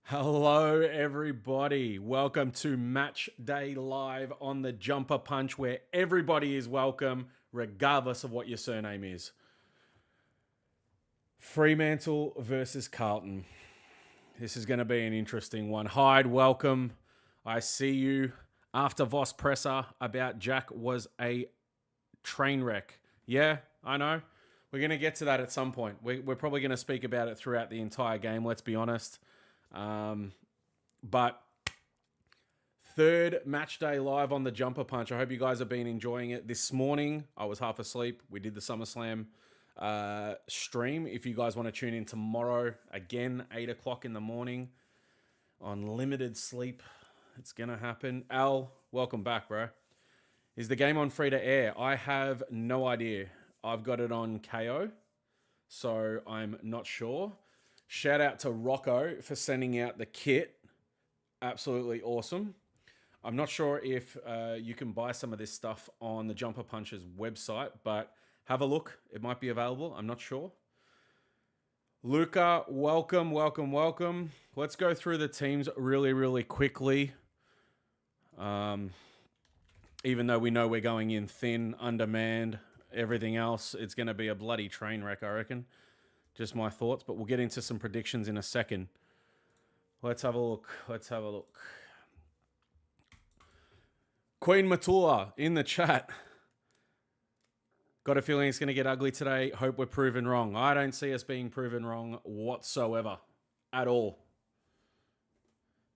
Hello, everybody. Welcome to Match Day Live on the Jumper Punch, where everybody is welcome, regardless of what your surname is. Fremantle versus Carlton. This is going to be an interesting one. Hyde, welcome. I see you. After Voss presser about Jack was a train wreck. Yeah, I know. We're going to get to that at some point. We're probably going to speak about it throughout the entire game, let's be honest. But third match day live on the Jumper Punch. I hope you guys have been enjoying it. This morning, I was half asleep. We did the SummerSlam stream. If you guys want to tune in tomorrow, again, 8 o'clock in the morning on limited sleep, it's going to happen. Al, welcome back, bro. Is the game on free to air? I have no idea. I've got it on kayo, so I'm not sure. Shout out to Rocco for sending out the kit. Absolutely awesome. I'm not sure if you can buy some of this stuff on the Jumper Punch's website, but have a look. It might be available. I'm not sure. Luca, welcome. Let's go through the teams really quickly. Even though we know we're going in thin, undermanned, everything else, it's going to be a bloody train wreck, I reckon. Just my thoughts, but we'll get into some predictions in a second. Let's have a look. Queen Matula in the chat. Got a feeling it's going to get ugly today. Hope we're proven wrong. I don't see us being proven wrong whatsoever. At all.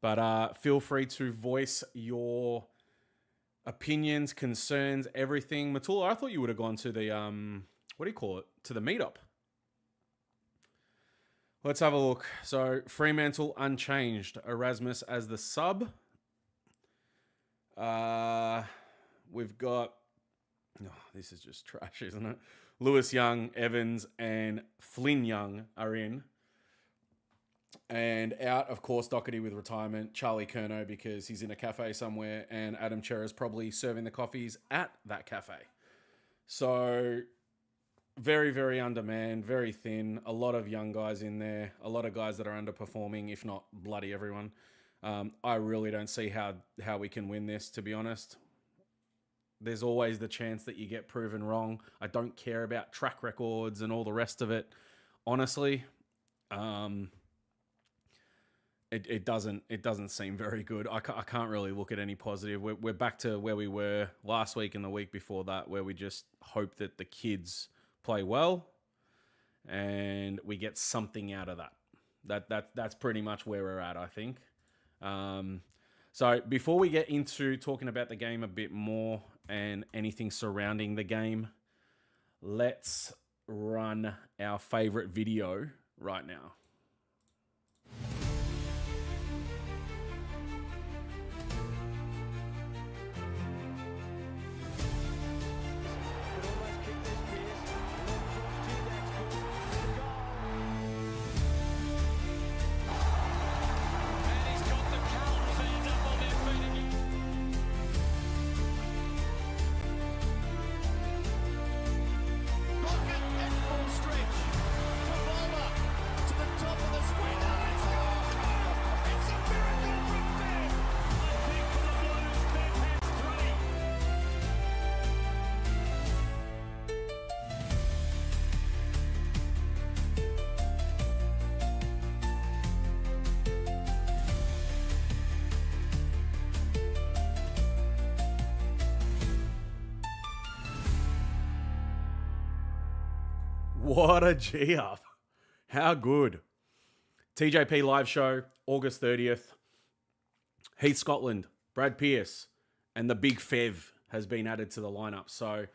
But feel free to voice your opinions, concerns, everything. Matula, I thought you would have gone to the, what do you call it? To the meetup. Let's have a look. So, Fremantle unchanged. Erasmus as the sub. We've got... Oh, this is just trash, isn't it? Lewis Young, Evans, and Flynn Young are in. And out, of course, Doherty with retirement. Charlie Curnow because he's in a cafe somewhere. And Adam Chera's probably serving the coffees at that cafe. So... very undermanned, very thin. A lot of young guys in there. A lot of guys that are underperforming, if not bloody everyone. I really don't see how we can win this, to be honest. There's always the chance that you get proven wrong. I don't care about track records and all the rest of it. Honestly, it doesn't seem very good. I can't really look at any positive. We're back to where we were last week and the week before that, where we just hope that the kids play well, and we get something out of that. That's pretty much where we're at, I think. So before we get into talking about the game a bit more and anything surrounding the game, let's run our favorite video right now. What a G-up. How good. TJP live show, August 30th. Heath Scotland, Brad Pearce, and the Big Fev has been added to the lineup. So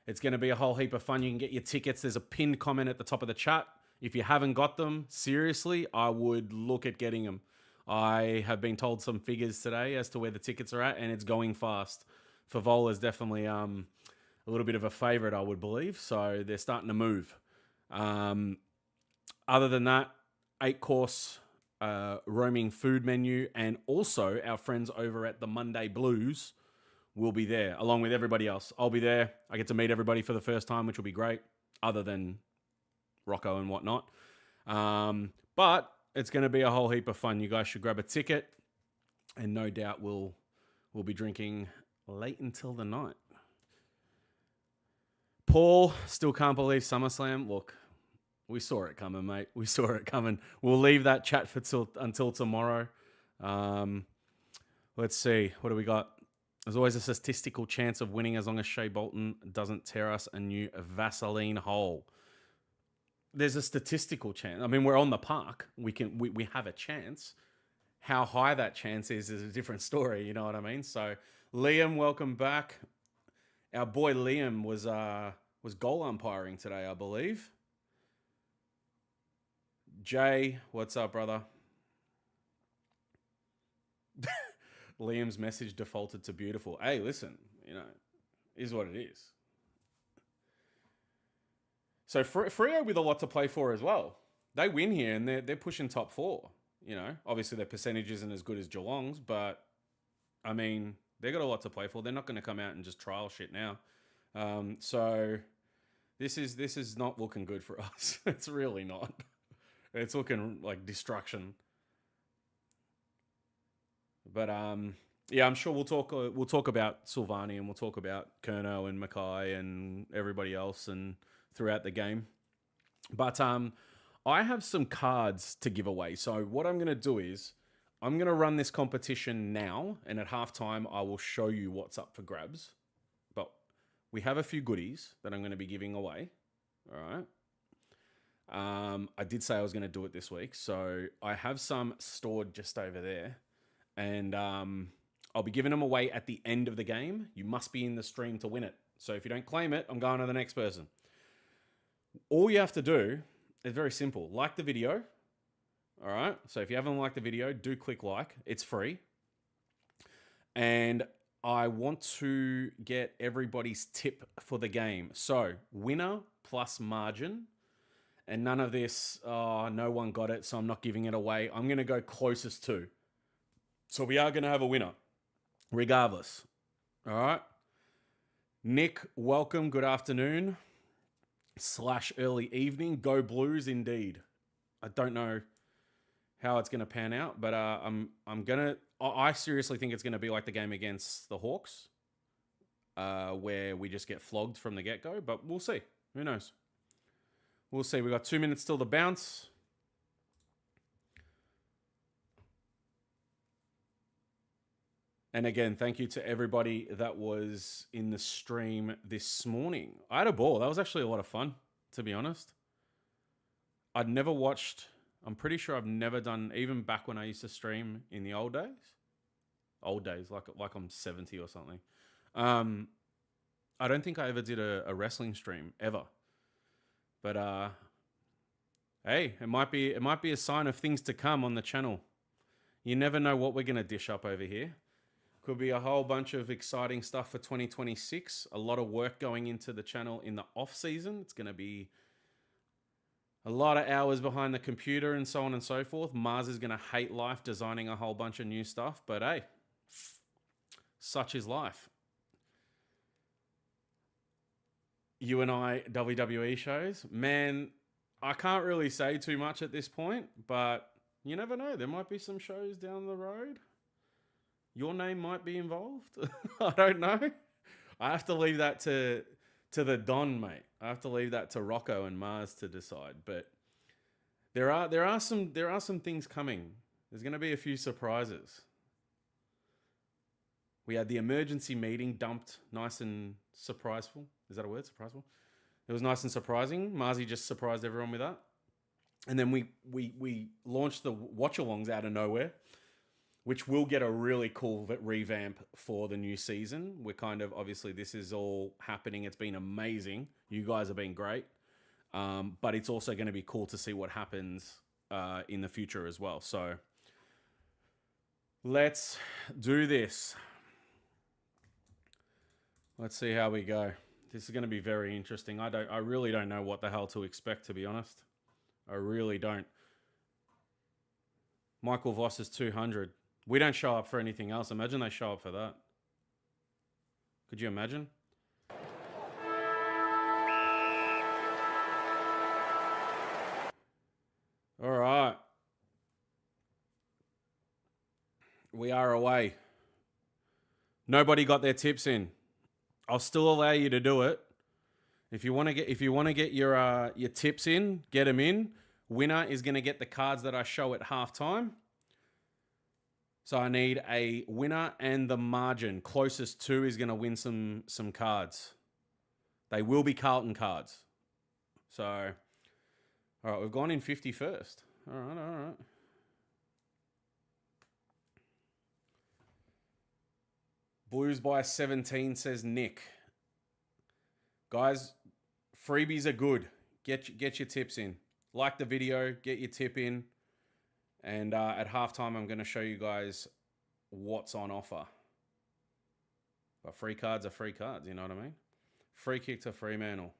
it's going to be a whole heap of fun. You can get your tickets. There's a pinned comment at the top of the chat. If you haven't got them, seriously, I would look at getting them. I have been told some figures today as to where the tickets are at, and it's going fast. Favola is definitely a little bit of a favourite, I would believe. So they're starting to move. Other than that, 8-course roaming food menu, and also our friends over at the Monday Blues will be there along with everybody else. I'll be there. I get to meet everybody for the first time, which will be great, other than Rocco and whatnot. But It's going to be a whole heap of fun. You guys should grab a ticket, and no doubt we'll be drinking late until the night. Paul still can't believe SummerSlam. Look, we saw it coming, mate. We saw it coming. We'll leave that chat until tomorrow. Let's see. What do we got? There's always a statistical chance of winning as long as Shea Bolton doesn't tear us a new Vaseline hole. There's a statistical chance. I mean, we're on the park. We have a chance. How high that chance is a different story. You know what I mean? So, Liam, welcome back. Our boy Liam was goal umpiring today, I believe. Jay, what's up, brother? Liam's message defaulted to beautiful. Hey, listen, is what it is. So Freo with a lot to play for as well. They win here and they're pushing top 4. Obviously their percentage isn't as good as Geelong's, but I mean, they got a lot to play for. They're not going to come out and just trial shit now. So this is not looking good for us. It's really not. It's looking like destruction. But yeah, I'm sure we'll talk about Silvani and we'll talk about Kerno and Mackay and everybody else and throughout the game. But I have some cards to give away. So what I'm going to do is I'm going to run this competition now, and at halftime I will show you what's up for grabs. But we have a few goodies that I'm going to be giving away. All right. I did say I was going to do it this week, so I have some stored just over there. And I'll be giving them away at the end of the game. You must be in the stream to win it. So if you don't claim it, I'm going to the next person. All you have to do is very simple. Like the video. All right. So if you haven't liked the video, do click like. It's free. And I want to get everybody's tip for the game. So winner plus margin. And none of this, no one got it, so I'm not giving it away. I'm going to go closest to. So we are going to have a winner, regardless. All right. Nick, welcome. Good afternoon / early evening. Go Blues, indeed. I don't know how it's going to pan out, but I seriously think it's going to be like the game against the Hawks, where we just get flogged from the get-go. But we'll see. Who knows? We'll see. We've got 2 minutes till the bounce. And again, thank you to everybody that was in the stream this morning. I had a ball. That was actually a lot of fun, to be honest. I'd never watched... I'm pretty sure I've never done... Even back when I used to stream in the old days. Old days, like I'm 70 or something. I don't think I ever did a wrestling stream, ever. But, hey, it might be a sign of things to come on the channel. You never know what we're going to dish up over here. Could be a whole bunch of exciting stuff for 2026. A lot of work going into the channel in the off season. It's going to be a lot of hours behind the computer and so on and so forth. Mars is going to hate life designing a whole bunch of new stuff. But hey, such is life. You and I, WWE shows. Man, I can't really say too much at this point. But you never know. There might be some shows down the road. Your name might be involved. I don't know. I have to leave that to the Don, mate. I have to leave that to Rocco and Mars to decide. But there are some things coming. There's going to be a few surprises. We had the emergency meeting dumped nice and surpriseful. Is that a word? Surpriseful? It was nice and surprising. Marzi just surprised everyone with that. And then we launched the watch-alongs out of nowhere, which will get a really cool revamp for the new season. We're kind of, obviously, this is all happening. It's been amazing. You guys have been great. But it's also going to be cool to see what happens in the future as well. So let's do this. Let's see how we go. This is going to be very interesting. I really don't know what the hell to expect, to be honest. I really don't. Michael Voss is 200. We don't show up for anything else. Imagine they show up for that. Could you imagine? All right. We are away. Nobody got their tips in. I'll still allow you to do it. If you want to get your tips in, get them in. Winner is going to get the cards that I show at halftime. So I need a winner and the margin. Closest to is going to win some cards. They will be Carlton cards. So, all right, we've gone in 50 first. All right. Blues by 17, says Nick. Guys, freebies are good. Get your tips in. Like the video, get your tip in. And at halftime, I'm going to show you guys what's on offer. But free cards are free cards, you know what I mean? Free kick to Fremantle.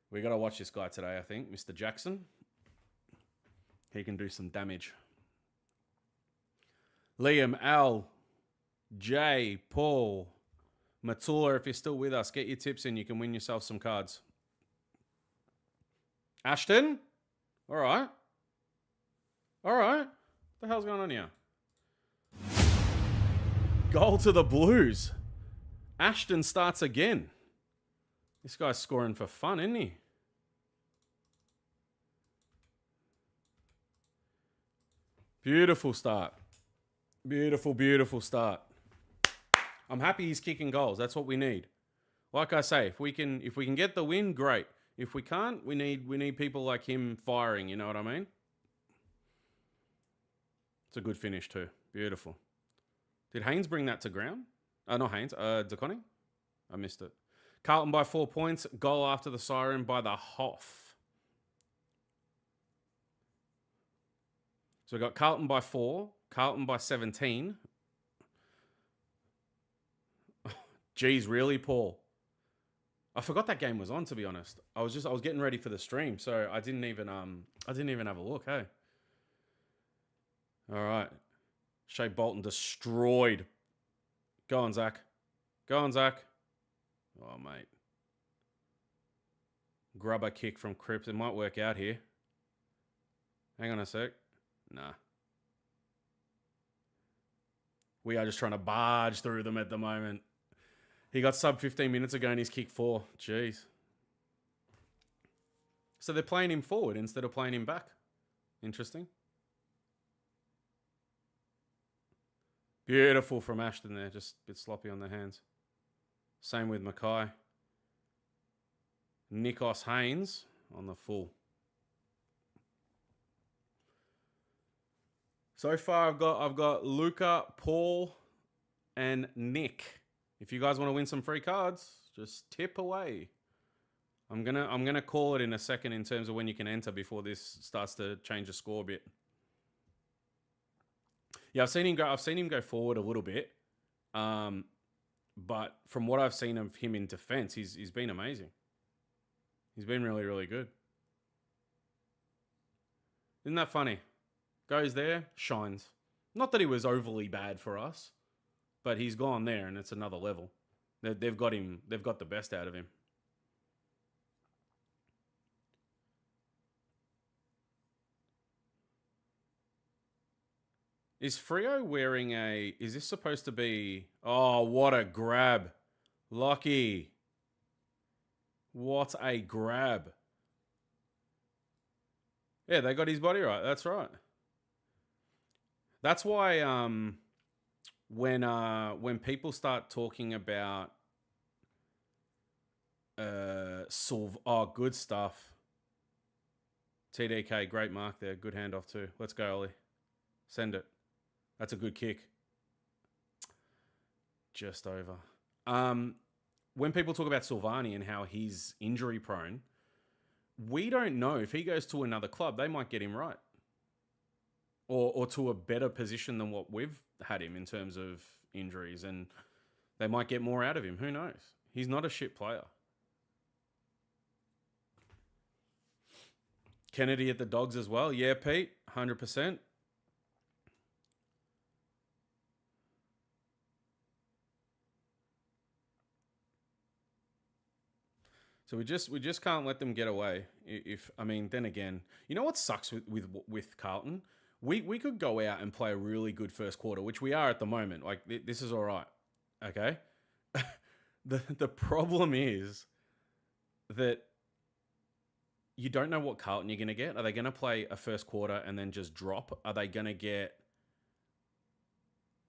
We got to watch this guy today, I think. Mr. Jackson. He can do some damage. Liam, Al, Jay, Paul, Matula, if you're still with us, get your tips in. You can win yourself some cards. Ashton? All right. What the hell's going on here? Goal to the Blues. Ashton starts again. This guy's scoring for fun, isn't he? Beautiful start. Beautiful start. I'm happy he's kicking goals. That's what we need. Like I say, if we can get the win, great. If we can't, we need people like him firing, you know what I mean? It's a good finish too. Beautiful. Did Haynes bring that to ground? Not Haynes. DeConning? I missed it. Carlton by 4 points. Goal after the siren by the Hoff. So we got Carlton by 4. Carlton by 17. Geez, really, Paul? I forgot that game was on, to be honest. I was getting ready for the stream, so I didn't even have a look, hey. All right. Shea Bolton destroyed. Go on, Zach. Oh, mate. Grubber kick from Cripps. It might work out here. Hang on a sec. Nah. We are just trying to barge through them at the moment. He got sub 15 minutes ago and he's kicked 4. Jeez. So they're playing him forward instead of playing him back. Interesting. Beautiful from Ashton there. Just a bit sloppy on the hands. Same with Mackay. Nikos Haynes on the full. So far, I've got Luca, Paul, and Nick. If you guys want to win some free cards, just tip away. I'm gonna call it in a second in terms of when you can enter before this starts to change the score a bit. Yeah, I've seen him go forward a little bit, but from what I've seen of him in defense, he's been amazing. He's been really, really good. Isn't that funny? Goes there, shines. Not that he was overly bad for us, but he's gone there and it's another level. They've got the best out of him. Is Freo wearing is this supposed to be, oh, what a grab. Lockie. What a grab. Yeah, they got his body right. That's right. That's why when people start talking about good stuff. TDK, great mark there. Good handoff too. Let's go, Ollie. Send it. That's a good kick. Just over. When people talk about Silvani and how he's injury prone, we don't know if he goes to another club, they might get him right. Or to a better position than what we've had him in terms of injuries, and they might get more out of him. Who knows? He's not a shit player. Kennedy at the Dogs as well. Yeah, Pete, 100%. So we just can't let them get away. Then again, you know what sucks with Carlton? we could go out and play a really good first quarter, which we are at the moment. Like this is all right. Okay. The problem is that you don't know what Carlton you're going to get. Are they going to play a first quarter and then just drop? Are they going to get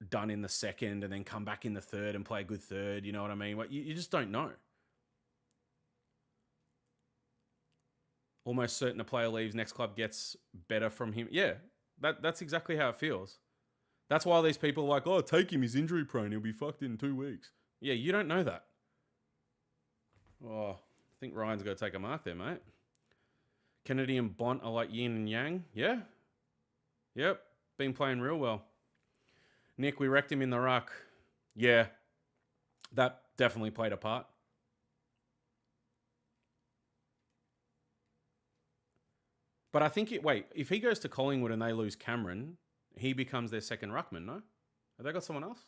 done in the second and then come back in the third and play a good third? You know what I mean? You just don't know. Almost certain a player leaves, next club gets better from him. Yeah, that's exactly how it feels. That's why these people are like, oh, take him, he's injury prone, he'll be fucked in 2 weeks. Yeah, you don't know that. Oh, I think Ryan's got to take a mark there, mate. Kennedy and Bont are like yin and yang. Yeah. Yep. Been playing real well. Nick, we wrecked him in the ruck. Yeah. That definitely played a part. But I think if he goes to Collingwood and they lose Cameron, he becomes their second ruckman, no? Have they got someone else?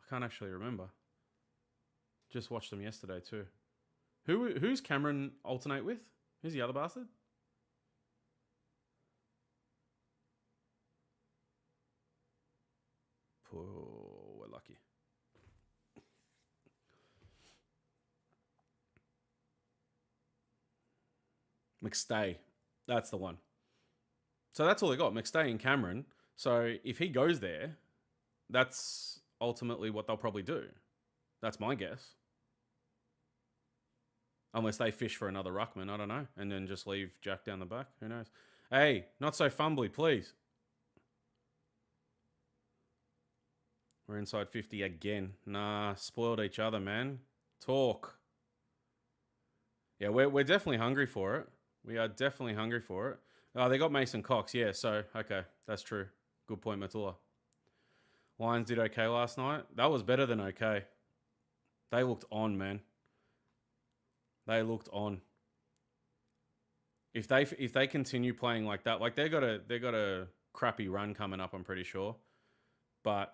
I can't actually remember. Just watched them yesterday too. Who's Cameron alternate with? Who's the other bastard? Oh, we're lucky. McStay. That's the one. So that's all they got, McStay and Cameron. So if he goes there, that's ultimately what they'll probably do. That's my guess. Unless they fish for another ruckman, I don't know. And then just leave Jack down the back. Who knows? Hey, not so fumbly, please. We're inside 50 again. Nah, spoiled each other, man. Talk. Yeah, we're definitely hungry for it. We are definitely hungry for it. Oh, they got Mason Cox. Yeah, so, okay. That's true. Good point, Matula. Lions did okay last night. That was better than okay. They looked on, man. They looked on. If they continue playing like that, like they got a crappy run coming up, I'm pretty sure. But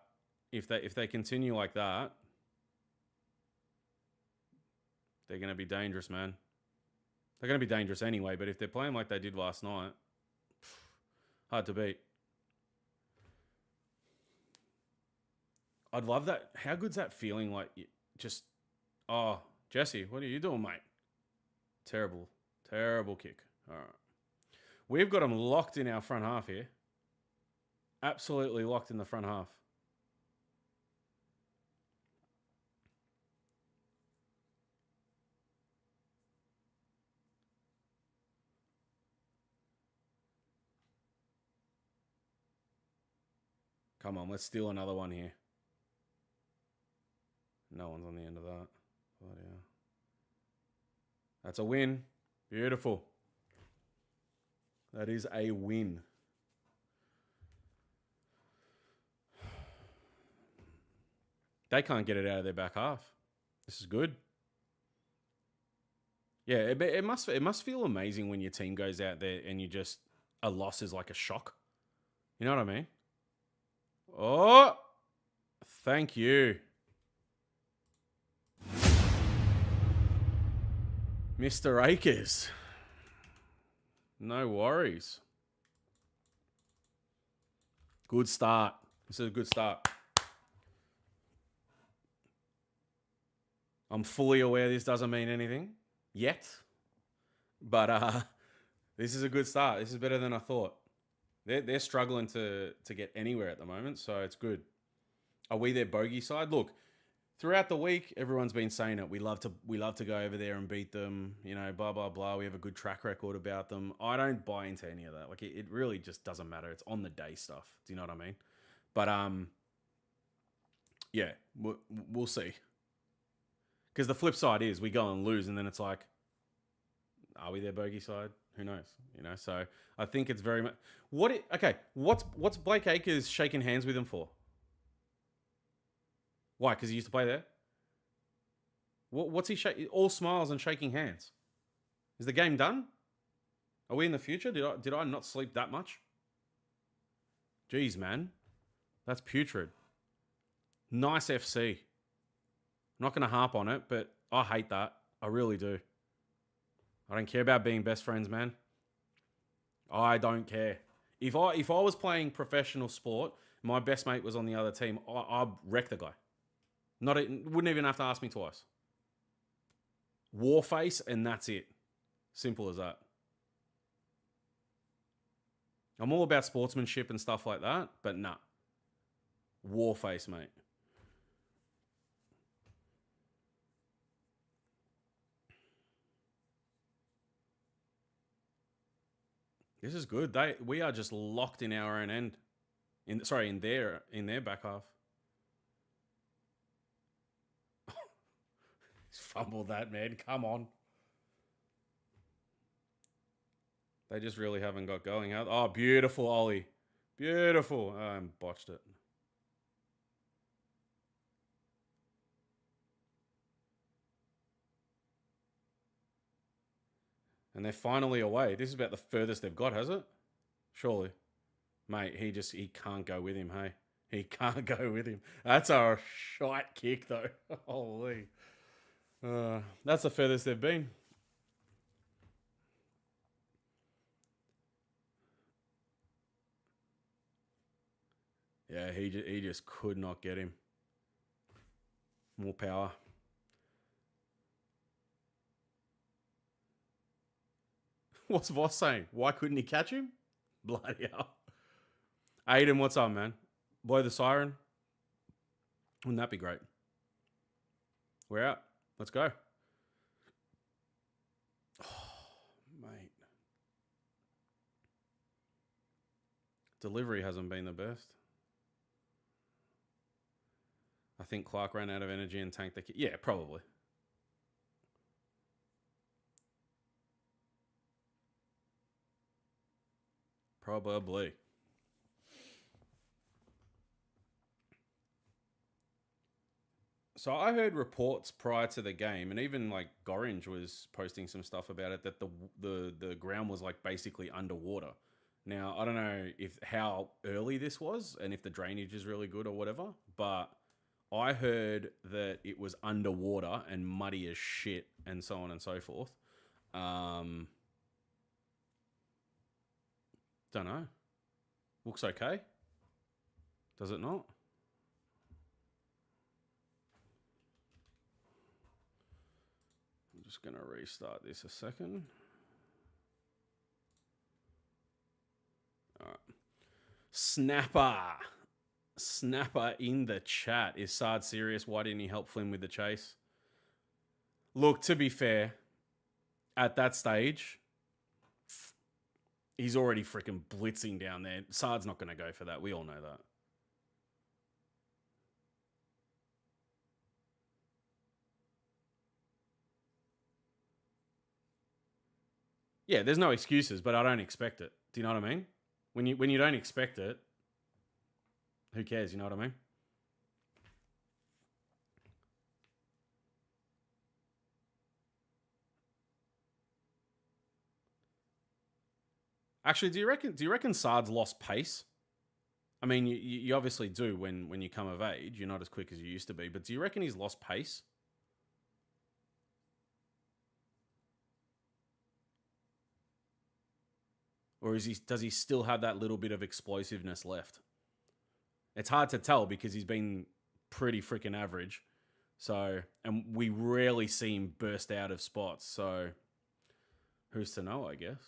if they continue like that, they're going to be dangerous, man. They're going to be dangerous anyway, but if they're playing like they did last night, hard to beat. I'd love that. How good's that feeling? Like, just, oh, Jesse, what are you doing, mate? Terrible, terrible kick. All right. We've got them locked in our front half here. Absolutely locked in the front half. Come on, let's steal another one here. No one's on the end of that. Oh, yeah. That's a win. Beautiful. That is a win. They can't get it out of their back half. This is good. Yeah, it must feel amazing when your team goes out there and you just, a loss is like a shock. You know what I mean? Oh, thank you. Mr. Akers. No worries. Good start. This is a good start. I'm fully aware this doesn't mean anything yet. But this is a good start. This is better than I thought. They're struggling to get anywhere at the moment, so it's good. Are we their bogey side? Look, throughout the week, everyone's been saying it. We love to go over there and beat them. You know, blah blah blah. We have a good track record about them. I don't buy into any of that. Like it really just doesn't matter. It's on the day stuff. Do you know what I mean? But yeah, we'll see. Because the flip side is we go and lose, and then it's like, are we their bogey side? Who knows? You know, so I think it's very much what's Blake Acres shaking hands with him for? Why? Because he used to play there? What's he all smiles and shaking hands? Is the game done? Are we in the future? Did I not sleep that much? Jeez, man. That's putrid. Nice FC. I'm not going to harp on it, but I hate that. I really do. I don't care about being best friends, man. I don't care. If I was playing professional sport, my best mate was on the other team, I'd wreck the guy. Wouldn't even have to ask me twice. War face, and that's it. Simple as that. I'm all about sportsmanship and stuff like that, but nah. War face, mate. This is good. We are just locked in our own end. In their back half. He's fumbled that, man. Come on. They just really haven't got going. Oh, beautiful, Ollie. Beautiful. I botched it. And they're finally away. This is about the furthest they've got, has it? Surely. Mate, he can't go with him, hey? He can't go with him. That's a shite kick, though. Holy. That's the furthest they've been. Yeah, he just could not get him. More power. What's Voss saying? Why couldn't he catch him? Bloody hell. Aiden, what's up, man? Blow the siren. Wouldn't that be great? We're out. Let's go. Oh, mate. Delivery hasn't been the best. I think Clark ran out of energy and tanked the kick. Yeah, probably. Probably. So I heard reports prior to the game, and even like Gorringe was posting some stuff about it, that the ground was like basically underwater. Now I don't know if how early this was and if the drainage is really good or whatever, but I heard that it was underwater and muddy as shit and so on and so forth. Don't know. Looks okay. Does it not? I'm just going to restart this a second. All right. Snapper in the chat. Is Sard serious? Why didn't he help Flynn with the chase? Look, to be fair, at that stage, he's already freaking blitzing down there. Sard's not going to go for that. We all know that. Yeah, there's no excuses, but I don't expect it. Do you know what I mean? When you don't expect it, who cares? You know what I mean? Actually, do you reckon Sard's lost pace? I mean, you obviously do when you come of age. You're not as quick as you used to be. But do you reckon he's lost pace? Or does he still have that little bit of explosiveness left? It's hard to tell because he's been pretty freaking average. So, and we rarely see him burst out of spots. So, who's to know, I guess.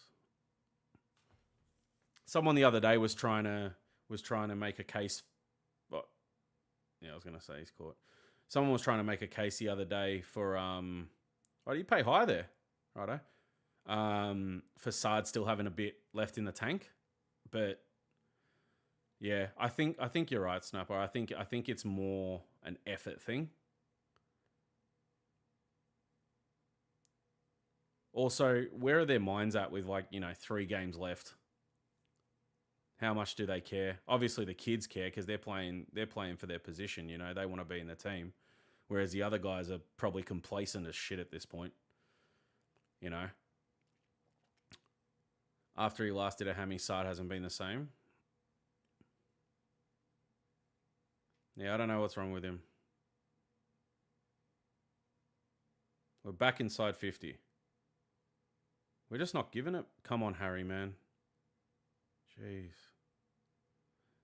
Someone the other day was trying to make a case. Well, yeah, I was going to say he's caught. Someone was trying to make a case the other day for do you pay high there? Righto. For Sard still having a bit left in the tank, but yeah, I think you're right, Snapper. I think it's more an effort thing. Also, where are their minds at with 3 games left? How much do they care? Obviously, the kids care because they're playing for their position. They want to be in the team, whereas the other guys are probably complacent as shit at this point. After he last did a hammy, Sard hasn't been the same. Yeah, I don't know what's wrong with him. We're back inside 50. We're just not giving it. Come on, Harry, man. Jeez.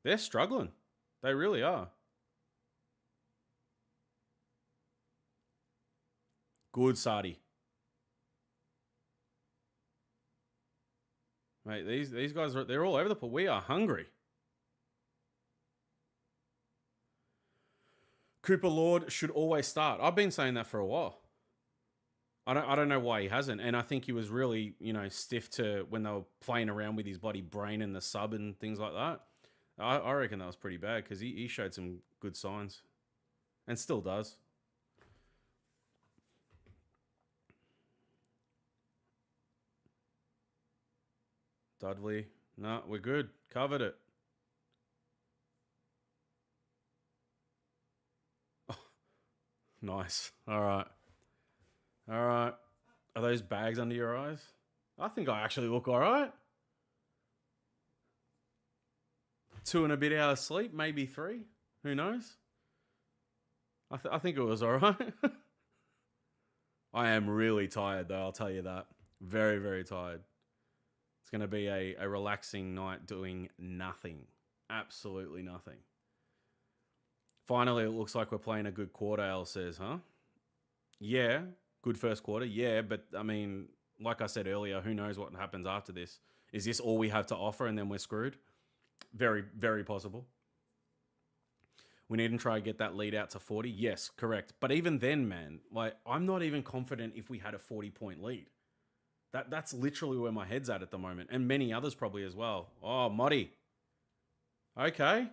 They're struggling. They really are. Good, Sadi. Mate, these guys, they're all over the place. We are hungry. Cooper Lord should always start. I've been saying that for a while. I don't know why he hasn't. And I think he was really, stiff to when they were playing around with his bloody brain in the sub and things like that. I reckon that was pretty bad because he showed some good signs and still does. Dudley. No, we're good. Covered it. Oh, nice. All right. All right. Are those bags under your eyes? I think I actually look all right. 2 and a bit hours sleep, maybe 3. Who knows? I think it was all right. I am really tired, though. I'll tell you that. Very, very tired. It's going to be a relaxing night doing nothing. Absolutely nothing. Finally, it looks like we're playing a good quarter, Al says, huh? Yeah, good first quarter. Yeah, but I mean, like I said earlier, who knows what happens after this? Is this all we have to offer and then we're screwed? Very, very possible. We need to try and get that lead out to 40. Yes, correct. But even then, man, I'm not even confident if we had a 40-point lead. That's literally where my head's at the moment. And many others probably as well. Oh, Moddy. Okay.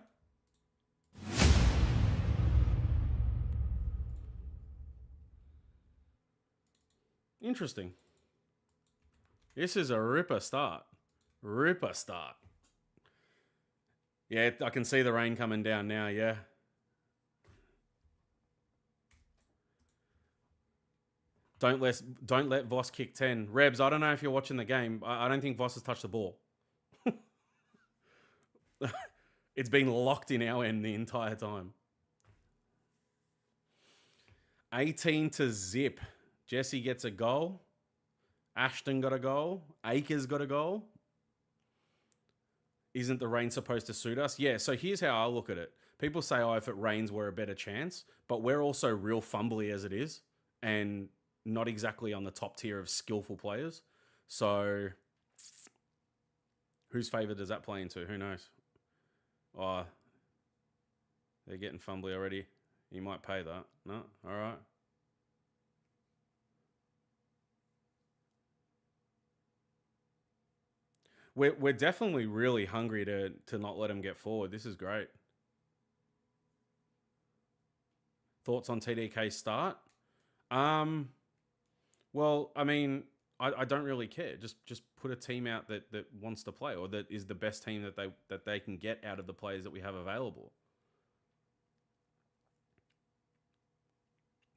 Interesting. This is a ripper start. Ripper start. Yeah, I can see the rain coming down now, yeah. Don't let Voss kick 10. Rebs, I don't know if you're watching the game. I don't think Voss has touched the ball. It's been locked in our end the entire time. 18-0. Jesse gets a goal. Ashton got a goal. Akers got a goal. Isn't the rain supposed to suit us? Yeah, so here's how I look at it. People say, if it rains, we're a better chance. But we're also real fumbly as it is. And not exactly on the top tier of skillful players. So, whose favour does that play into? Who knows? Oh, they're getting fumbly already. You might pay that. No? All right. We're definitely really hungry to not let them get forward. This is great. Thoughts on TDK start? Well, I mean, I don't really care. Just put a team out that wants to play or that is the best team that they can get out of the players that we have available.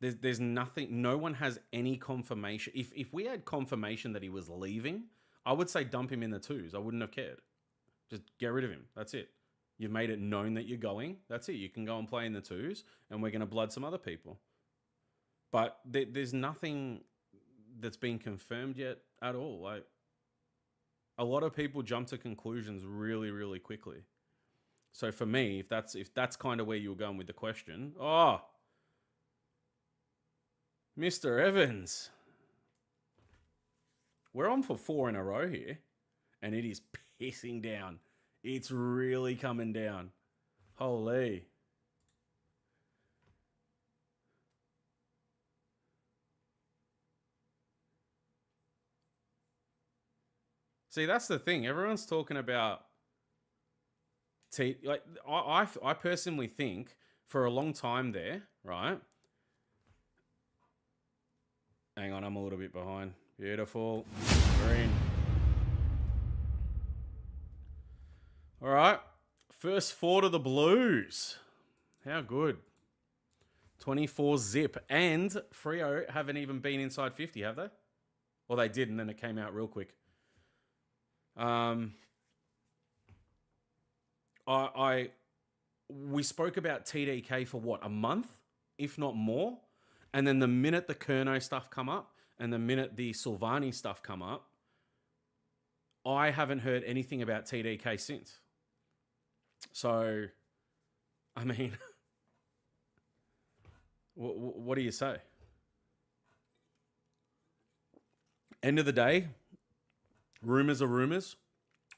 There's nothing. No one has any confirmation. If we had confirmation that he was leaving, I would say dump him in the 2s. I wouldn't have cared. Just get rid of him. That's it. You've made it known that you're going. That's it. You can go and play in the 2s, and we're going to blood some other people. But there's nothing that's been confirmed yet at all. A lot of people jump to conclusions really, really quickly. So for me, if that's kind of where you were going with the question, Mr. Evans. We're on for 4 in a row here, and it is pissing down. It's really coming down. Holy. See, that's the thing. Everyone's talking about I personally think for a long time there, right? Hang on, I'm a little bit behind. Beautiful. Green. All right. First 4 to the Blues. How good. 24 zip. And Freo haven't even been inside 50, have they? Well, they did, and then it came out real quick. We spoke about TDK for what, a month, if not more, and then the minute the Kerno stuff come up, and the minute the Silvani stuff come up, I haven't heard anything about TDK since. So, I mean, what do you say? End of the day, rumors are rumors.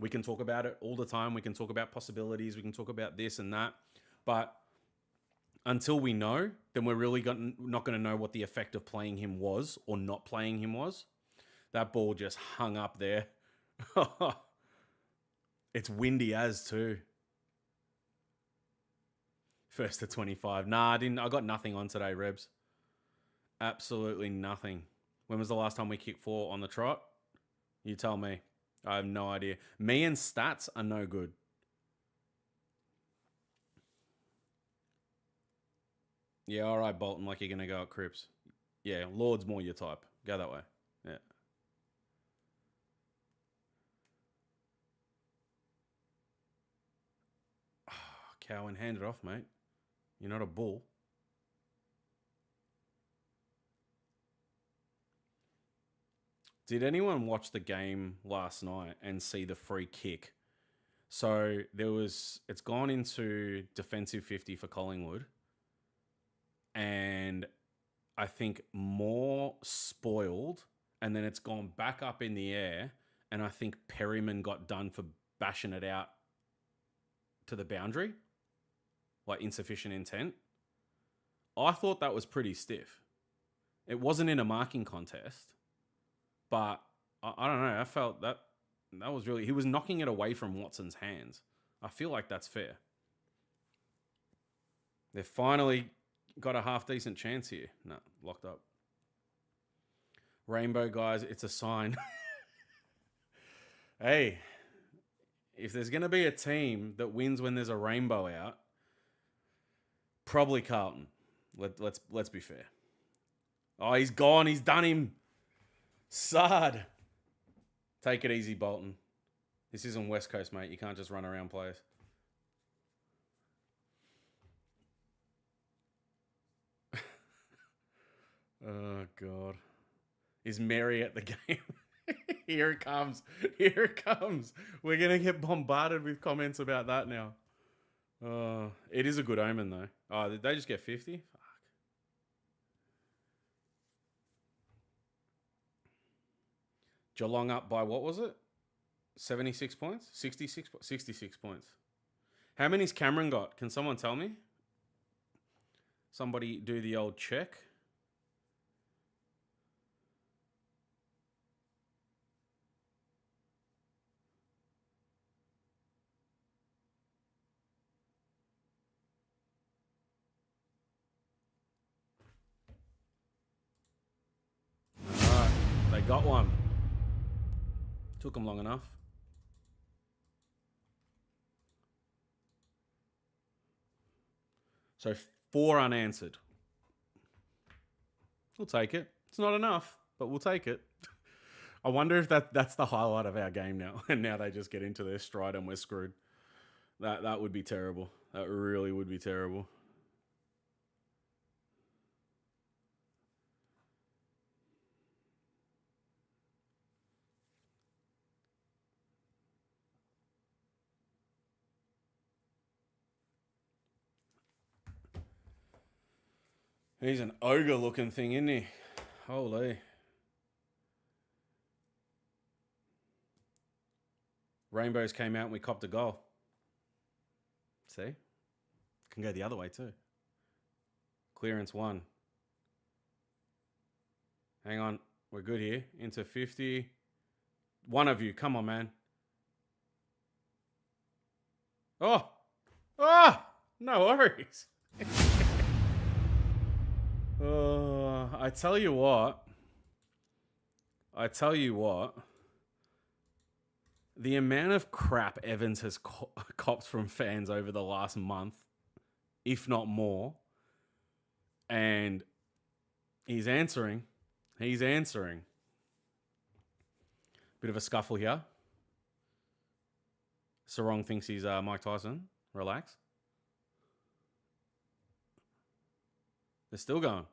We can talk about it all the time. We can talk about possibilities. We can talk about this and that. But until we know, then we're really not going to know what the effect of playing him was or not playing him was. That ball just hung up there. It's windy as too. First to 25. Nah, I got nothing on today, Rebs. Absolutely nothing. When was the last time we kicked 4 on the trot? You tell me. I have no idea. Me and stats are no good. Yeah, all right, Bolton, like you're going to go at Cripps. Yeah, Lord's more your type. Go that way. Yeah. Cowan, hand it off, mate. You're not a bull. Did anyone watch the game last night and see the free kick? So it's gone into defensive 50 for Collingwood. And I think more spoiled. And then it's gone back up in the air. And I think Perryman got done for bashing it out to the boundary. Like insufficient intent. I thought that was pretty stiff. It wasn't in a marking contest. But I don't know. I felt that was really... He was knocking it away from Watson's hands. I feel like that's fair. They've finally got a half-decent chance here. No, locked up. Rainbow, guys, it's a sign. Hey, if there's going to be a team that wins when there's a rainbow out, probably Carlton. Let's be fair. Oh, he's gone. He's done him. Sad. Take it easy, Bolton. This isn't West Coast, mate. You can't just run around players. Oh, God. Is Mary at the game? Here it comes. Here it comes. We're going to get bombarded with comments about that now. It is a good omen, though. Oh, did they just get 50? Fuck. Geelong up by what was it? 76 points? 66 points. How many's Cameron got? Can someone tell me? Somebody do the old check. All right, they got one. Took them long enough. So 4 unanswered. We'll take it. It's not enough, but we'll take it. I wonder if that's the highlight of our game now. And now they just get into their stride and we're screwed. That would be terrible. That really would be terrible. He's an ogre looking thing, isn't he? Holy. Rainbows came out and we copped a goal. See? Can go the other way too. Clearance 1. Hang on. We're good here. Into 50. One of you. Come on, man. Oh. Oh. No worries. I tell you what. The amount of crap Evans has copped from fans over the last month, if not more, and he's answering. Bit of a scuffle here. Sarong thinks he's Mike Tyson. Relax. They're still going.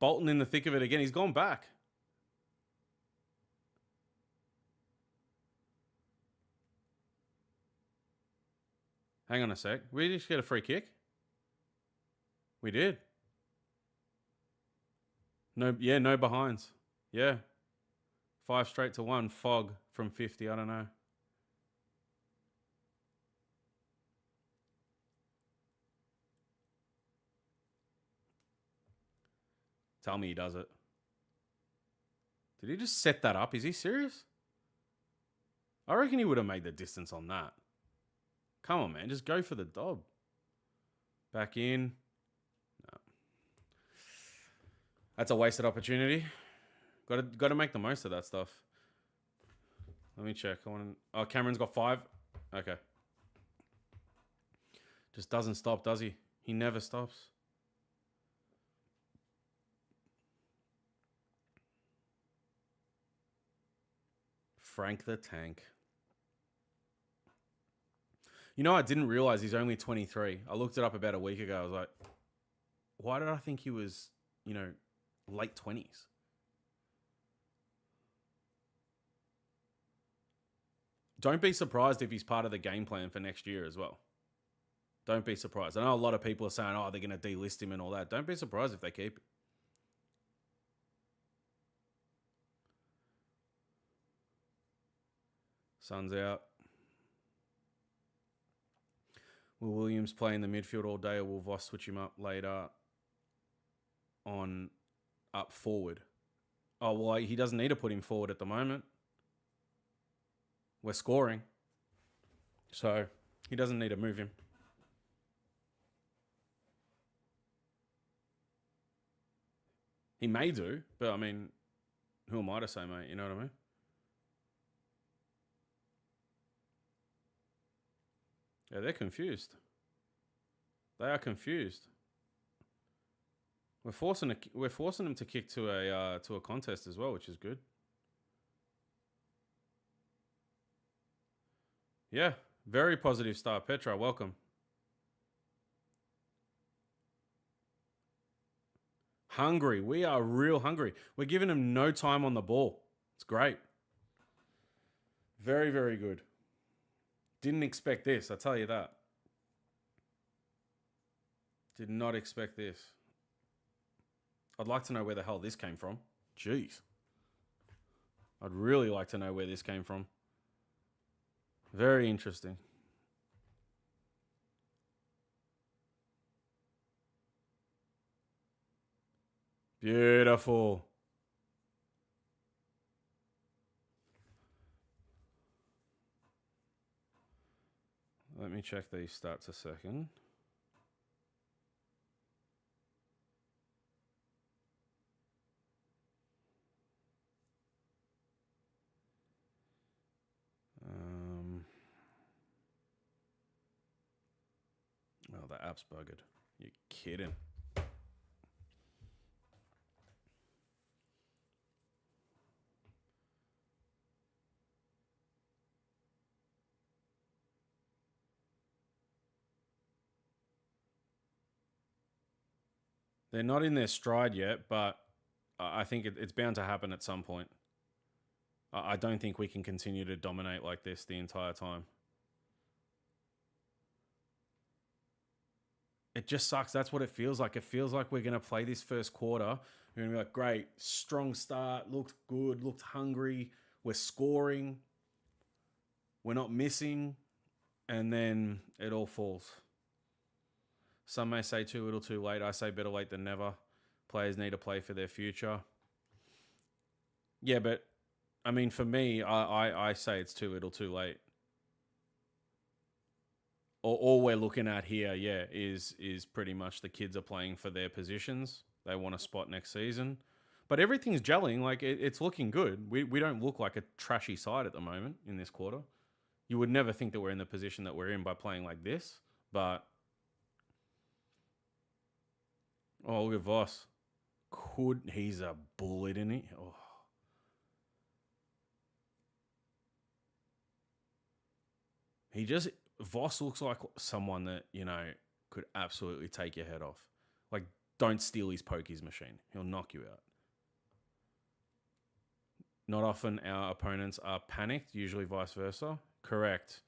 Bolton in the thick of it again. He's gone back. Hang on a sec. We just get a free kick? We did. No, yeah, no behinds. Yeah. 5 straight to 1. Fog from 50. I don't know. Tell me he does it. Did he just set that up? Is he serious? I reckon he would have made the distance on that. Come on, man. Just go for the dob. Back in. No. That's a wasted opportunity. Got to make the most of that stuff. Let me check. Oh, Cameron's got 5. Okay. Just doesn't stop, does he? He never stops. Frank the Tank. You know, I didn't realize he's only 23. I looked it up about a week ago. I was like, why did I think he was, late 20s? Don't be surprised if he's part of the game plan for next year as well. Don't be surprised. I know a lot of people are saying, oh, they're going to delist him and all that. Don't be surprised if they keep him. Sun's out. Will Williams play in the midfield all day, or will Voss switch him up later on up forward? Oh, well, he doesn't need to put him forward at the moment. We're scoring. So he doesn't need to move him. He may do, but I mean, who am I to say, mate? You know what I mean? Yeah, they're confused. They are confused. We're forcing them to kick to a contest as well, which is good. Yeah, very positive start. Petra, welcome. Hungry. We are real hungry. We're giving them no time on the ball. It's great. Very, very good. Didn't expect this, I tell you that. Did not expect this. I'd like to know where the hell this came from. Jeez. I'd really like to know where this came from. Very interesting. Beautiful. Let me check these stats a second. Oh, the app's buggered. You're kidding. They're not in their stride yet, but I think it's bound to happen at some point. I don't think we can continue to dominate like this the entire time. It just sucks. That's what it feels like. It feels like we're going to play this first quarter. We're going to be like, great, strong start, looked good, looked hungry. We're scoring. We're not missing. And then it all falls. Some may say too little too late. I say better late than never. Players need to play for their future. Yeah, but I mean, for me, I say it's too little too late. All we're looking at here, yeah, is pretty much the kids are playing for their positions. They want a spot next season. But everything's gelling. Like, it's looking good. We don't look like a trashy side at the moment in this quarter. You would never think that we're in the position that we're in by playing like this. But, oh, look at Voss. He's a bullet, isn't he? Oh. Voss looks like someone that, could absolutely take your head off. Like, don't steal his pokies machine. He'll knock you out. Not often our opponents are panicked, usually vice versa. Correct.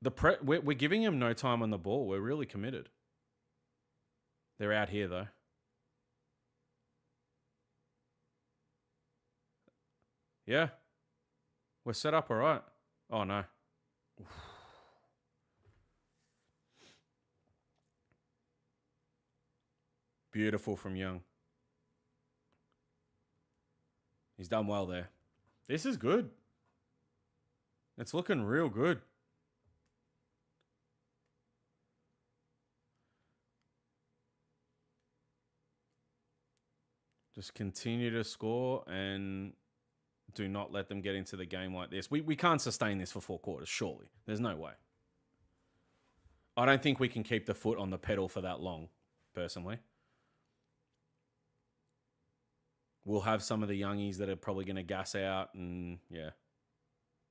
We're giving him no time on the ball. We're really committed. They're out here, though. Yeah. We're set up all right. Oh, no. Oof. Beautiful from Young. He's done well there. This is good. It's looking real good. Just continue to score and do not let them get into the game like this. We can't sustain this for 4 quarters, surely. There's no way. I don't think we can keep the foot on the pedal for that long, personally. We'll have some of the youngies that are probably going to gas out, and yeah,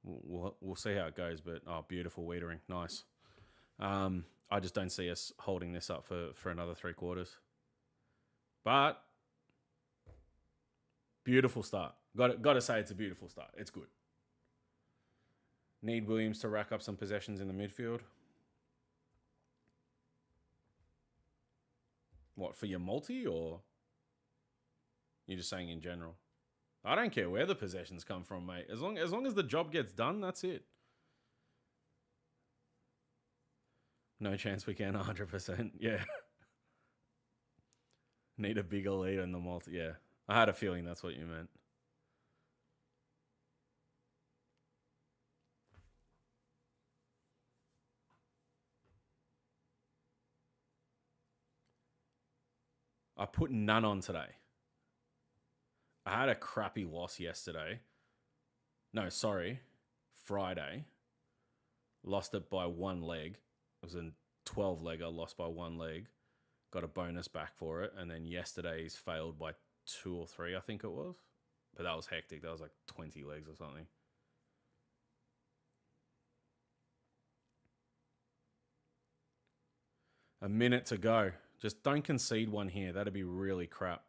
we'll see how it goes. But beautiful weedering, nice. I just don't see us holding this up for another 3 quarters. But beautiful start. Got to say it's a beautiful start. It's good. Need Williams to rack up some possessions in the midfield. What, for your multi, or you're just saying in general? I don't care where the possessions come from, mate. As long as the job gets done, that's it. No chance we can 100%. Yeah. Need a bigger lead in the multi. Yeah. I had a feeling that's what you meant. I put none on today. I had a crappy loss yesterday. No, sorry. Friday. Lost it by 1 leg. It was a 12-legger, lost by 1 leg. Got a bonus back for it. And then yesterday's failed by 2 or 3, I think it was. But that was hectic. That was like 20 legs or something. A minute to go. Just don't concede one here. That'd be really crap.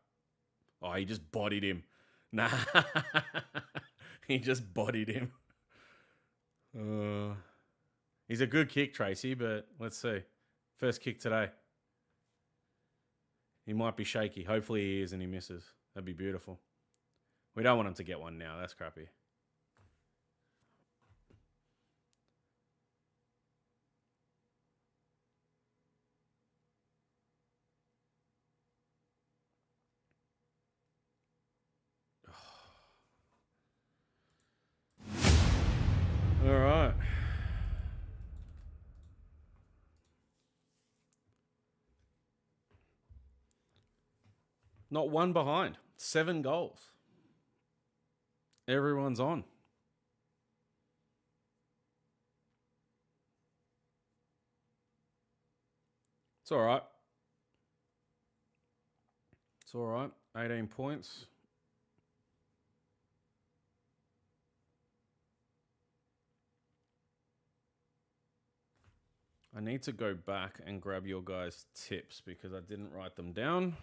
Oh, he just bodied him. Nah. He just bodied him. He's a good kick, Tracy, but let's see. First kick today. He might be shaky. Hopefully he is and he misses. That'd be beautiful. We don't want him to get one now. That's crappy. All right. Not one behind. 7 goals. Everyone's on. It's all right. It's all right. 18 points. I need to go back and grab your guys' tips because I didn't write them down.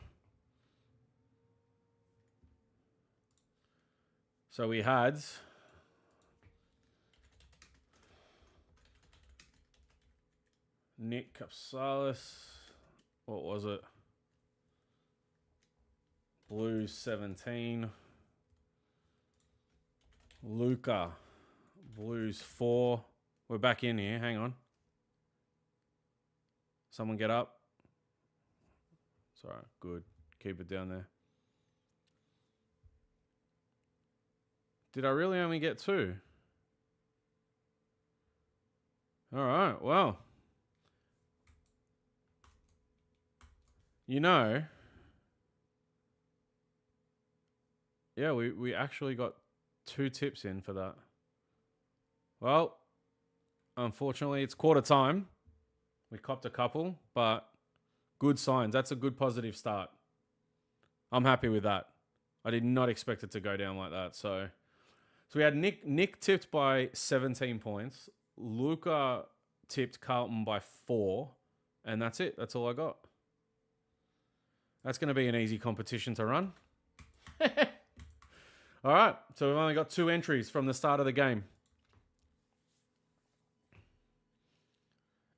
So we had Nick Capsalis. What was it? Blues 17. Luca. Blues 4. We're back in here. Hang on. Someone get up. It's all right. Good. Keep it down there. Did I really only get 2? All right. Well. You know. Yeah, we actually got 2 tips in for that. Well, unfortunately, it's quarter time. We copped a couple, but good signs. That's a good positive start. I'm happy with that. I did not expect it to go down like that. So we had Nick tipped by 17 points. Luca tipped Carlton by 4. And that's it. That's all I got. That's going to be an easy competition to run. All right. So we've only got 2 entries from the start of the game.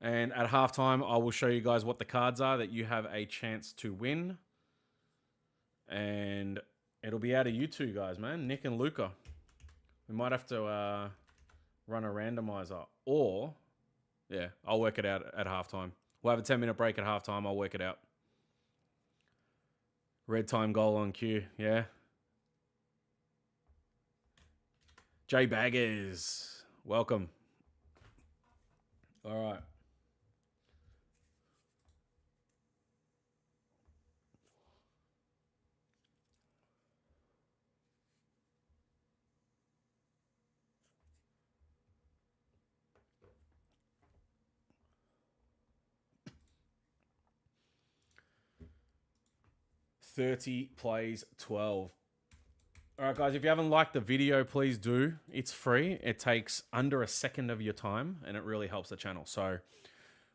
And at halftime, I will show you guys what the cards are that you have a chance to win. And it'll be out of you two guys, man. Nick and Luca. We might have to run a randomizer. Or, yeah, I'll work it out at halftime. We'll have a 10-minute break at halftime. I'll work it out. Red time goal on cue. Yeah. Jay Baggers. Welcome. All right. $30 plays 12. All right, guys, if you haven't liked the video, please do. It's free. It takes under a second of your time, and it really helps the channel. So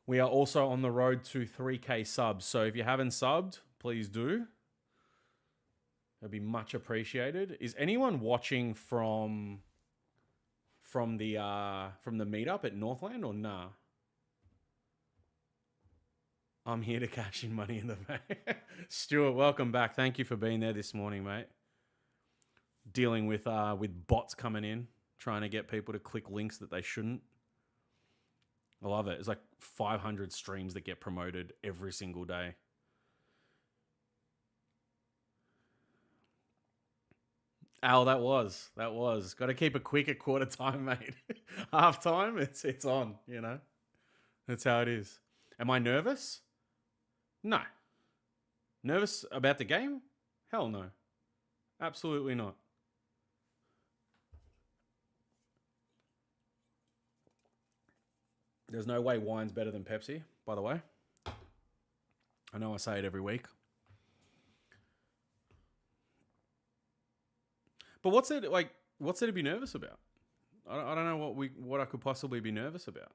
we are also on the road to 3K subs. So if you haven't subbed, please do. It'd be much appreciated. Is anyone watching from the meetup at Northland or nah? I'm here to cash in money in the bank. Stuart, welcome back. Thank you for being there this morning, mate. Dealing with bots coming in, trying to get people to click links that they shouldn't. I love it. It's like 500 streams that get promoted every single day. Al, that was. Got to keep it quick at quarter time, mate. Half time, it's on, you know. That's how it is. Am I nervous? No. Nervous about the game? Hell no. Absolutely not. There's no way wine's better than Pepsi, by the way. I know I say it every week. But what's there to be nervous about? I don't know what I could possibly be nervous about.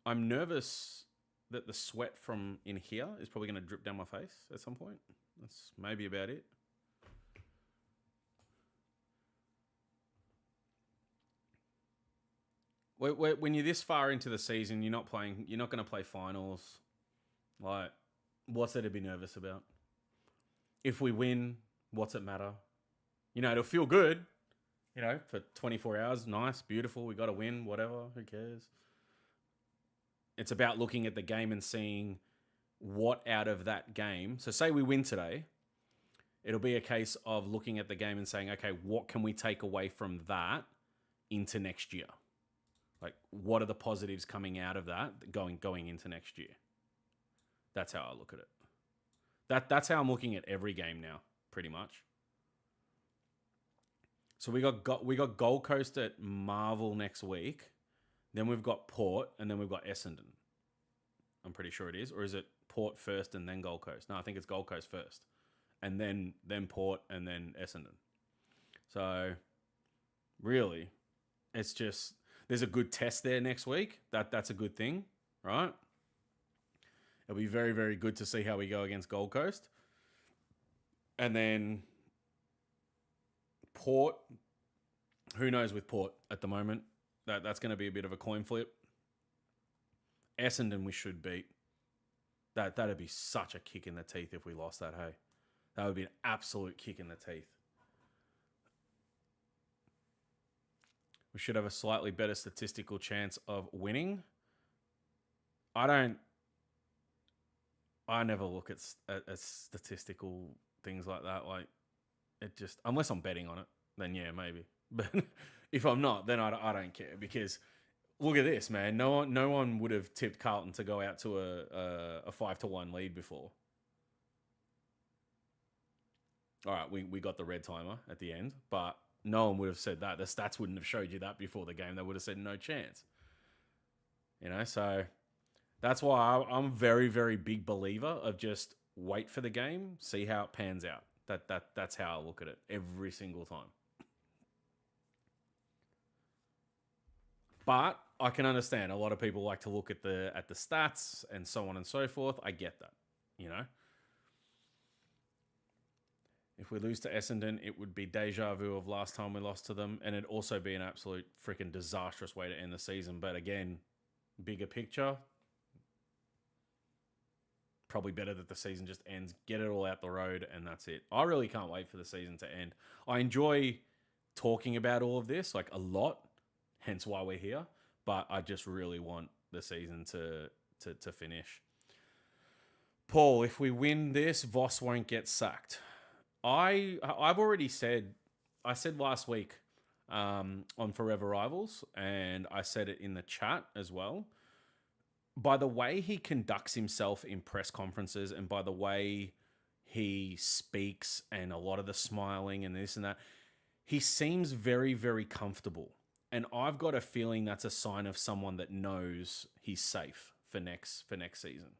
I'm nervous that the sweat from in here is probably going to drip down my face at some point. That's maybe about it. When you're this far into the season, you're not going to play finals. Like, what's there to be nervous about? If we win, what's it matter? You know, it'll feel good, you know, for 24 hours. Nice, beautiful. We got to win, whatever. Who cares? It's about looking at the game and seeing what out of that game. So say we win today, it'll be a case of looking at the game and saying, okay, what can we take away from that into next year? Like, what are the positives coming out of that going into next year? That's how I look at it. That's how I'm looking at every game now, pretty much. So we got Gold Coast at Marvel next week. Then we've got Port, and then we've got Essendon. I'm pretty sure it is. Or is it Port first and then Gold Coast? No, I think it's Gold Coast first. And then Port and then Essendon. So, really, it's just, there's a good test there next week. That's a good thing, right? It'll be very, very good to see how we go against Gold Coast. And then Port, who knows with Port at the moment? That's going to be a bit of a coin flip. Essendon we should beat. That'd be such a kick in the teeth if we lost that, hey? That would be an absolute kick in the teeth. We should have a slightly better statistical chance of winning. I never look at statistical things like that. Like, it just, unless I'm betting on it, then yeah, maybe. But if I'm not, then I don't care, because look at this, man. No one would have tipped Carlton to go out to a 5-1 lead before. All right, we got the red timer at the end, but no one would have said that. The stats wouldn't have showed you that before the game. They would have said no chance. You know, so that's why I'm a very, very big believer of just wait for the game, see how it pans out. That's how I look at it every single time. But I can understand a lot of people like to look at the stats and so on and so forth. I get that, you know. If we lose to Essendon, it would be deja vu of last time we lost to them, and it'd also be an absolute freaking disastrous way to end the season. But again, bigger picture, probably better that the season just ends, get it all out the road, and that's it. I really can't wait for the season to end. I enjoy talking about all of this, like a lot, hence why we're here, but I just really want the season to finish. Paul, if we win this, Voss won't get sacked. I've already said, I said last week on Forever Rivals, and I said it in the chat as well. By the way he conducts himself in press conferences and by the way he speaks and a lot of the smiling and this and that, he seems very, very comfortable. And I've got a feeling that's a sign of someone that knows he's safe for next season.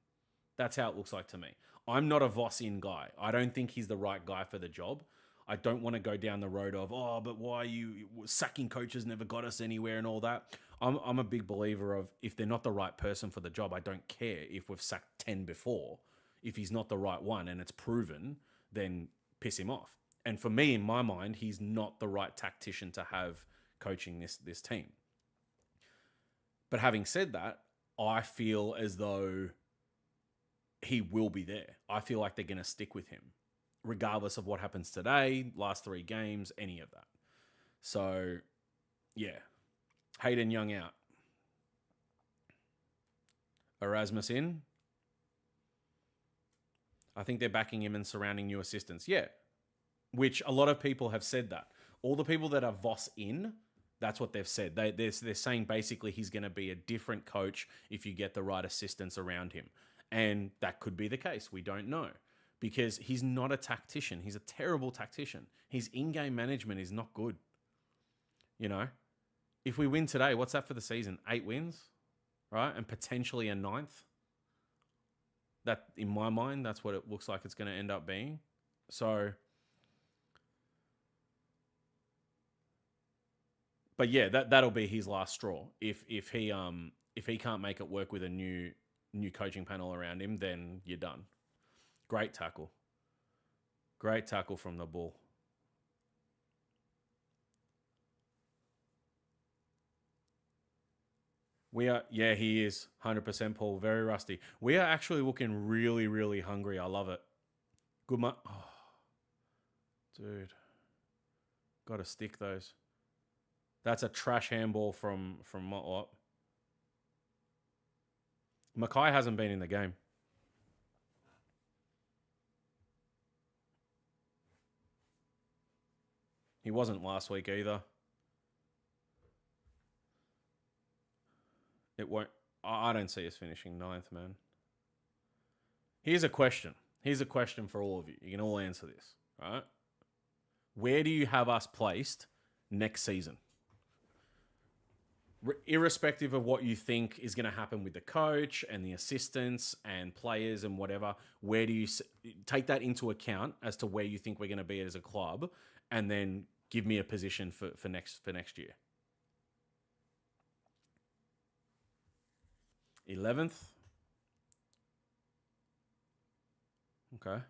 That's how it looks like to me. I'm not a Voss-in guy. I don't think he's the right guy for the job. I don't want to go down the road of, oh, but why you sacking coaches never got us anywhere and all that. I'm a big believer of if they're not the right person for the job, I don't care if we've sacked 10 before. If he's not the right one and it's proven, then piss him off. And for me, in my mind, he's not the right tactician to have coaching this team. But having said that, I feel as though he will be there. I feel like they're going to stick with him, regardless of what happens today, last 3 games, any of that. So, yeah. Hayden Young out. Erasmus in. I think they're backing him and surrounding new assistants. Yeah. Which a lot of people have said that. All the people that are Voss in, that's what they've said. They're saying basically he's going to be a different coach if you get the right assistants around him. And that could be the case. We don't know. Because he's not a tactician. He's a terrible tactician. His in-game management is not good. You know? If we win today, what's that for the season? 8 wins, right? And potentially a 9th. That, in my mind, that's what it looks like it's going to end up being. So, but yeah, that'll be his last straw. If he can't make it work with a new coaching panel around him, then you're done. Great tackle. Great tackle from the Bull. Yeah, he is 100% Paul. Very rusty. We are actually looking really, really hungry. I love it. Good oh, dude. Got to stick those. That's a trash handball from what? Mackay hasn't been in the game. He wasn't last week either. It won't. I don't see us finishing 9th, man. Here's a question. Here's a question for all of you. You can all answer this, right? Where do you have us placed next season? Irrespective of what you think is going to happen with the coach and the assistants and players and whatever, where do you take that into account as to where you think we're going to be as a club, and then give me a position for next year? 11th. Okay.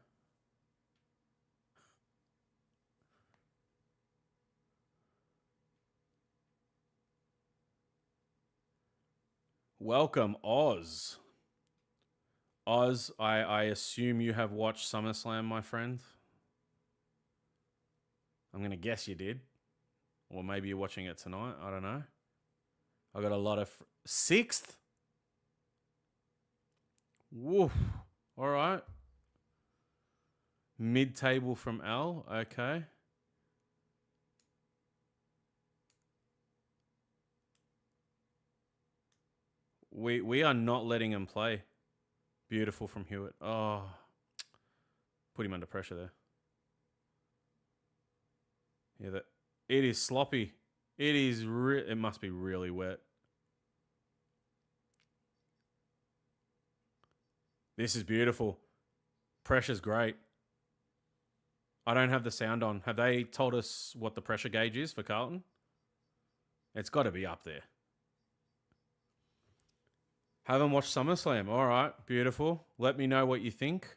Welcome, Oz. Oz, I assume you have watched SummerSlam, my friend. I'm going to guess you did. Or maybe you're watching it tonight. I don't know. I got a lot of... 6th? Woof. All right. Mid-table from Al. Okay. We are not letting him play. Beautiful from Hewitt. Oh. Put him under pressure there. Yeah, it is sloppy. It is it must be really wet. This is beautiful. Pressure's great. I don't have the sound on. Have they told us what the pressure gauge is for Carlton? It's got to be up there. Haven't watched SummerSlam. All right, beautiful. Let me know what you think.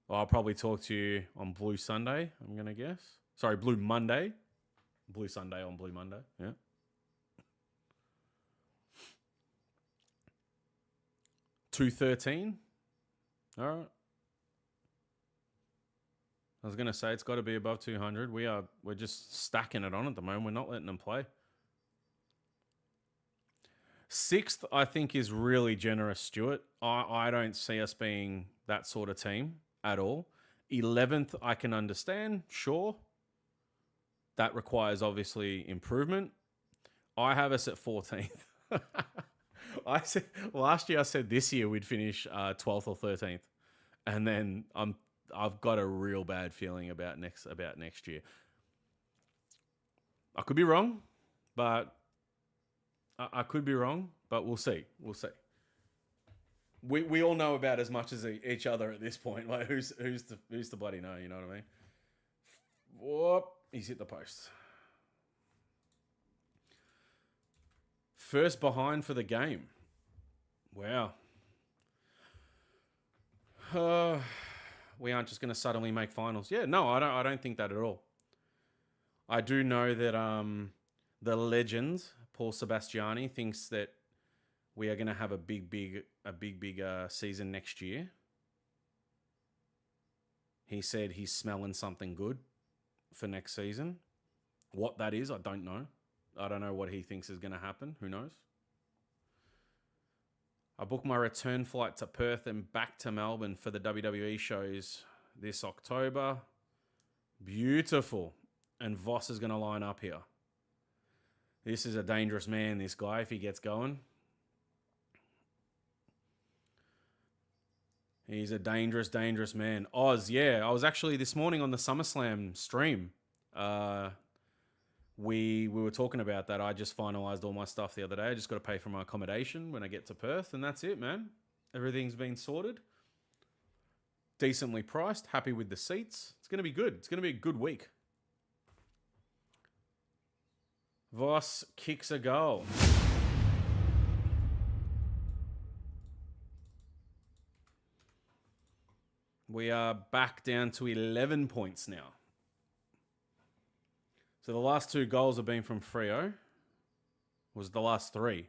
I'll probably talk to you on Blue Sunday, I'm going to guess. Sorry, Blue Monday. Blue Sunday on Blue Monday. Yeah. $213. All right. I was going to say it's got to be above 200. We're just stacking it on at the moment. We're not letting them play. 6th, I think, is really generous, Stuart. I don't see us being that sort of team at all. 11th, I can understand, sure. That requires, obviously, improvement. I have us at 14th. I said last year, I said this year we'd finish 12th or 13th. And then I've got a real bad feeling about next year. I could be wrong, but I could be wrong, but we'll see. We'll see. We all know about as much as each other at this point. Like who's the bloody know? You know what I mean? Whoop! He's hit the post. First behind for the game. Wow. We aren't just going to suddenly make finals. Yeah, no, I don't think that at all. I do know that the legend Paul Sebastiani thinks that we are going to have a big season next year. He said he's smelling something good for next season. What that is, I don't know. I don't know what he thinks is going to happen. Who knows? I booked my return flight to Perth and back to Melbourne for the WWE shows this October. Beautiful. And Voss is going to line up here. This is a dangerous man, this guy, if he gets going. He's a dangerous man. Oz, yeah. I was actually this morning on the SummerSlam stream. We were talking about that. I just finalised all my stuff the other day. I just got to pay for my accommodation when I get to Perth, and that's it, man. Everything's been sorted. Decently priced. Happy with the seats. It's going to be good. It's going to be a good week. Voss kicks a goal. We are back down to 11 points now. So the last 2 goals have been from Freo. Was the last 3?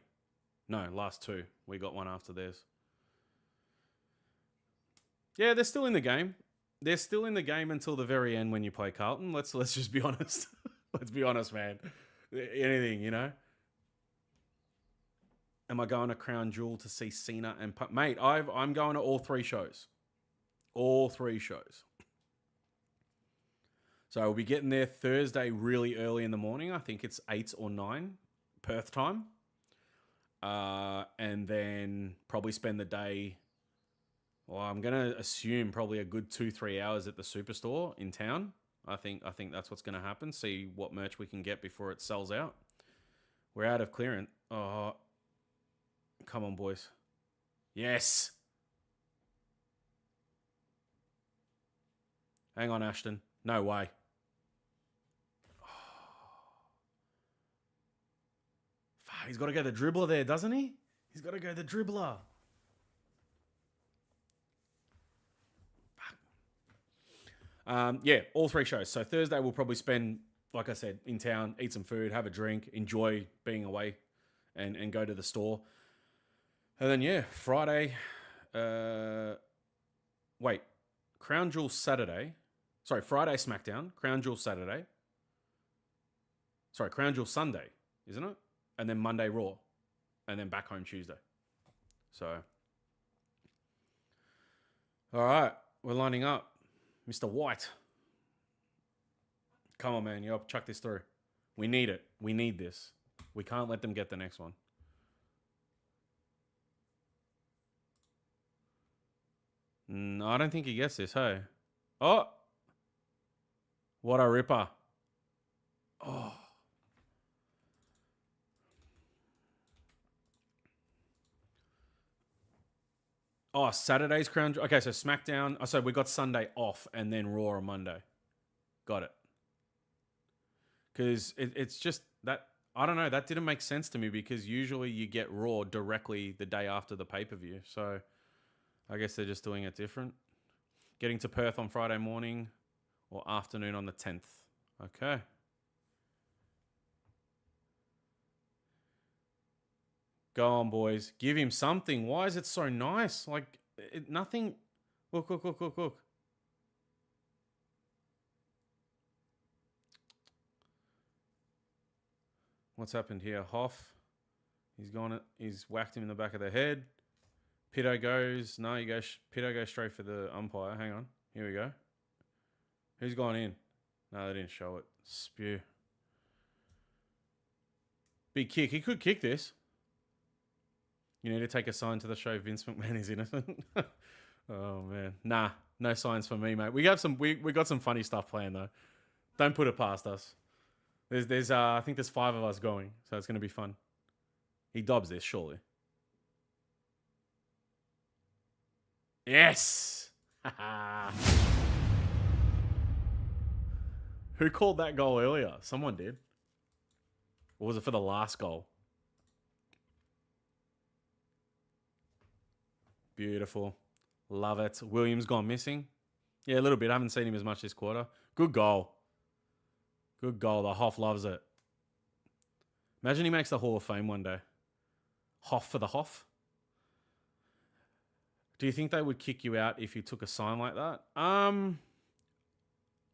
No, last 2. We got one after theirs. Yeah, they're still in the game. They're still in the game until the very end when you play Carlton. Let's just be honest. Let's be honest, man. Anything, you know. Am I going to Crown Jewel to see Cena and mate? I'm going to all 3 shows. All 3 shows. So we'll be getting there Thursday really early in the morning. I think it's 8 or 9 Perth time. And then probably spend the day. Well, I'm going to assume probably a good 2-3 hours at the Superstore in town. I think that's what's going to happen. See what merch we can get before it sells out. We're out of clearance. Oh, come on, boys. Yes. Hang on, Ashton. No way. He's got to go the dribbler there, doesn't he? He's got to go the dribbler. Yeah, all 3 shows. So Thursday we'll probably spend, like I said, in town, eat some food, have a drink, enjoy being away, and go to the store. And then, yeah, Friday. Crown Jewel Saturday. Sorry, Friday SmackDown. Crown Jewel Saturday. Sorry, Crown Jewel Sunday, isn't it? And then Monday Raw. And then back home Tuesday. So. All right, we're lining up. Mr. White. Come on, man. You chuck this through. We need it. We need this. We can't let them get the next one. No, I don't think he gets this, hey. Oh! What a ripper. Oh. Oh, Saturday's Crown. Okay, so SmackDown. Oh, so we got Sunday off and then Raw on Monday. Got it. Because it's just that, I don't know, that didn't make sense to me because usually you get Raw directly the day after the pay-per-view. So I guess they're just doing it different. Getting to Perth on Friday morning or afternoon on the 10th. Okay. Go on, boys. Give him something. Why is it so nice? Like, nothing. Look. What's happened here? Hoff. He's whacked him in the back of the head. Pitto goes. No, Pitto goes straight for the umpire. Hang on. Here we go. Who's gone in? No, they didn't show it. Spew. Big kick. He could kick this. You need to take a sign to the show Vince McMahon is innocent. Oh, man. Nah, no signs for me, mate. We got some funny stuff planned, though. Don't put it past us. There's I think there's 5 of us going, so it's going to be fun. He dobs this, surely. Yes! Who called that goal earlier? Someone did. Or was it for the last goal? Beautiful. Love it. Williams gone missing. Yeah, a little bit. I haven't seen him as much this quarter. Good goal. Good goal. The Hoff loves it. Imagine he makes the Hall of Fame one day. Hoff for the Hoff. Do you think they would kick you out if you took a sign like that?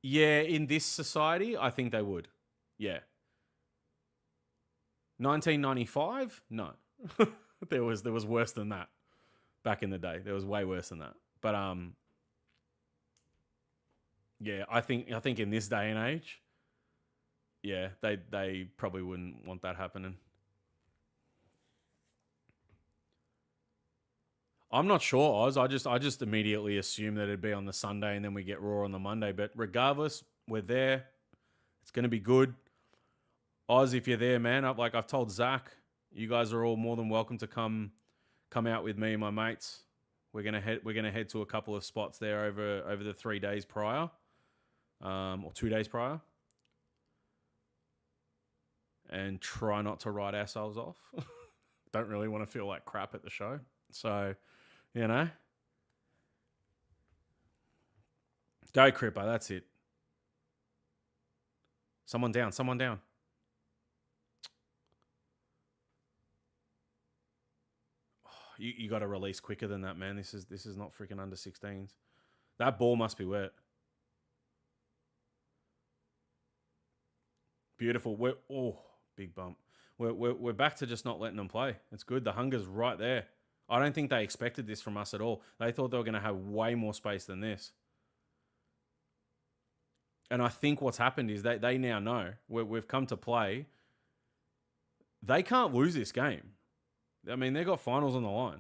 Yeah, in this society, I think they would. Yeah. 1995? No. there was worse than that back in the day. There was way worse than that. But yeah, I think in this day and age, yeah, they probably wouldn't want that happening. I'm not sure, Oz. I just immediately assume that it'd be on the Sunday and then we get Raw on the Monday. But regardless, we're there. It's going to be good. Oz, if you're there, man, I've told Zach, you guys are all more than welcome to come out with me and my mates. We're gonna head to a couple of spots there over the 3 days prior, or 2 days prior, and try not to write ourselves off. Don't really want to feel like crap at the show, so. You know? Go, Cripper. That's it. Someone down. Oh, you got to release quicker than that, man. This is not freaking under 16s. That ball must be wet. Beautiful. Big bump. We're back to just not letting them play. It's good. The hunger's right there. I don't think they expected this from us at all. They thought they were going to have way more space than this. And I think what's happened is they now know we've come to play. They can't lose this game. I mean, they've got finals on the line.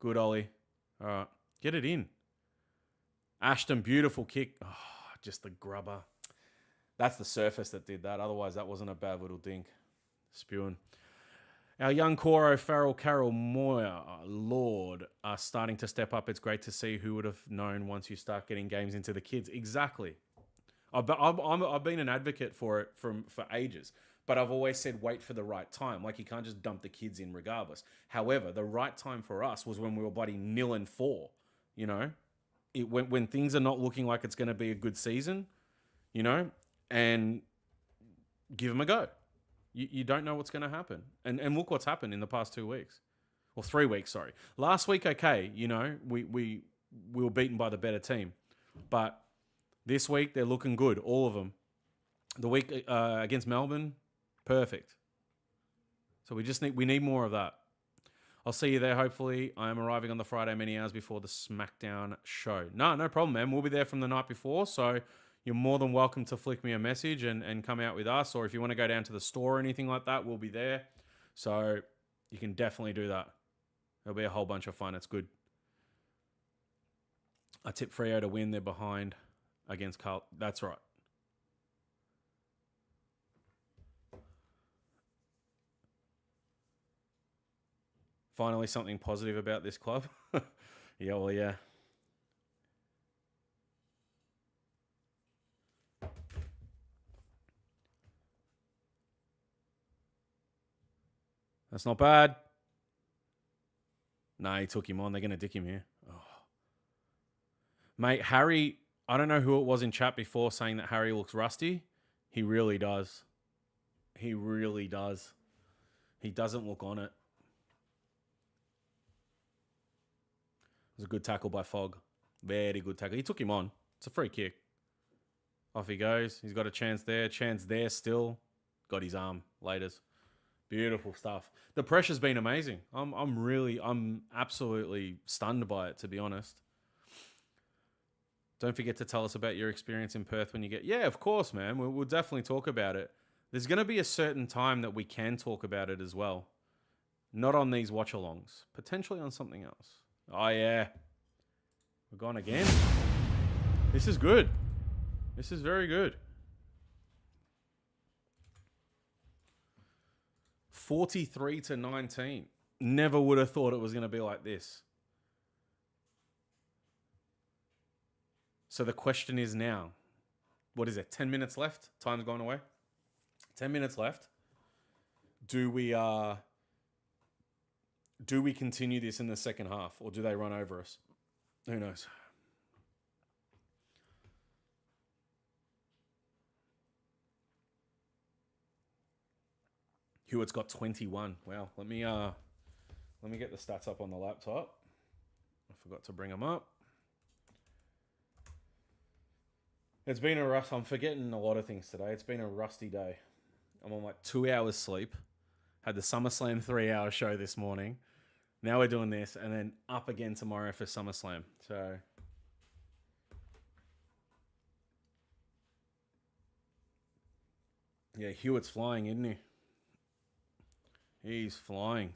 Good, Ollie. All right. Get it in. Ashton, beautiful kick. Oh, just the grubber. That's the surface that did that. Otherwise, that wasn't a bad little dink. Spewing. Our young Coro, Farrell, Carroll, Moya, Lord, are starting to step up. It's great to see. Who would have known once you start getting games into the kids? Exactly. I've been an advocate for it for ages, but I've always said wait for the right time. Like, you can't just dump the kids in regardless. However, the right time for us was when we were bloody 0-4. You know, when things are not looking like it's going to be a good season, you know, and give them a go. You don't know what's going to happen. And look what's happened in the past 2 weeks. Or 3 weeks, sorry. Last week, okay, you know, we were beaten by the better team. But this week, they're looking good, all of them. The week against Melbourne, perfect. So we need more of that. I'll see you there, hopefully. I am arriving on the Friday many hours before the SmackDown show. No problem, man. We'll be there from the night before, so you're more than welcome to flick me a message and come out with us. Or if you want to go down to the store or anything like that, we'll be there. So you can definitely do that. It'll be a whole bunch of fun. It's good. I tip Freo to win. They're behind against Carlton. That's right. Finally, something positive about this club. Yeah, well, yeah. That's not bad. No, he took him on. They're going to dick him here. Oh. Mate, Harry, I don't know who it was in chat before saying that Harry looks rusty. He really does. He really does. He doesn't look on it. It was a good tackle by Fogg. Very good tackle. He took him on. It's a free kick. Off he goes. He's got a chance there. Chance there still. Got his arm. Laters. Beautiful stuff. The pressure's been amazing. I'm absolutely stunned by it, to be honest. Don't forget to tell us about your experience in Perth when you get... Yeah, of course, man. We'll definitely talk about it. There's going to be a certain time that we can talk about it as well. Not on these watch-alongs. Potentially on something else. Oh, yeah. We're gone again. This is good. This is very good. 43-19. Never would have thought it was going to be like this. So the question is now, what is it? 10 minutes left? Time's gone away. 10 minutes left. Do we continue this in the second half, or do they run over us? Who knows? Hewitt's got 21. Wow. Let me get the stats up on the laptop. I forgot to bring them up. It's been a rough... I'm forgetting a lot of things today. It's been a rusty day. I'm on like 2 hours sleep. Had the SummerSlam 3-hour show this morning. Now we're doing this, and then up again tomorrow for SummerSlam. So... yeah, Hewitt's flying, isn't he? He's flying.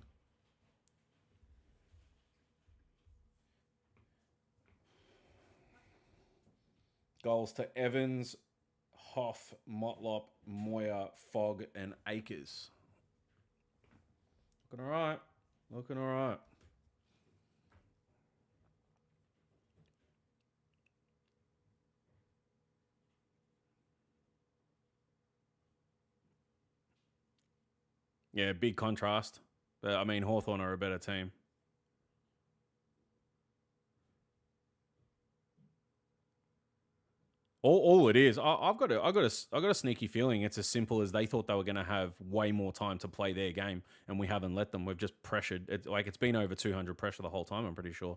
Goals to Evans, Hoff, Motlop, Moyer, Fogg, and Akers. Looking all right. Looking all right. Yeah, big contrast. But, I mean, Hawthorn are a better team. All it is, I've got a sneaky feeling it's as simple as they thought they were going to have way more time to play their game, and we haven't let them. We've just pressured. It's been over 200 pressure the whole time, I'm pretty sure.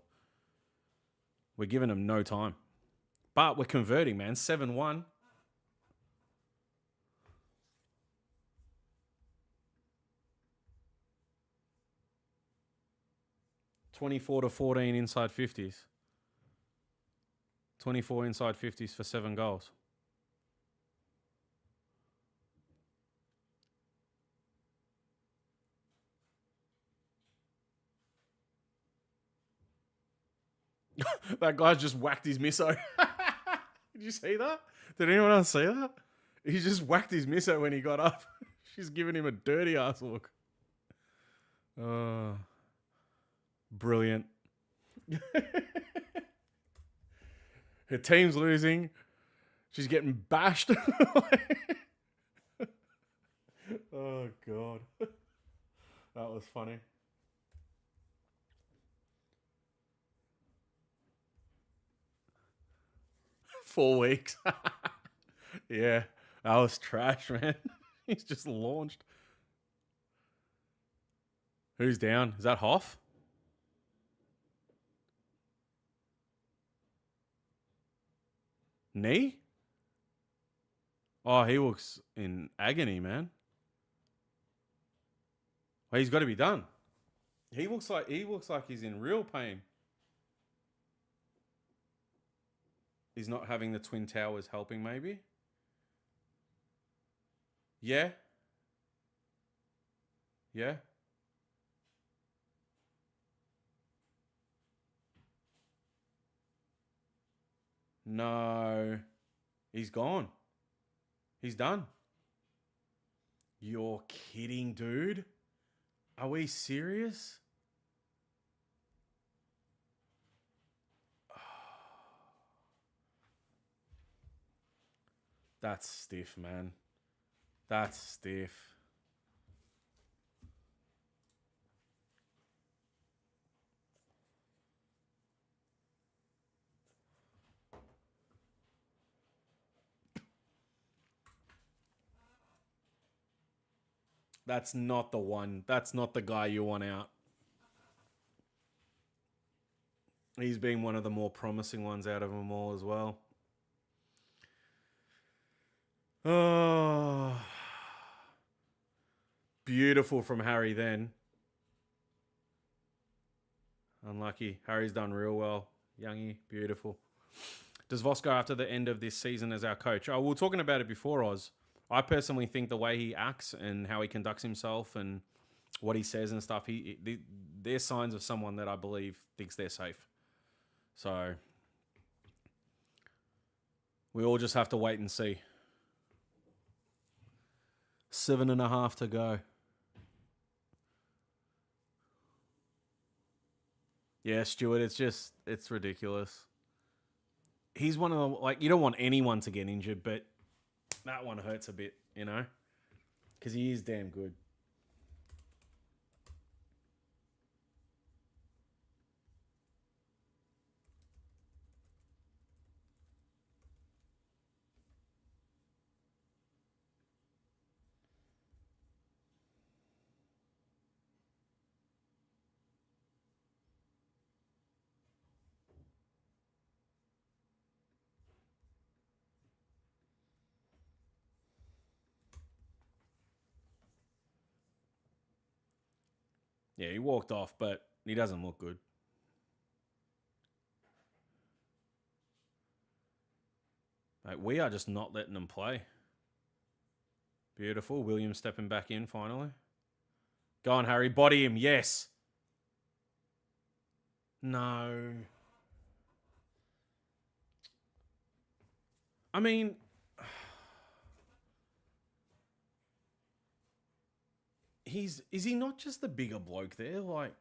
We're giving them no time. But we're converting, man. 7-1. (24-14) inside 50s. 24 inside 50s for 7 goals. That guy just whacked his misso. Did you see that? Did anyone else see that? He just whacked his misso when he got up. She's giving him a dirty ass look. Brilliant. Her team's losing. She's getting bashed. Oh, God. That was funny. Four weeks. Yeah, that was trash, man. He's just launched. Who's down? Is that Hoff? Knee? Oh, he looks in agony, man. Well, he's got to be done. He looks like he's in real pain. He's not having the Twin Towers helping, maybe? Yeah? Yeah? No. He's gone. He's done. You're kidding, dude? Are we serious? That's stiff, man. That's stiff. That's not the one. That's not the guy you want out. He's been one of the more promising ones out of them all as well. Oh, beautiful from Harry then. Unlucky. Harry's done real well. Youngie, beautiful. Does Voss go after the end of this season as our coach? Oh, we were talking about it before, Oz. I personally think the way he acts and how he conducts himself and what he says and stuff, they're signs of someone that I believe thinks they're safe. So we all just have to wait and see. 7.5 to go. Yeah, Stuart, it's ridiculous. He's one of the, like, you don't want anyone to get injured, but that one hurts a bit, you know? Because he is damn good. Yeah, he walked off, but he doesn't look good. Like, we are just not letting them play. Beautiful. Williams stepping back in finally. Go on, Harry. Body him. Yes. No. I mean, is he not just the bigger bloke there? Like,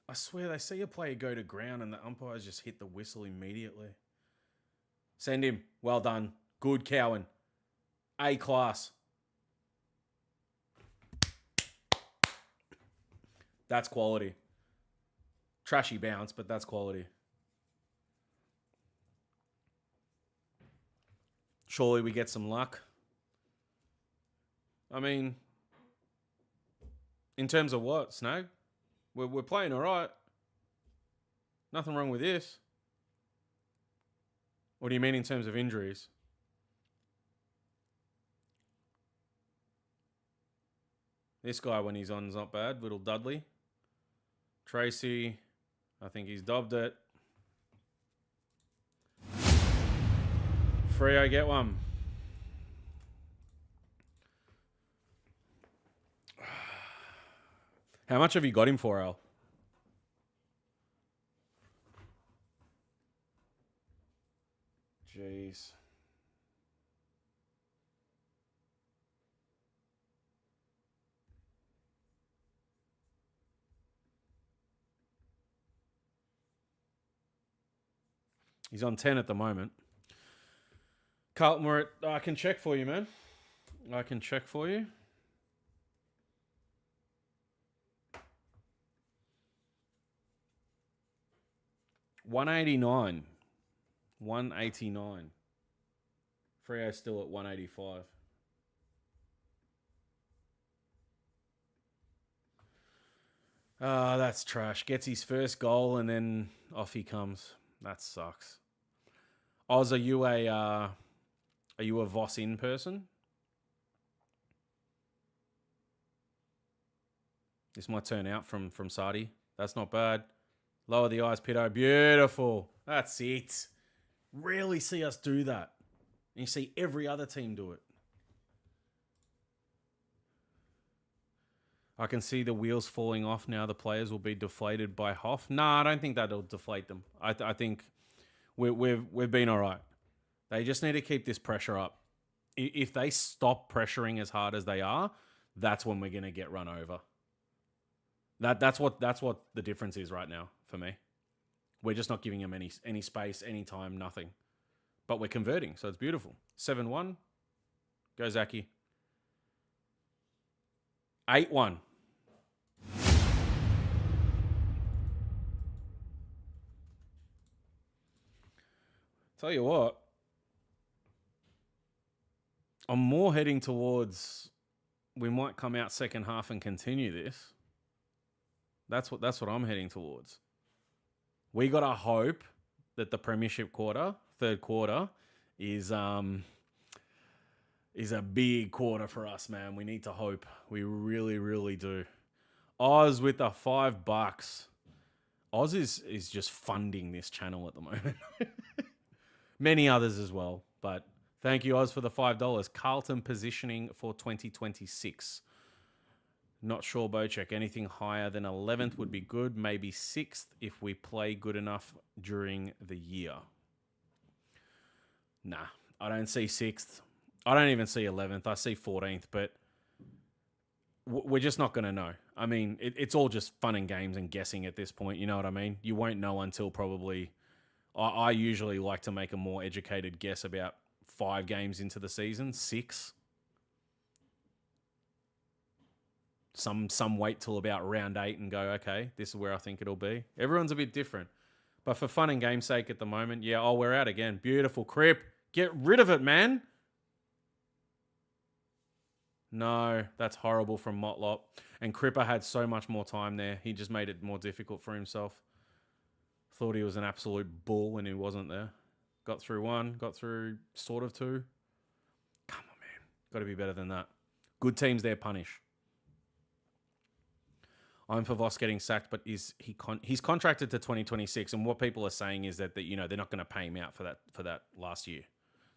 I swear they see a player go to ground and the umpires just hit the whistle immediately. Send him. Well done. Good, Cowan. A class. That's quality. Trashy bounce, but that's quality. Surely we get some luck. I mean, in terms of what, Snag? We're playing all right. Nothing wrong with this. What do you mean in terms of injuries? This guy, when he's on, is not bad. Little Dudley. Tracy, I think he's dobbed it. Freo, get one. How much have you got him for, Al? Jeez. He's on 10 at the moment. Carlton, I can check for you, man. I can check for you. $189. $189. Freo still at $185. That's trash. Gets his first goal and then off he comes. That sucks. Oz, are you a Voss in person? This might turn out from Sadi. That's not bad. Lower the eyes, Pito. Beautiful. That's it. Rarely see us do that. And you see every other team do it. I can see the wheels falling off now. The players will be deflated by Hoff. Nah, I don't think that'll deflate them. I think we've been all right. They just need to keep this pressure up. If they stop pressuring as hard as they are, that's when we're gonna get run over. That's what the difference is right now for me. We're just not giving them any space, any time, nothing. But we're converting, so it's beautiful. 7-1. Go Zachy. 8-1. Tell you what, I'm more heading towards we might come out second half and continue this. That's what I'm heading towards. We got to hope that the premiership third quarter, is a big quarter for us, man. We need to hope. We really, really do. Oz with the $5. Oz is just funding this channel at the moment. Many others as well, but thank you, Oz, for the $5. Carlton positioning for 2026. Not sure, Bocek. Anything higher than 11th would be good. Maybe 6th if we play good enough during the year. Nah, I don't see 6th. I don't even see 11th. I see 14th, but we're just not going to know. I mean, it's all just fun and games and guessing at this point. You know what I mean? You won't know until probably... I usually like to make a more educated guess about 5 games into the season, 6. Some wait till about round 8 and go, okay, this is where I think it'll be. Everyone's a bit different. But for fun and game's sake at the moment, yeah, we're out again. Beautiful. Crip. Get rid of it, man. No, that's horrible from Motlop. And Cripper had so much more time there. He just made it more difficult for himself. Thought he was an absolute bull when he wasn't there. Got through 1, got through sort of 2. Come on, man. Got to be better than that. Good teams there punish. I'm for Voss getting sacked, but he's contracted to 2026, and what people are saying is that they're not going to pay him out for that last year,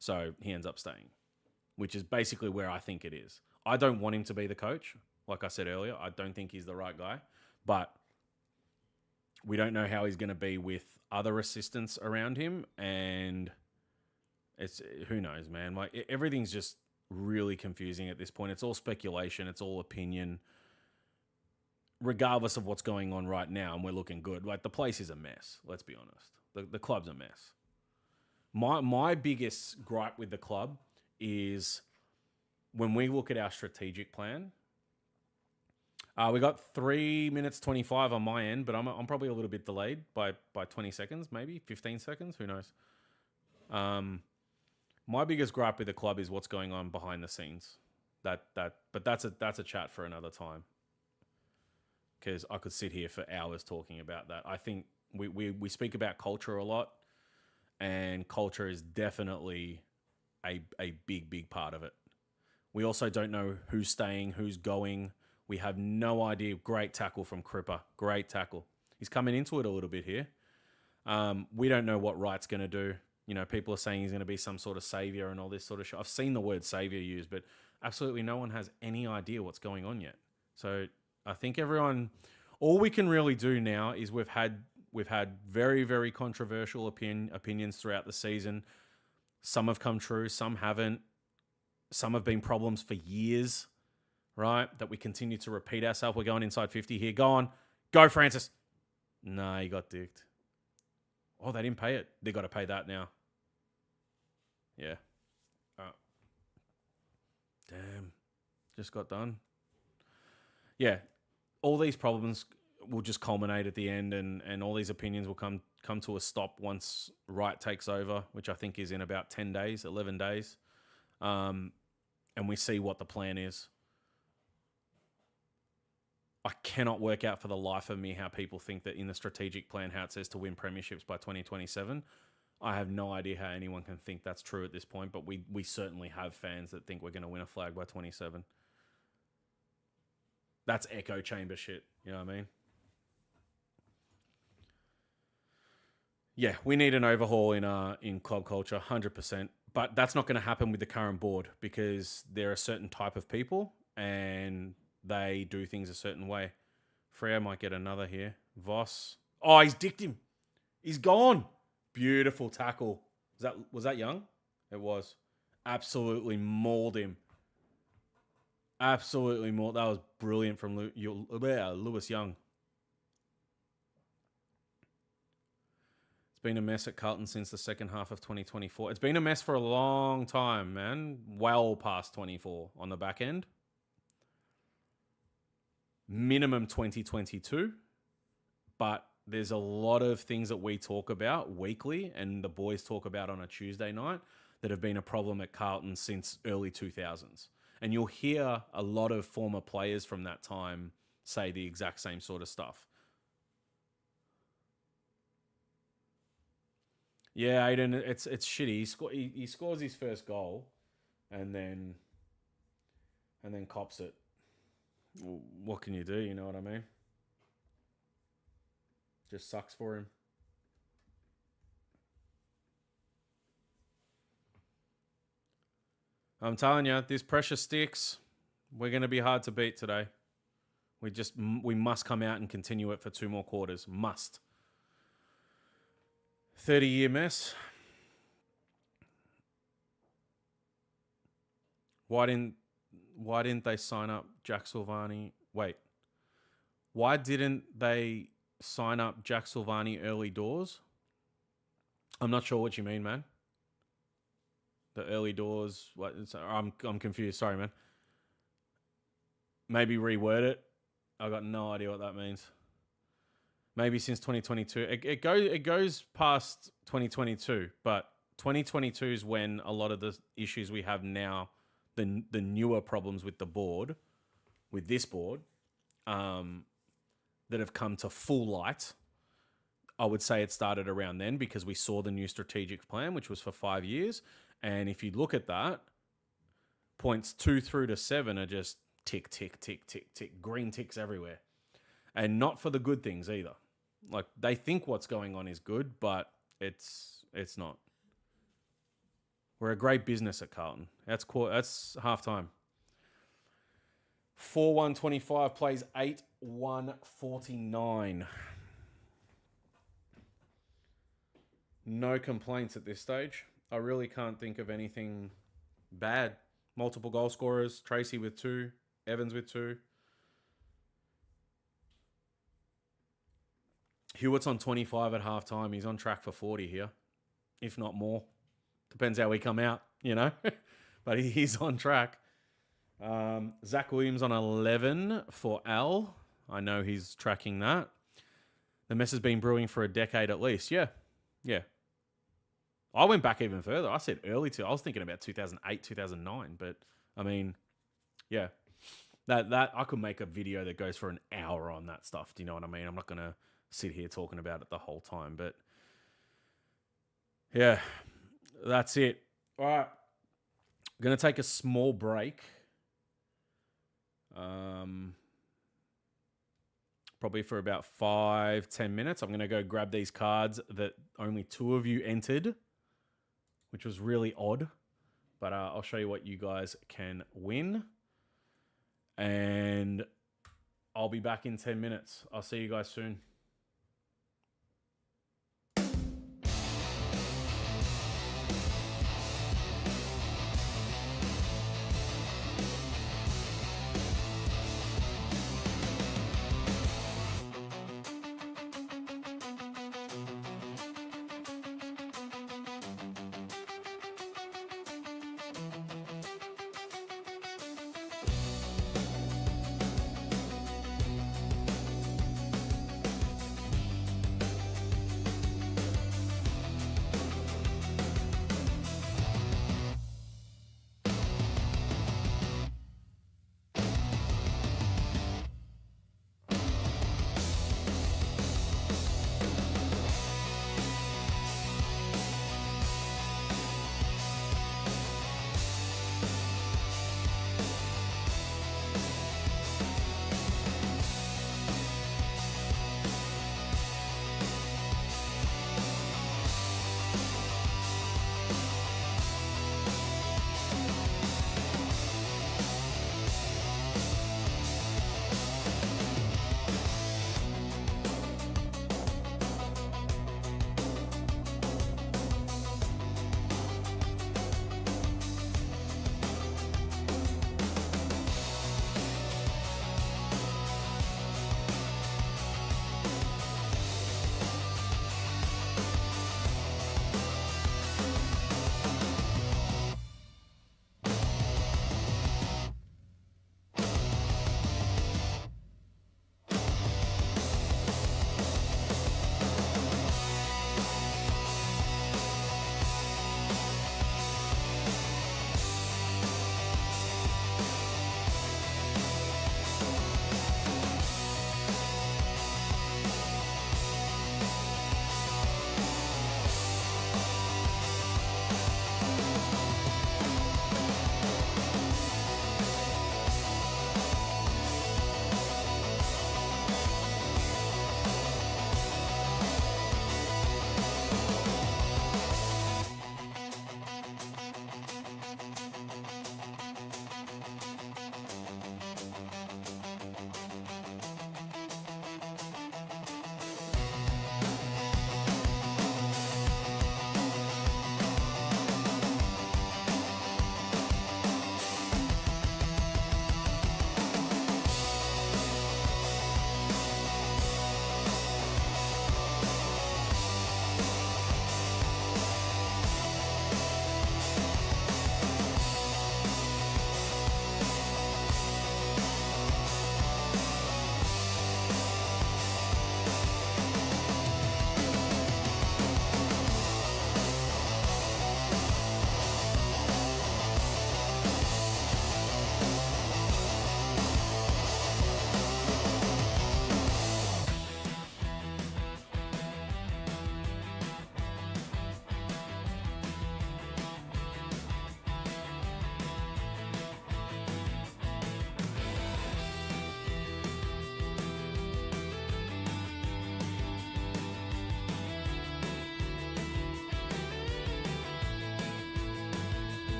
so he ends up staying, which is basically where I think it is. I don't want him to be the coach, like I said earlier. I don't think he's the right guy, but we don't know how he's going to be with other assistants around him, and who knows, man. Like everything's just really confusing at this point. It's all speculation. It's all opinion. Regardless of what's going on right now, and we're looking good. Like, the place is a mess, let's be honest. The club's a mess. My biggest gripe with the club is when we look at our strategic plan. We got 3 minutes 25 on my end, but I'm probably a little bit delayed by 20 seconds, maybe 15 seconds. Who knows? My biggest gripe with the club is what's going on behind the scenes. But that's a chat for another time. Because I could sit here for hours talking about that. I think we speak about culture a lot, and culture is definitely a big part of it. We also don't know who's staying, who's going. We have no idea. Great tackle from Cripper. Great tackle. He's coming into it a little bit here. We don't know what Wright's going to do. People are saying he's going to be some sort of savior and all this sort of shit. I've seen the word savior used, but absolutely no one has any idea what's going on yet. So I think all we can really do now is we've had very, very controversial opinions throughout the season. Some have come true, some haven't. Some have been problems for years, right? That we continue to repeat ourselves. We're going inside 50 here. Go on. Go, Francis. No, he got dicked. Oh, they didn't pay it. They got to pay that now. Yeah. Damn. Just got done. Yeah. All these problems will just culminate at the end, and all these opinions will come to a stop once Wright takes over, which I think is in about 10 days, 11 days. And we see what the plan is. I cannot work out for the life of me how people think that in the strategic plan, how it says to win premierships by 2027. I have no idea how anyone can think that's true at this point, but we certainly have fans that think we're going to win a flag by 27. That's echo chamber shit. You know what I mean? Yeah, we need an overhaul in club culture, 100%. But that's not going to happen with the current board because they're a certain type of people and they do things a certain way. Freo might get another here. Voss. Oh, he's dicked him. He's gone. Beautiful tackle. Was that Young? It was. Absolutely mauled him. Absolutely mauled. That was brilliant from Lewis Young. It's been a mess at Carlton since the second half of 2024. It's been a mess for a long time, man. Well past 24 on the back end. Minimum 2022. But there's a lot of things that we talk about weekly and the boys talk about on a Tuesday night that have been a problem at Carlton since early 2000s. And you'll hear a lot of former players from that time say the exact same sort of stuff. Yeah, Aiden, it's shitty. He scores his first goal, and then cops it. What can you do? You know what I mean? Just sucks for him. I'm telling you, this pressure sticks. We're going to be hard to beat today. We must come out and continue it for 2 more quarters. Must. 30-year mess. Why didn't they sign up Jack Silvani? Wait. Why didn't they sign up Jack Silvani early doors? I'm not sure what you mean, man. The early doors. What? I'm confused. Sorry, man. Maybe reword it. I got no idea what that means. Maybe since 2022. It goes past 2022, but 2022 is when a lot of the issues we have now, the newer problems with the board, with this board, that have come to full light. I would say it started around then because we saw the new strategic plan, which was for 5 years. And if you look at that, points 2 through to 7 are just tick, tick, tick, tick, tick, green ticks everywhere. And not for the good things either. Like, they think what's going on is good, but it's not. We're a great business at Carlton. That's halftime. 4-1-25 plays 8-1-49. No complaints at this stage. I really can't think of anything bad. Multiple goal scorers. Tracy with 2. Evans with 2. Hewitt's on 25 at halftime. He's on track for 40 here, if not more. Depends how we come out, you know. But he's on track. Zach Williams on 11 for Al. I know he's tracking that. The mess has been brewing for a decade at least. Yeah. I went back even further. I said early I was thinking about 2008, 2009. But, I mean, yeah. That I could make a video that goes for an hour on that stuff. Do you know what I mean? I'm not going to sit here talking about it the whole time. But, yeah, that's it. All right. I'm going to take a small break. Probably for about 5-10 minutes. I'm going to go grab these cards that only 2 of you entered, which was really odd. But I'll show you what you guys can win. And I'll be back in 10 minutes. I'll see you guys soon.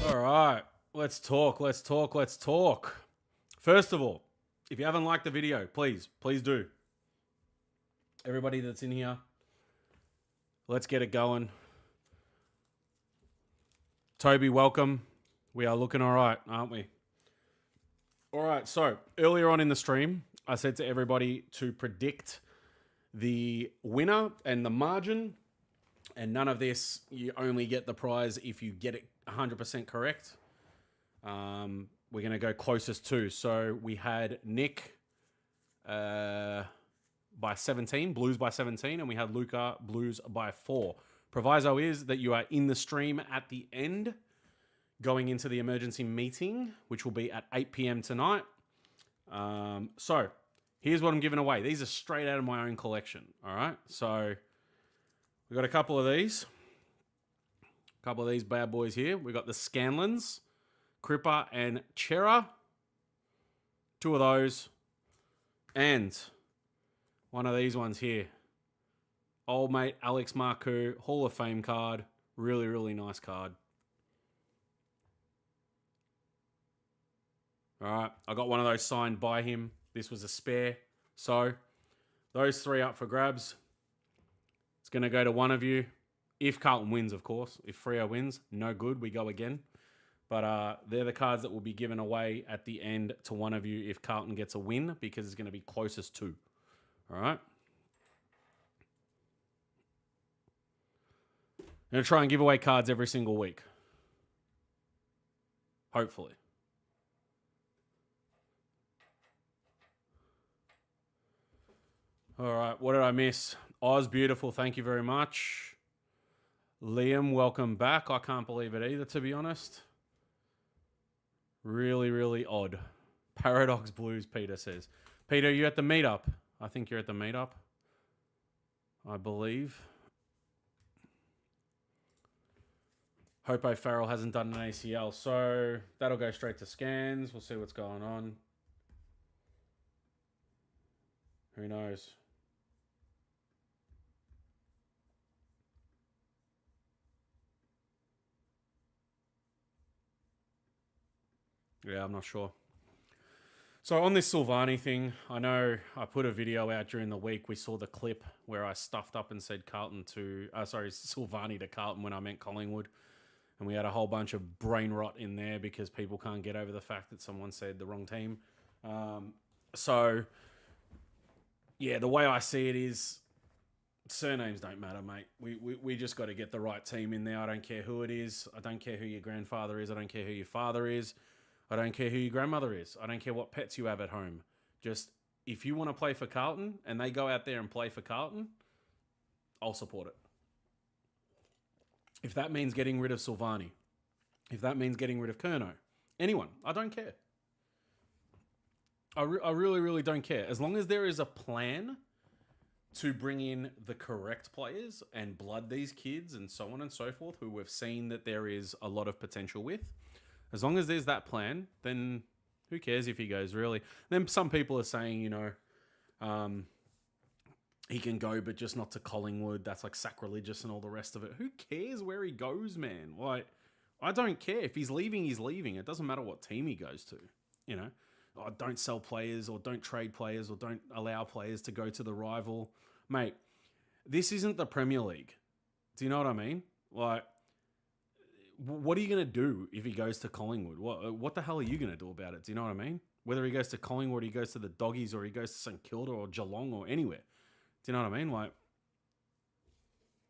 All right, let's talk. First of all, if you haven't liked the video, please do. Everybody that's in here, let's get it going. Toby, welcome. We are looking all right, aren't we? All right, so earlier on in the stream, I said to everybody to predict the winner and the margin, and none of this, you only get the prize if you get it 100% correct. We're going to go closest to. So we had Nick by 17, Blues by 17, and we had Luca, Blues by 4. Proviso is that you are in the stream at the end, going into the emergency meeting, which will be at 8 p.m. tonight. So here's what I'm giving away. These are straight out of my own collection, all right? So we've got a couple of these. A couple of these bad boys here. We've got the Scanlons, Cripper and Chera. 2 of those. And one of these ones here. Old mate Alex Marcoux, Hall of Fame card. Really, really nice card. All right, I got one of those signed by him. This was a spare. So those 3 up for grabs. It's going to go to one of you. If Carlton wins, of course. If Freo wins, no good. We go again. But they're the cards that will be given away at the end to one of you if Carlton gets a win, because it's going to be closest to. All right? I'm going to try and give away cards every single week. Hopefully. All right, what did I miss? Oz, beautiful. Thank you very much. Liam, welcome back. I can't believe it either, to be honest. Really, really odd. Paradox Blues, Peter says. Peter, you at the meetup? I think you're at the meetup. I believe. Hope Farrell hasn't done an ACL, so that'll go straight to scans. We'll see what's going on. Who knows? Yeah, I'm not sure. So on this Silvani thing, I know I put a video out during the week. We saw the clip where I stuffed up and said Silvani to Carlton when I meant Collingwood. And we had a whole bunch of brain rot in there because people can't get over the fact that someone said the wrong team. So, yeah, the way I see it is surnames don't matter, mate. We just got to get the right team in there. I don't care who it is. I don't care who your grandfather is. I don't care who your father is. I don't care who your grandmother is. I don't care what pets you have at home. Just, if you want to play for Carlton and they go out there and play for Carlton, I'll support it. If that means getting rid of Silvani, if that means getting rid of Curnow, anyone, I don't care. I really, really don't care. As long as there is a plan to bring in the correct players and blood these kids and so on and so forth, who we've seen that there is a lot of potential with, as long as there's that plan, then who cares if he goes, really? Then some people are saying, he can go, but just not to Collingwood. That's like sacrilegious and all the rest of it. Who cares where he goes, man? Like, I don't care. If he's leaving, he's leaving. It doesn't matter what team he goes to, Oh, don't sell players or don't trade players or don't allow players to go to the rival. Mate, this isn't the Premier League. Do you know what I mean? Like, what are you going to do if he goes to Collingwood? What the hell are you going to do about it? Do you know what I mean? Whether he goes to Collingwood, he goes to the Doggies, or he goes to St Kilda or Geelong or anywhere. Do you know what I mean? Like,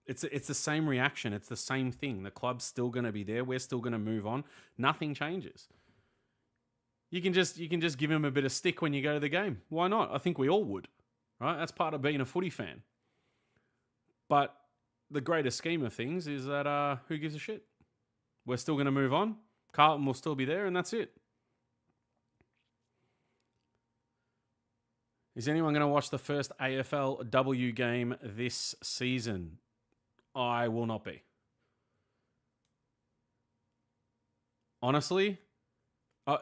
it's the same reaction. It's the same thing. The club's still going to be there. We're still going to move on. Nothing changes. You can just give him a bit of stick when you go to the game. Why not? I think we all would, right? That's part of being a footy fan. But the greater scheme of things is that who gives a shit? We're still going to move on. Carlton will still be there, and that's it. Is anyone going to watch the first AFLW game this season? I will not be. Honestly,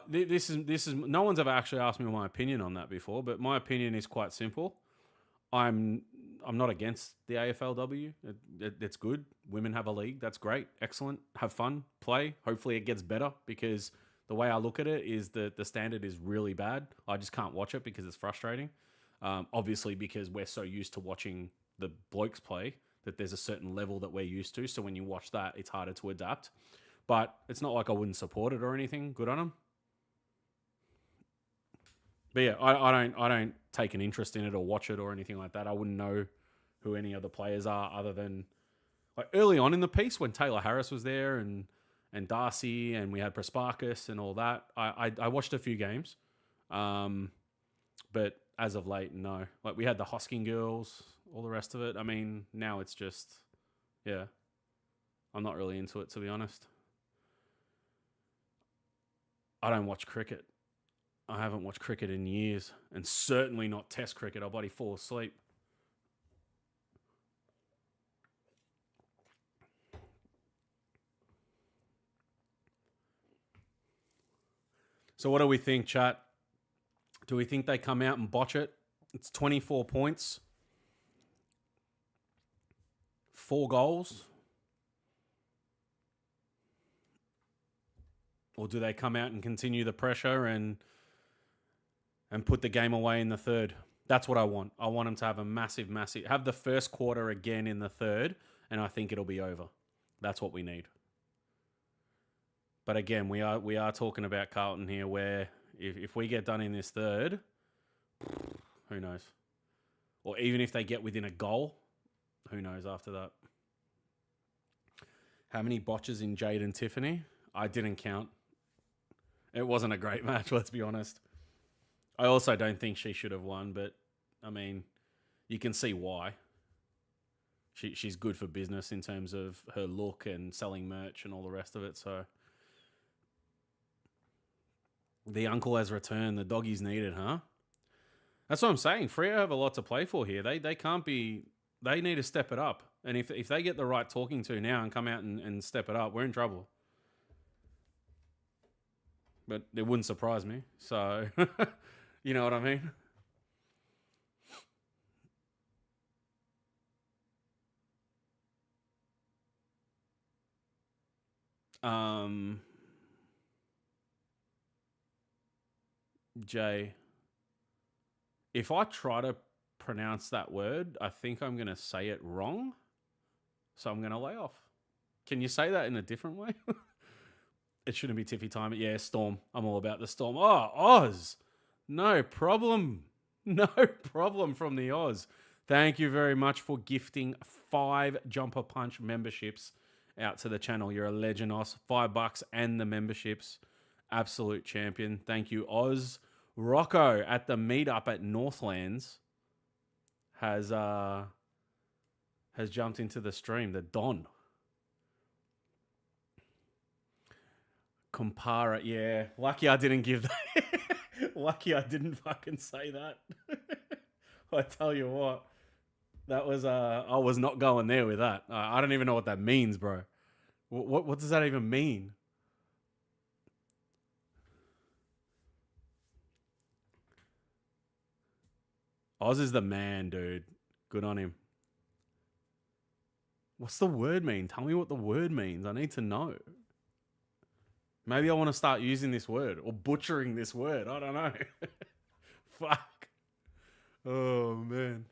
this is no one's ever actually asked me my opinion on that before, but my opinion is quite simple. I'm I'm not against the AFLW. It's good. Women have a league. That's great. Excellent. Have fun. Play. Hopefully it gets better, because the way I look at it is that the standard is really bad. I just can't watch it because it's frustrating. Obviously, because we're so used to watching the blokes play that there's a certain level that we're used to. So when you watch that, it's harder to adapt. But it's not like I wouldn't support it or anything. Good on them. But yeah, I don't take an interest in it or watch it or anything like that. I wouldn't know who any of the players are other than like early on in the piece when Taylor Harris was there and Darcy and we had Prasparkas and all that. I watched a few games, but as of late, no. Like we had the Hosking girls, all the rest of it. I mean, now it's just, yeah, I'm not really into it, to be honest. I don't watch cricket. I haven't watched cricket in years, and certainly not Test cricket. I'll bloody fall asleep. So what do we think, chat? Do we think they come out and botch it? It's 24 points. 4 goals. Or do they come out and continue the pressure and put the game away in the third? That's what I want. I want them to have a massive, have the first quarter again in the third, and I think it'll be over. That's what we need. But again, we are talking about Carlton here, where if we get done in this third, who knows? Or even if they get within a goal, who knows after that? How many botches in Jade and Tiffany? I didn't count. It wasn't a great match, let's be honest. I also don't think she should have won, but, I mean, you can see why. She's good for business in terms of her look and selling merch and all the rest of it, so... The uncle has returned. The doggies needed, huh? That's what I'm saying. Freo have a lot to play for here. They can't be... They need to step it up. And if they get the right talking to now and come out and step it up, we're in trouble. But it wouldn't surprise me. So, you know what I mean? Jay, if I try to pronounce that word, I think I'm going to say it wrong. So I'm going to lay off. Can you say that in a different way? It shouldn't be Tiffy time. Yeah, Storm. I'm all about the Storm. Oh, Oz. No problem. No problem from the Oz. Thank you very much for gifting 5 Jumper Punch memberships out to the channel. You're a legend, Oz. $5 and the memberships. Absolute champion. Thank you, Oz. Rocco at the meetup at Northlands has jumped into the stream. The Don. Compara, yeah. Lucky I didn't give that. Lucky I didn't fucking say that. I tell you what. That was, I was not going there with that. I don't even know what that means, bro. What does that even mean? Oz is the man, dude. Good on him. What's the word mean? Tell me what the word means. I need to know. Maybe I want to start using this word or butchering this word. I don't know. Fuck. Oh, man.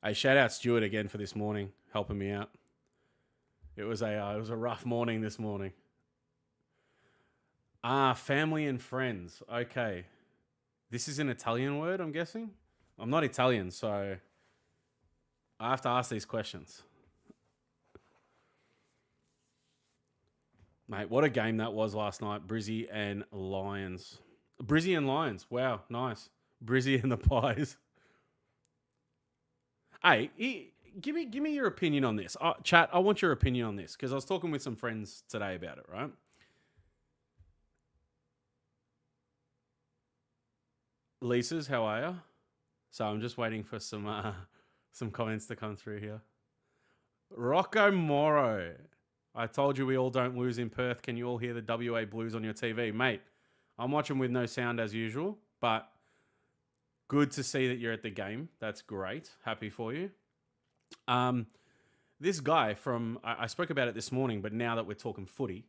Hey, shout out Stuart again for this morning, helping me out. It was a rough morning this morning. Family and friends. Okay. This is an Italian word, I'm guessing? I'm not Italian, so I have to ask these questions. Mate, what a game that was last night. Brizzy and Lions. Brizzy and Lions. Wow, nice. Brizzy and the Pies. Hey, give me your opinion on this. Chat, I want your opinion on this because I was talking with some friends today about it, right? Lisa's, how are you? So I'm just waiting for some comments to come through here. Rocco Moro. I told you we all don't lose in Perth. Can you all hear the WA Blues on your TV? Mate, I'm watching with no sound as usual, but Good to see that you're at the game. That's great. Happy for you. This guy from, I spoke about it this morning, but now that we're talking footy,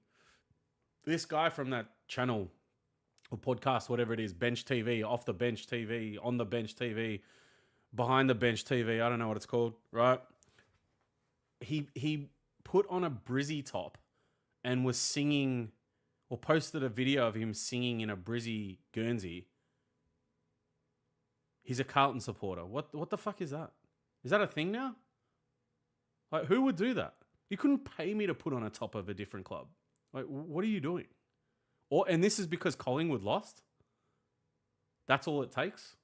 this guy from that channel or podcast, whatever it is, Bench TV, Off the Bench TV, On the Bench TV, Behind the Bench TV, I don't know what it's called, right? He put on a Brizzy top and was singing, or posted a video of him singing in a Brizzy Guernsey. He's a Carlton supporter. What the fuck is that? Is that a thing now? Like, who would do that? You couldn't pay me to put on a top of a different club. Like, what are you doing? And this is because Collingwood lost? That's all it takes?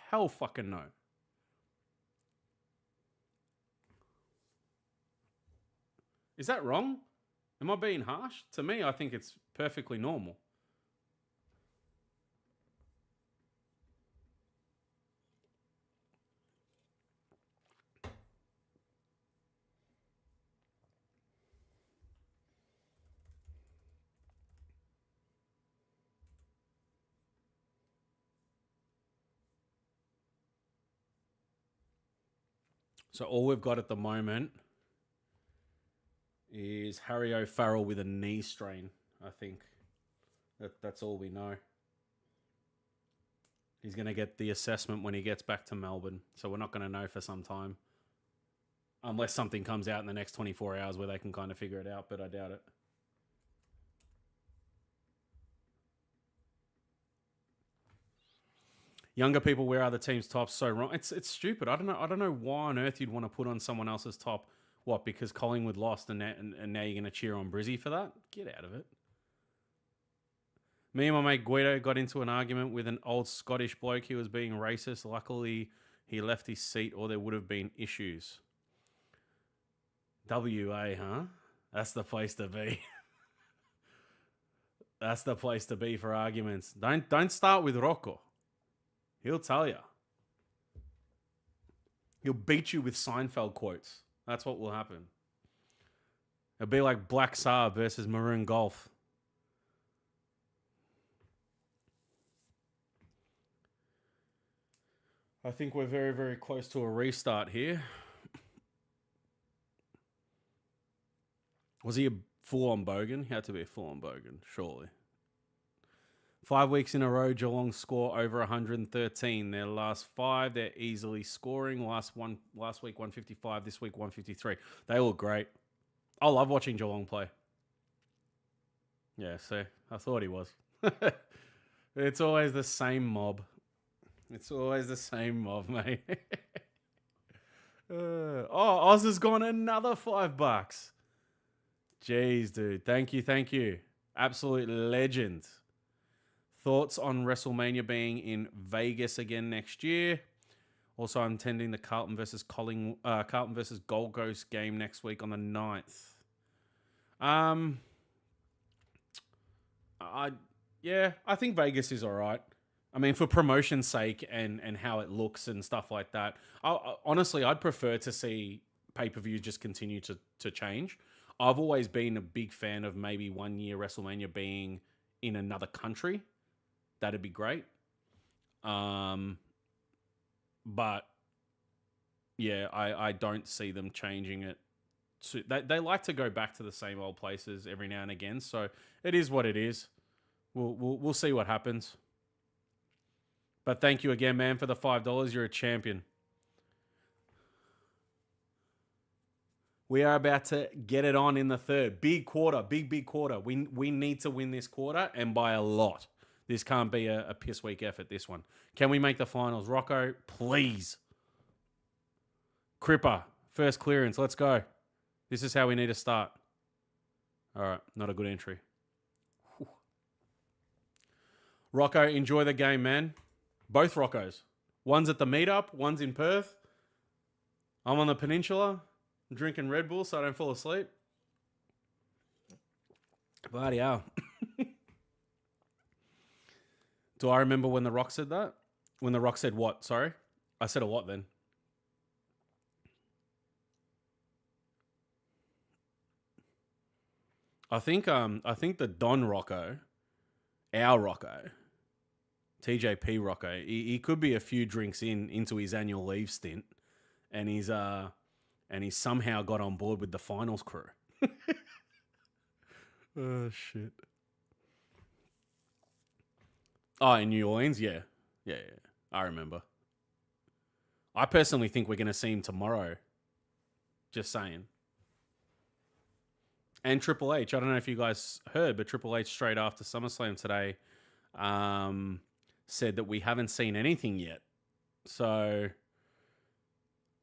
Hell fucking no. Is that wrong? Am I being harsh? To me, I think it's perfectly normal. So all we've got at the moment is Harry O'Farrell with a knee strain, I think. That's all we know. He's going to get the assessment when he gets back to Melbourne. So we're not going to know for some time. Unless something comes out in the next 24 hours where they can kind of figure it out, but I doubt it. Younger people wear other teams' tops so wrong. It's stupid. I don't know why on earth you'd want to put on someone else's top. What, because Collingwood lost and now you're going to cheer on Brizzy for that? Get out of it. Me and my mate Guido got into an argument with an old Scottish bloke. He was being racist. Luckily, he left his seat or there would have been issues. WA, huh? That's the place to be. That's the place to be for arguments. Don't start with Rocco. He'll tell you. He'll beat you with Seinfeld quotes. That's what will happen. It'll be like Black Saab versus Maroon Golf. I think we're very, very close to a restart here. Was he a full-on bogan? He had to be a full-on bogan, surely. 5 weeks in a row, Geelong score over 113. Their last 5, they're easily scoring. Last week, 155. This week, 153. They look great. I love watching Geelong play. Yeah, see, I thought he was. It's always the same mob. It's always the same mob, mate. Oz has gone another $5. Jeez, dude. Thank you. Absolute legend. Thoughts on WrestleMania being in Vegas again next year. Also, I'm attending the Carlton versus Gold Coast game next week on the 9th. I think Vegas is all right. I mean, for promotion's sake and how it looks and stuff like that. Honestly, I'd prefer to see pay-per-view just continue to change. I've always been a big fan of maybe 1 year WrestleMania being in another country. That'd be great. But yeah, I don't see them changing it. They like to go back to the same old places every now and again. So it is what it is. We'll see what happens. But thank you again, man, for the $5. You're a champion. We are about to get it on in the third. Big quarter, big quarter. We need to win this quarter, and by a lot. This can't be a piss weak effort, this one. Can we make the finals? Rocco, please. Cripper, first clearance. Let's go. This is how we need to start. All right, not a good entry. Whew. Rocco, enjoy the game, man. Both Roccos. One's at the meetup, one's in Perth. I'm on the peninsula. I'm drinking Red Bull so I don't fall asleep. Bloody hell. Do I remember when The Rock said that? When The Rock said what? Sorry? I said a what then? I think the Don Rocco, our Rocco, TJP Rocco. He could be a few drinks into his annual leave stint, and he's somehow got on board with the finals crew. Oh shit. Oh, in New Orleans, yeah. I remember. I personally think we're going to see him tomorrow. Just saying. And Triple H. I don't know if you guys heard, but Triple H straight after SummerSlam today said that we haven't seen anything yet. So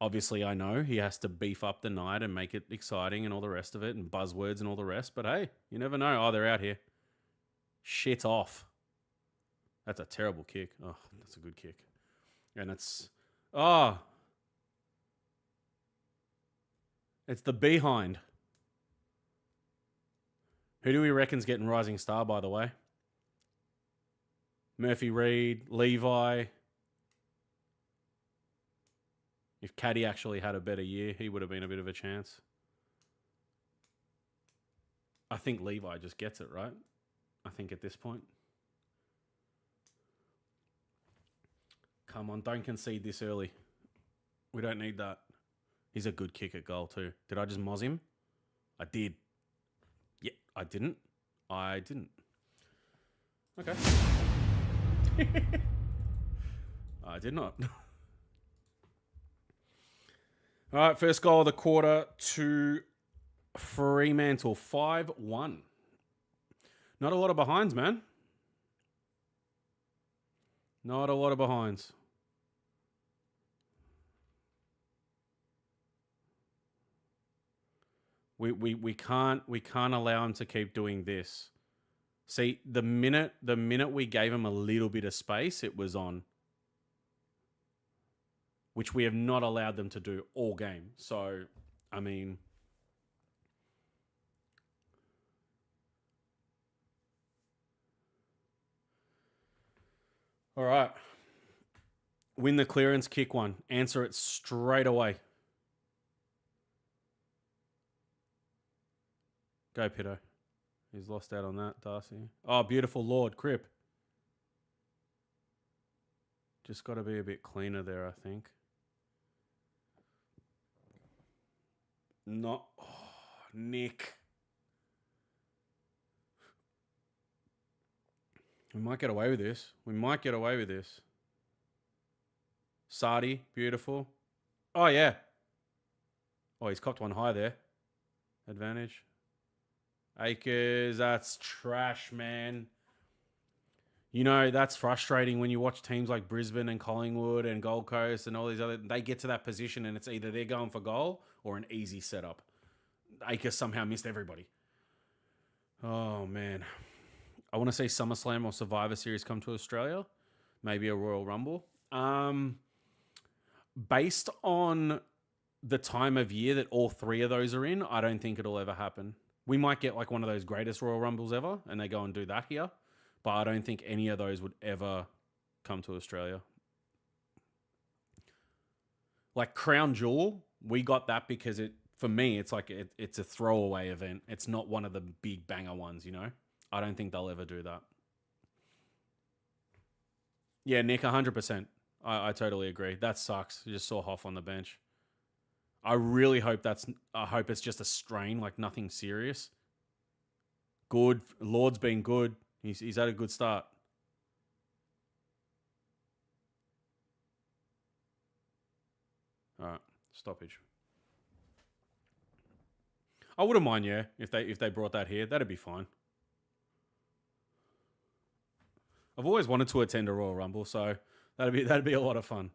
obviously I know he has to beef up the night and make it exciting and all the rest of it and buzzwords and all the rest. But hey, you never know. Oh, they're out here. Shit off. That's a terrible kick. Oh, that's a good kick. And it's... Oh. It's the behind. Who do we reckon's getting Rising Star, by the way? Murphy Reed, Levi. If Caddy actually had a better year, he would have been a bit of a chance. I think Levi just gets it, right? I think at this point. Come on, don't concede this early. We don't need that. He's a good kick at goal too. Did I just moz him? I did. Yeah, I didn't. Okay. I did not. All right, first goal of the quarter to Fremantle, 5-1. Not a lot of behinds, man. Not a lot of behinds. We can't allow him to keep doing this. See, the minute we gave him a little bit of space, it was on. Which we have not allowed them to do all game. So, I mean... All right. Win the clearance, kick one. Answer it straight away. Go, Pitto. He's lost out on that, Darcy. Oh, beautiful Lord, Crip. Just got to be a bit cleaner there, I think. Not... Oh, Nick. We might get away with this. Sardi, beautiful. Oh, yeah. Oh, he's copped one high there. Advantage. Akers, that's trash, man. You know, that's frustrating when you watch teams like Brisbane and Collingwood and Gold Coast and all these other... They get to that position and it's either they're going for goal or an easy setup. Akers somehow missed everybody. Oh, man. I want to see SummerSlam or Survivor Series come to Australia. Maybe a Royal Rumble. Based on the time of year that all three of those are in, I don't think it'll ever happen. We might get like one of those greatest Royal Rumbles ever, and they go and do that here. But I don't think any of those would ever come to Australia. Like Crown Jewel, we got that because for me, it's like it's a throwaway event. It's not one of the big banger ones, you know? I don't think they'll ever do that. Yeah, Nick, 100%. I totally agree. That sucks. You just saw Hoff on the bench. I really hope I hope it's just a strain, like nothing serious. Good. Lord's been good. He's had a good start. All right, stoppage. I wouldn't mind, yeah, if they brought that here. That'd be fine. I've always wanted to attend a Royal Rumble, so that'd be a lot of fun.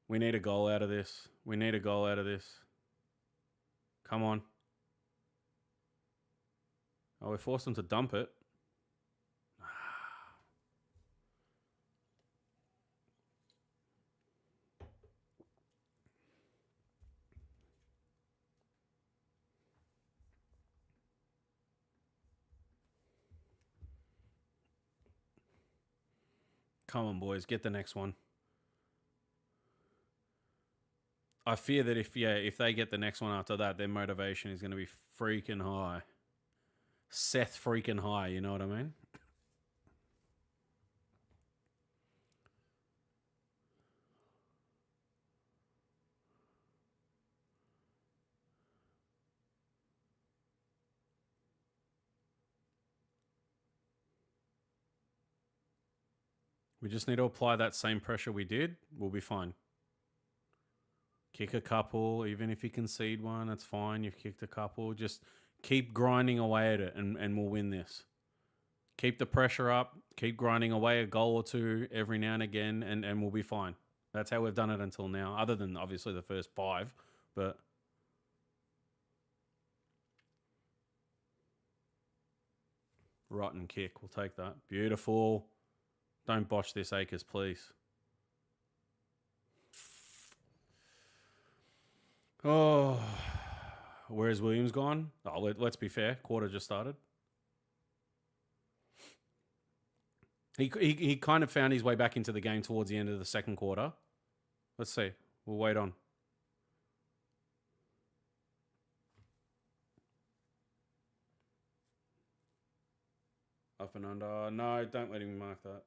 We need a goal out of this. Come on. Oh, we forced them to dump it. Come on, boys. Get the next one. I fear that if they get the next one after that, their motivation is going to be freaking high. Seth freaking high, you know what I mean? We just need to apply that same pressure we did. We'll be fine. Kick a couple, even if you concede one, that's fine. You've kicked a couple. Just keep grinding away at it and we'll win this. Keep the pressure up. Keep grinding away a goal or two every now and again and we'll be fine. That's how we've done it until now, other than obviously the first 5. But rotten kick. We'll take that. Beautiful. Don't botch this, Akers, please. Oh, where's Williams gone? Oh, let's be fair. Quarter just started. He kind of found his way back into the game towards the end of the second quarter. Let's see. We'll wait on. Up and under. No, don't let him mark that.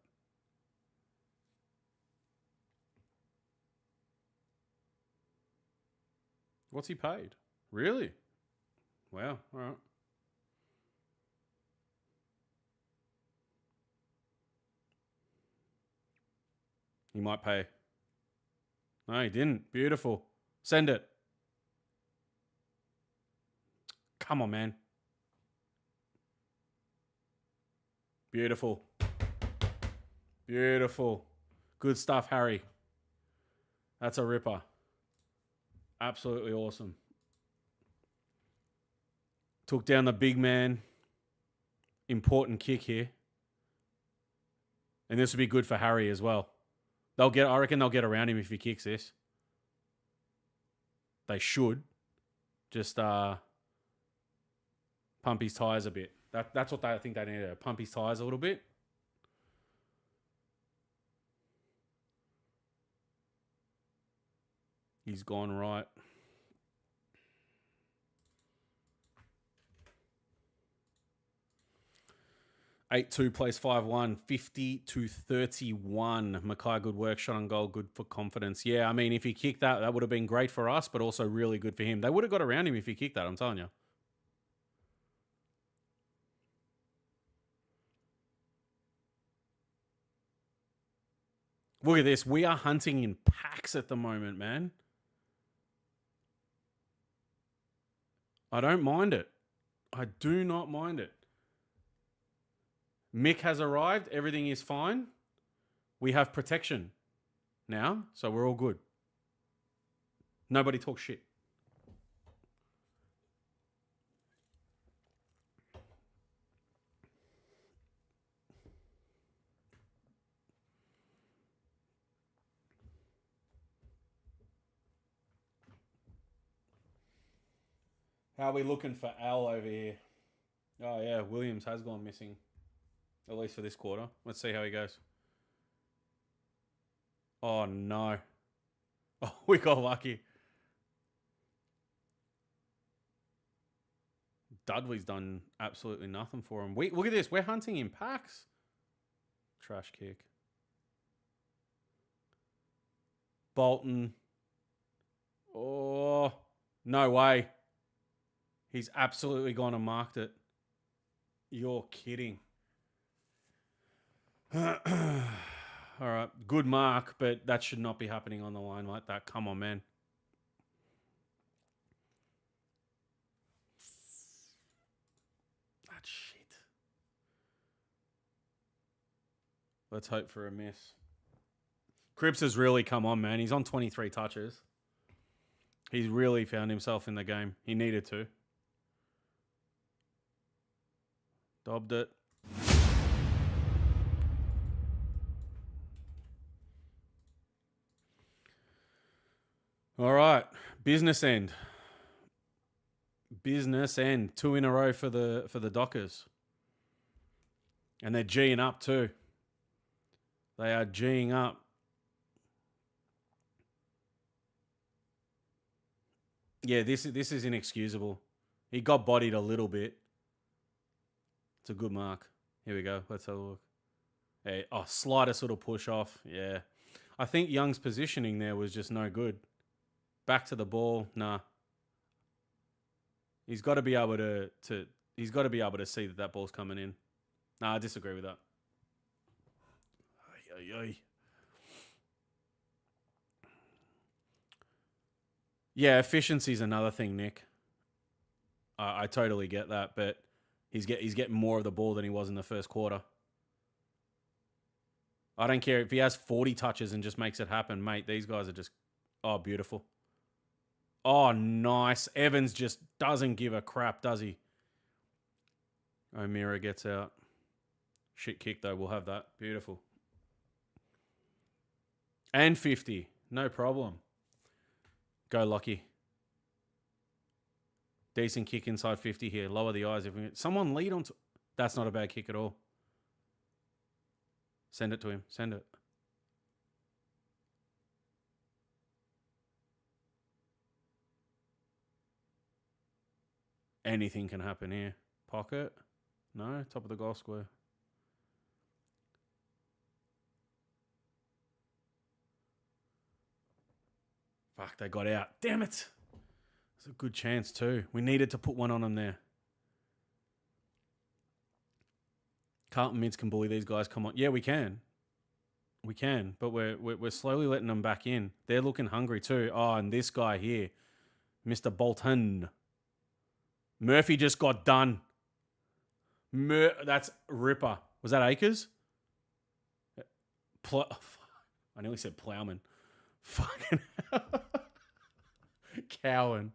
What's he paid? Really? Wow. All right. He might pay. No, he didn't. Beautiful. Send it. Come on, man. Beautiful. Beautiful. Good stuff, Harry. That's a ripper. Absolutely awesome. Took down the big man. Important kick here. And this would be good for Harry as well. I reckon they'll get around him if he kicks this. They should. Just pump his tyres a bit. That's what I think they need to pump his tyres a little bit. He's gone right. (8-2) plays 5-1, 50-31. Mackay, good work, shot on goal, good for confidence. Yeah, I mean, if he kicked that, that would have been great for us, but also really good for him. They would have got around him if he kicked that, I'm telling you. Look at this. We are hunting in packs at the moment, man. I don't mind it. I do not mind it. Mick has arrived. Everything is fine. We have protection now, so we're all good. Nobody talks shit. How are we looking for Al over here? Oh, yeah, Williams has gone missing. At least for this quarter. Let's see how he goes. Oh, no. Oh, we got lucky. Dudley's done absolutely nothing for him. Look at this. We're hunting in packs. Trash kick. Bolton. Oh, no way. He's absolutely gone and marked it. You're kidding. All right. Good mark, but that should not be happening on the line like that. Come on, man. That shit. Let's hope for a miss. Cripps has really come on, man. He's on 23 touches. He's really found himself in the game. He needed to. Dobbed it. All right. Business end. Business end. 2 in a row for the Dockers. And they're G'ing up too. They are G'ing up. Yeah, this is inexcusable. He got bodied a little bit. It's a good mark. Here we go. Let's have a look. Hey, slightest little push off. Yeah. I think Young's positioning there was just no good. Back to the ball. Nah. He's got to be able to he's got to be able to see that ball's coming in. Nah, I disagree with that. Ay, ay, ay. Yeah, efficiency is another thing, Nick. I totally get that, but he's getting more of the ball than he was in the first quarter. I don't care if he has 40 touches and just makes it happen, mate. These guys are just, beautiful. Oh, nice. Evans just doesn't give a crap, does he? O'Meara gets out. Shit kick, though. We'll have that. Beautiful. And 50. No problem. Go, Lockie. Decent kick inside 50 here. Lower the eyes. If we someone lead on to... That's not a bad kick at all. Send it to him. Send it. Anything can happen here. Pocket. No. Top of the goal square. Fuck, they got out. Damn it. It's a good chance too. We needed to put one on them there. Carlton mids can bully these guys. Come on. Yeah, we can. We can, but we're slowly letting them back in. They're looking hungry too. Oh, and this guy here, Mr. Bolton. Murphy just got done. That's Ripper. Was that Akers? I nearly said Plowman. Fucking Cowan.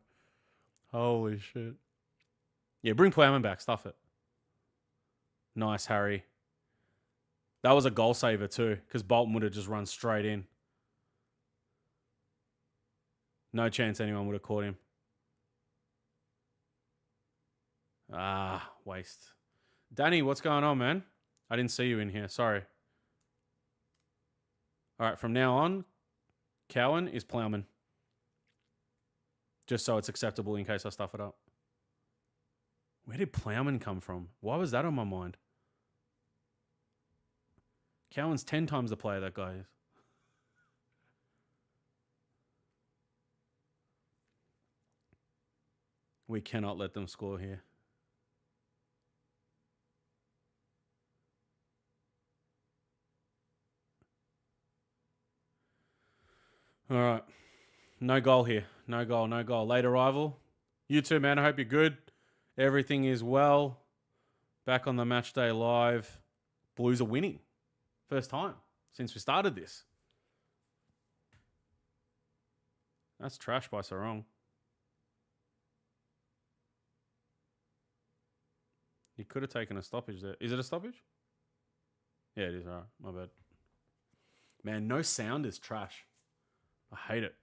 Holy shit. Yeah, bring Plowman back. Stuff it. Nice, Harry. That was a goal saver too, because Bolton would have just run straight in. No chance anyone would have caught him. Waste. Danny, what's going on, man? I didn't see you in here. Sorry. All right, from now on, Cowan is Plowman. Just so it's acceptable in case I stuff it up. Where did Plowman come from? Why was that on my mind? Cowan's 10 times the player that guy is. We cannot let them score here. All right. No goal here. No goal, no goal. Late arrival. You too, man. I hope you're good. Everything is well. Back on the match day live. Blues are winning. First time since we started this. That's trash by Sarong. You could have taken a stoppage there. Is it a stoppage? Yeah, it is. All right. My bad. Man, no sound is trash. I hate it.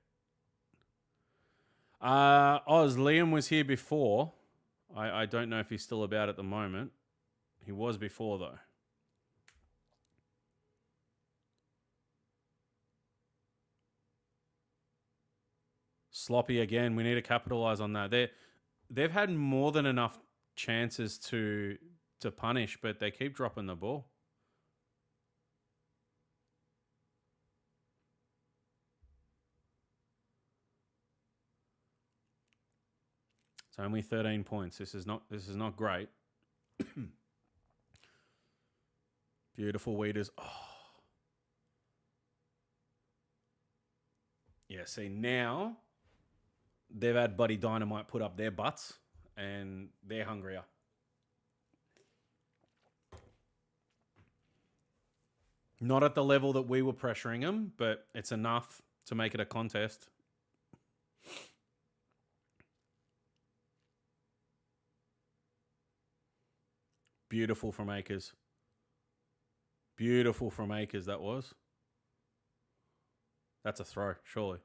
Liam was here before. I don't know if he's still about at the moment. He was before, though. Sloppy again. We need to capitalize on that. They've had more than enough chances to punish, but they keep dropping the ball. It's only 13 points. This is not great. Beautiful Weeders. Oh. Yeah, see, now they've had Buddy Dynamite put up their butts and they're hungrier. Not at the level that we were pressuring them, but it's enough to make it a contest. Beautiful from Akers. Beautiful from Akers, that was. That's a throw, surely.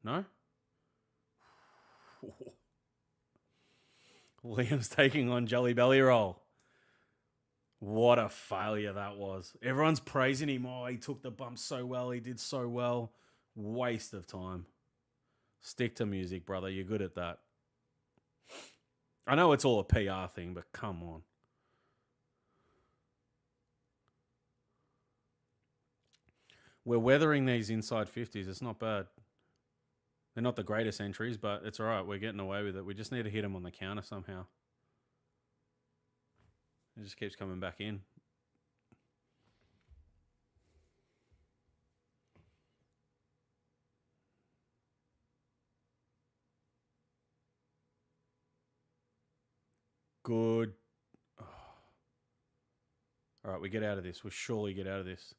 No? Liam's taking on Jelly Belly Roll. What a failure that was. Everyone's praising him. Oh, he took the bump so well. He did so well. Waste of time. Stick to music, brother. You're good at that. I know it's all a PR thing, but come on. We're weathering these inside 50s. It's not bad. They're not the greatest entries, but it's all right. We're getting away with it. We just need to hit them on the counter somehow. It just keeps coming back in. Good. Oh. All right, we get out of this. We'll surely get out of this.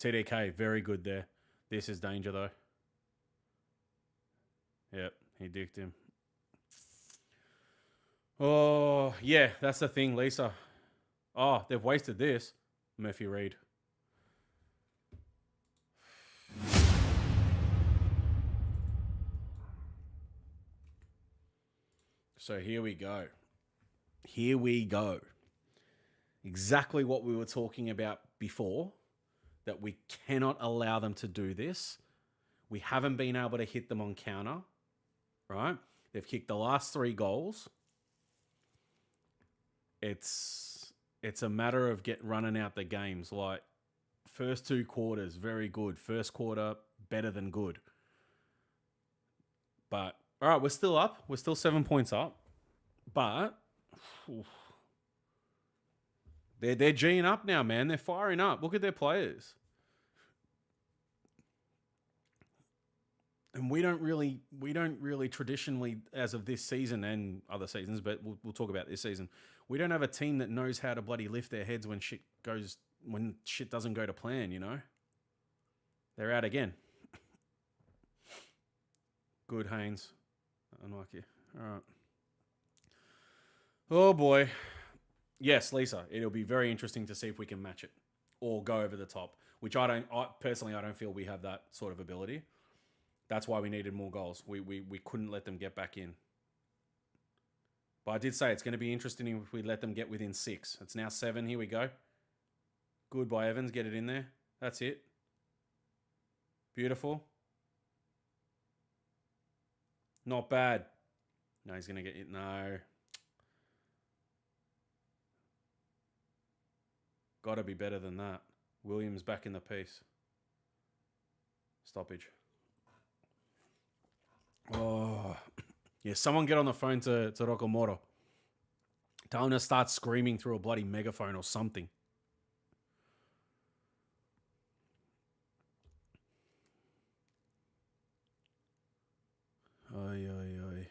TDK, very good there. This is danger, though. Yep, he dicked him. Oh, yeah, that's the thing, Lisa. Oh, they've wasted this. Murphy Reed. So here we go. Here we go. Exactly what we were talking about before, that we cannot allow them to do this. We haven't been able to hit them on counter, right? They've kicked the last 3 goals. It's a matter of running out the games. Like, first 2 quarters, very good. First quarter, better than good. But, all right, we're still up. We're still 7 points up. But they're G'ing up now, man. They're firing up. Look at their players. And we don't really traditionally, as of this season and other seasons, but we'll talk about this season, we don't have a team that knows how to bloody lift their heads when shit doesn't go to plan, you know? They're out again. Good, Haynes. Unlucky. All right. Oh, boy. Yes, Lisa, it'll be very interesting to see if we can match it or go over the top, which I personally don't feel we have that sort of ability. That's why we needed more goals. We couldn't let them get back in. But I did say it's going to be interesting if we let them get within 6. It's now 7. Here we go. Good by Evans. Get it in there. That's it. Beautiful. Not bad. No, he's going to get it. No. Got to be better than that. Williams back in the piece. Stoppage. Oh. Yeah, someone get on the phone to Rokomoro. Tell him to start screaming through a bloody megaphone or something. Oy, oy, oy.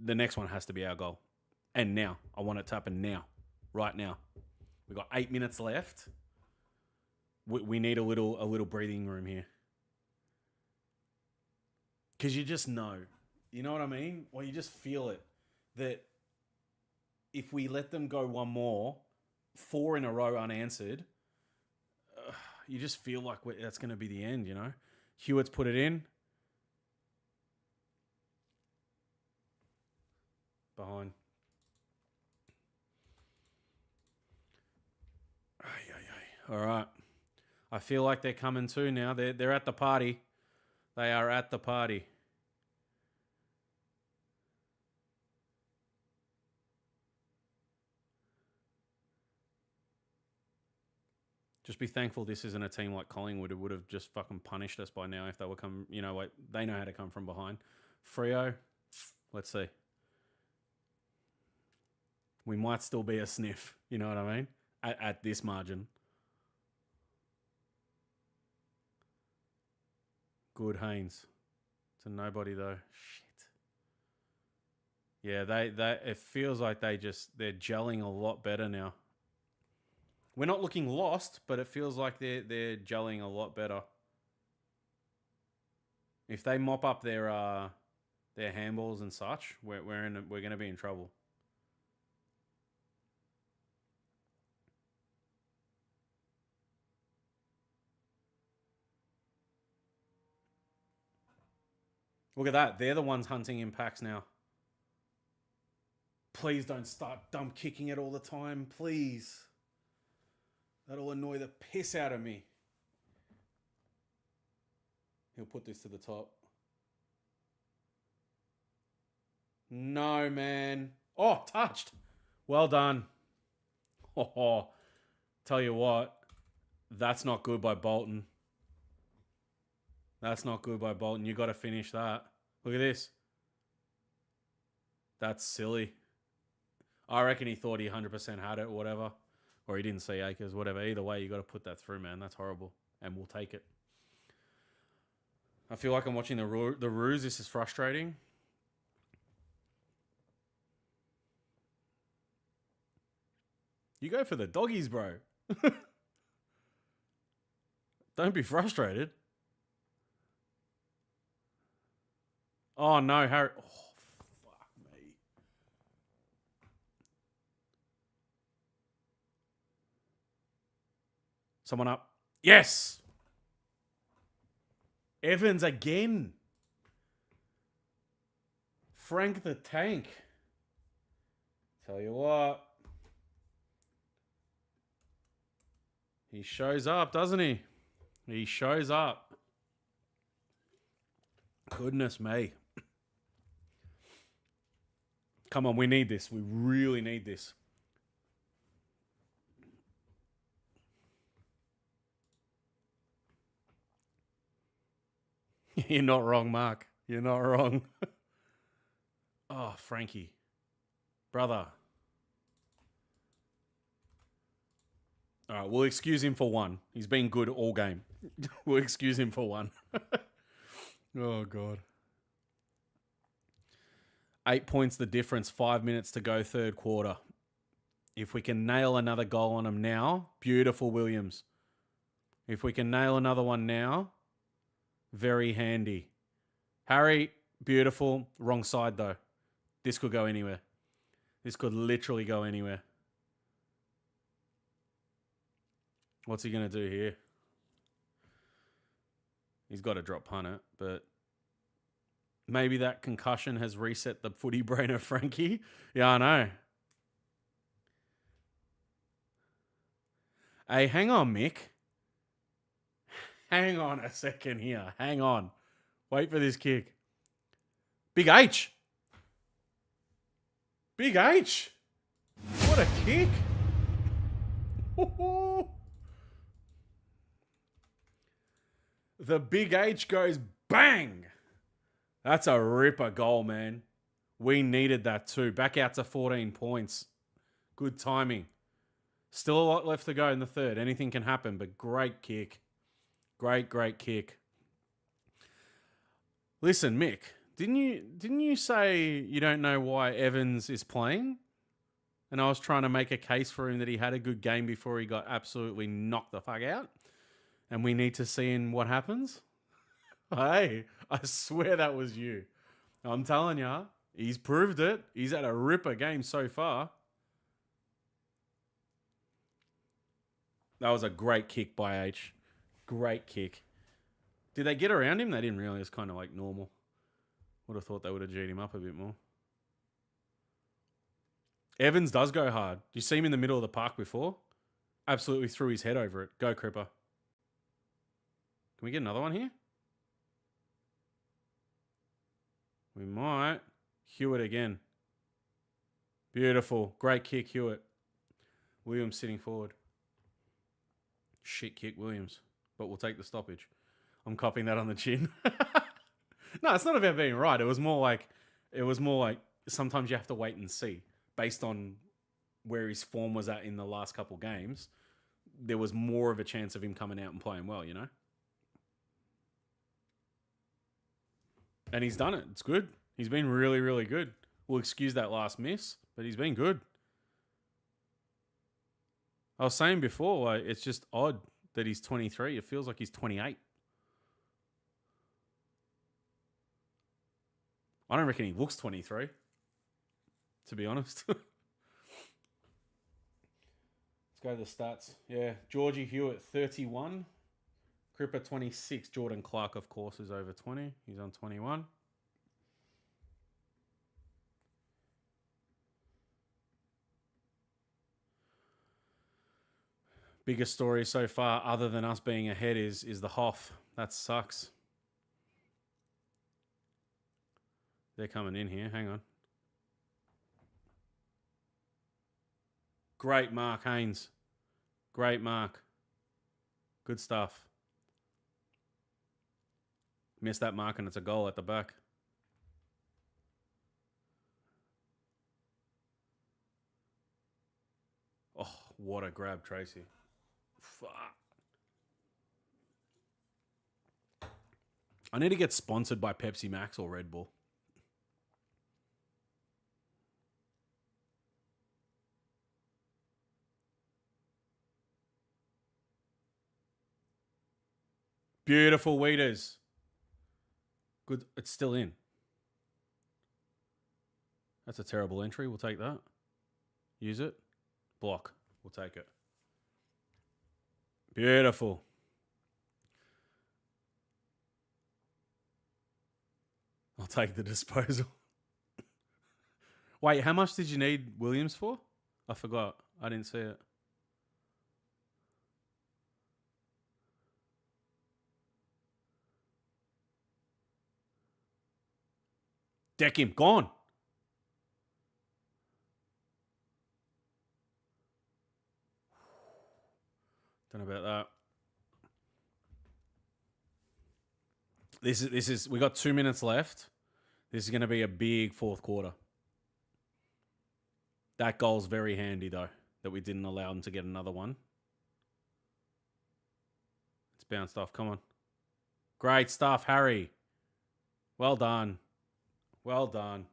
The next one has to be our goal. And now. I want it to happen now. Right now. We've got 8 minutes left. We need a little breathing room here. Because you just know. You know what I mean? Well, you just feel it. That if we let them go one more, 4 in a row unanswered, you just feel like that's going to be the end, you know? Hewitt's put it in. Behind. All right. I feel like they're coming too now. They're at the party. They are at the party. Just be thankful this isn't a team like Collingwood who would have just fucking punished us by now if they were they know how to come from behind. Freo, let's see. We might still be a sniff, you know what I mean? At this margin. Good, Haynes. It's a nobody though. Shit. Yeah, it feels like they're gelling a lot better now. We're not looking lost, but it feels like they're gelling a lot better. If they mop up their handballs and such, we're going to be in trouble. Look at that. They're the ones hunting impacts now. Please don't start dump kicking it all the time. Please. That'll annoy the piss out of me. He'll put this to the top. No, man. Oh, touched. Well done. Oh, tell you what, that's not good by Bolton. That's not good by Bolton. You got to finish that. Look at this. That's silly. I reckon he thought he 100% had it or whatever. Or he didn't see Akers, whatever. Either way, you got to put that through, man. That's horrible. And we'll take it. I feel like I'm watching the Roos. This is frustrating. You go for the doggies, bro. Don't be frustrated. Oh, no, Harry. Oh, fuck me. Someone up. Yes. Evans again. Frank the Tank. Tell you what. He shows up, doesn't he? He shows up. Goodness me. Come on, we need this. We really need this. You're not wrong, Mark. You're not wrong. Oh, Frankie. Brother. All right, we'll excuse him for one. He's been good all game. We'll excuse him for one. Oh, God. 8 points the difference, 5 minutes to go third quarter. If we can nail another goal on him now, beautiful, Williams. If we can nail another one now, very handy. Harry, beautiful. Wrong side, though. This could go anywhere. This could literally go anywhere. What's he going to do here? He's got to drop punt it, but maybe that concussion has reset the footy brain of Frankie. Yeah, I know. Hey, hang on, Mick. Hang on a second here. Hang on. Wait for this kick. Big H. Big H. What a kick. The Big H goes bang. That's a ripper goal, man. We needed that too. Back out to 14 points. Good timing. Still a lot left to go in the third. Anything can happen, but great kick. Great kick. Listen, Mick, didn't you say you don't know why Evans is playing? And I was trying to make a case for him that he had a good game before he got absolutely knocked the fuck out. And we need to see in what happens. Hey, I swear that was you. I'm telling ya, he's proved it. He's had a ripper game so far. That was a great kick by H. Great kick. Did they get around him? They didn't really. It's kind of like normal. Would have thought they would have G'd him up a bit more. Evans does go hard. You see him in the middle of the park before? Absolutely threw his head over it. Go, Cripper. Can we get another one here? We might. Hewitt again. Beautiful. Great kick, Hewitt. Williams sitting forward. Shit kick, Williams. But we'll take the stoppage. I'm copying that on the chin. No, it's not about being right. It was more like sometimes you have to wait and see. Based on where his form was at in the last couple games, there was more of a chance of him coming out and playing well, you know? And he's done it. It's good. He's been really, really good. We'll excuse that last miss, but he's been good. I was saying before, like, it's just odd that he's 23. It feels like he's 28. I don't reckon he looks 23, to be honest. Let's go to the stats. Yeah, Georgie Hewitt, 31. Cripper, 26. Jordan Clark, of course, is over 20. He's on 21. Biggest story so far, other than us being ahead, is the Hoff. That sucks. They're coming in here. Hang on. Great mark, Haynes. Great mark. Good stuff. Missed that mark and it's a goal at the back. Oh, what a grab, Tracy. Fuck. I need to get sponsored by Pepsi Max or Red Bull. Beautiful Weeders. Good. It's still in. That's a terrible entry. We'll take that. Use it. Block. We'll take it. Beautiful. I'll take the disposal. Wait, how much did you need Williams for? I forgot. I didn't see it. Deck him. Gone. Don't know about that. This is we got 2 minutes left. This is going to be a big fourth quarter. That goal's very handy though, that we didn't allow them to get another one. It's bounced off. Come on. Great stuff, Harry. Well done. Well done.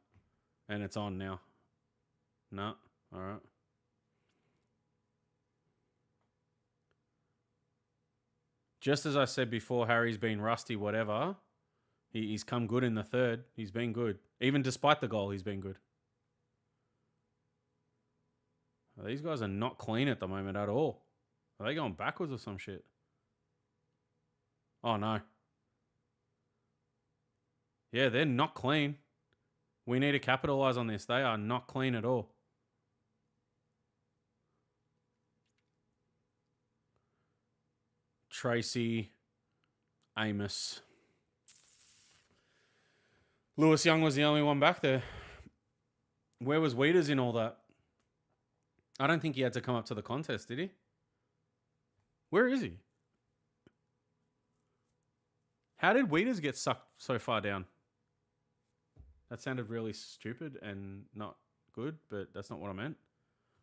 And it's on now. No. All right. Just as I said before, Harry's been rusty, whatever. He's come good in the third. He's been good. Even despite the goal, he's been good. These guys are not clean at the moment at all. Are they going backwards or some shit? Oh, no. Yeah, they're not clean. We need to capitalize on this. They are not clean at all. Tracy, Amos. Lewis Young was the only one back there. Where was Weeders in all that? I don't think he had to come up to the contest, did he? Where is he? How did Weeders get sucked so far down? That sounded really stupid and not good, but that's not what I meant.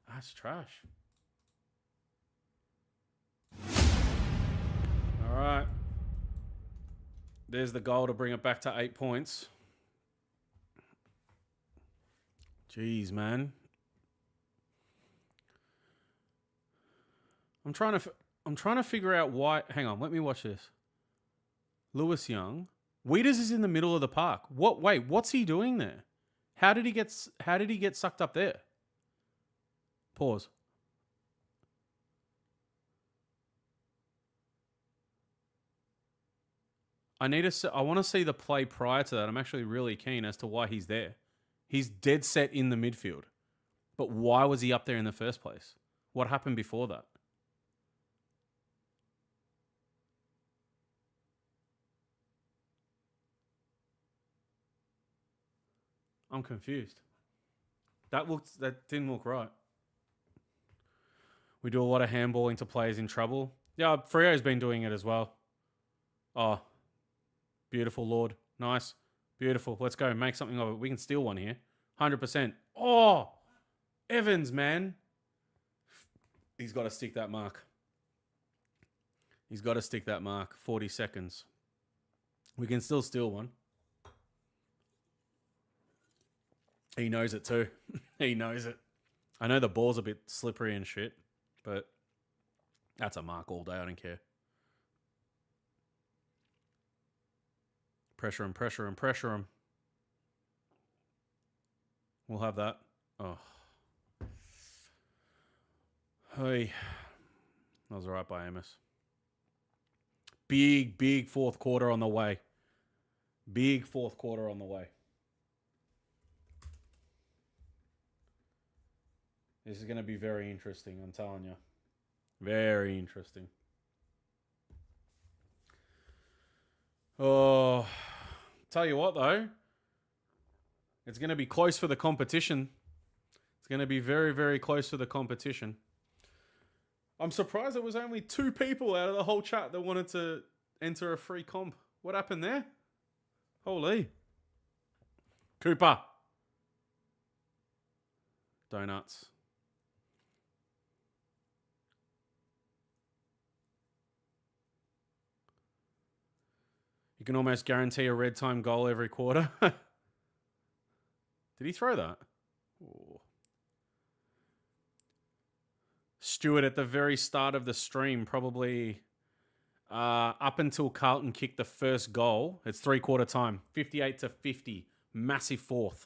That's trash. All right. There's the goal to bring it back to 8 points. Jeez, man. I'm trying to figure out why. Hang on, let me watch this. Lewis Young. Weeders is in the middle of the park. Wait, what's he doing there? How did he get sucked up there? Pause. I want to see the play prior to that. I'm actually really keen as to why he's there. He's dead set in the midfield. But why was he up there in the first place? What happened before that? I'm confused. That didn't look right. We do a lot of handballing to players in trouble. Yeah, Freo's been doing it as well. Oh, beautiful, Lord. Nice. Beautiful. Let's go. Make something of it. We can steal one here. 100%. Oh, Evans, man. He's got to stick that mark. He's got to stick that mark. 40 seconds. We can still steal one. He knows it too. He knows it. I know the ball's a bit slippery and shit, but that's a mark all day. I don't care. Pressure him, pressure him, pressure him. We'll have that. Oh. Hey. That was all right by Amos. Big fourth quarter on the way. Big fourth quarter on the way. This is going to be very interesting, I'm telling you. Very interesting. Oh, tell you what though. It's going to be close for the competition. It's going to be very, very close for the competition. I'm surprised there was only 2 people out of the whole chat that wanted to enter a free comp. What happened there? Holy. Cooper. Donuts. You can almost guarantee a red time goal every quarter. Did he throw that? Ooh. Stuart, at the very start of the stream, probably up until Carlton kicked the first goal, it's 3/4 time, 58-50, massive fourth.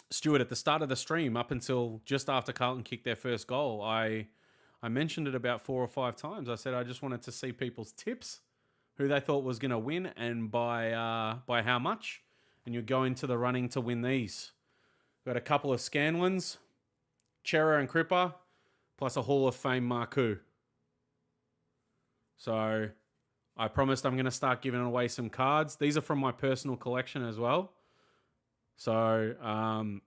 Stuart, at the start of the stream, up until just after Carlton kicked their first goal, I mentioned it about 4 or 5 times. I said I just wanted to see people's tips, who they thought was going to win, and by how much. And you go into the running to win these. Got a couple of Scanlons, Chera and Cripper, plus a Hall of Fame Marku. So I promised I'm going to start giving away some cards. These are from my personal collection as well. So I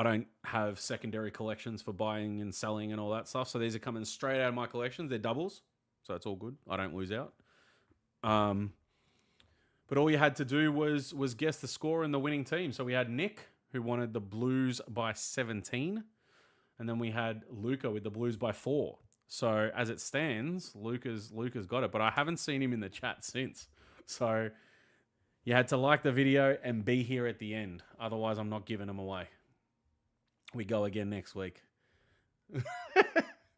don't have secondary collections for buying and selling and all that stuff. So these are coming straight out of my collections. They're doubles, so it's all good. I don't lose out. But all you had to do was guess the score and the winning team. So we had Nick, who wanted the Blues by 17. And then we had Luca with the Blues by 4. So as it stands, Luca's got it. But I haven't seen him in the chat since. So you had to like the video and be here at the end. Otherwise, I'm not giving them away. We go again next week.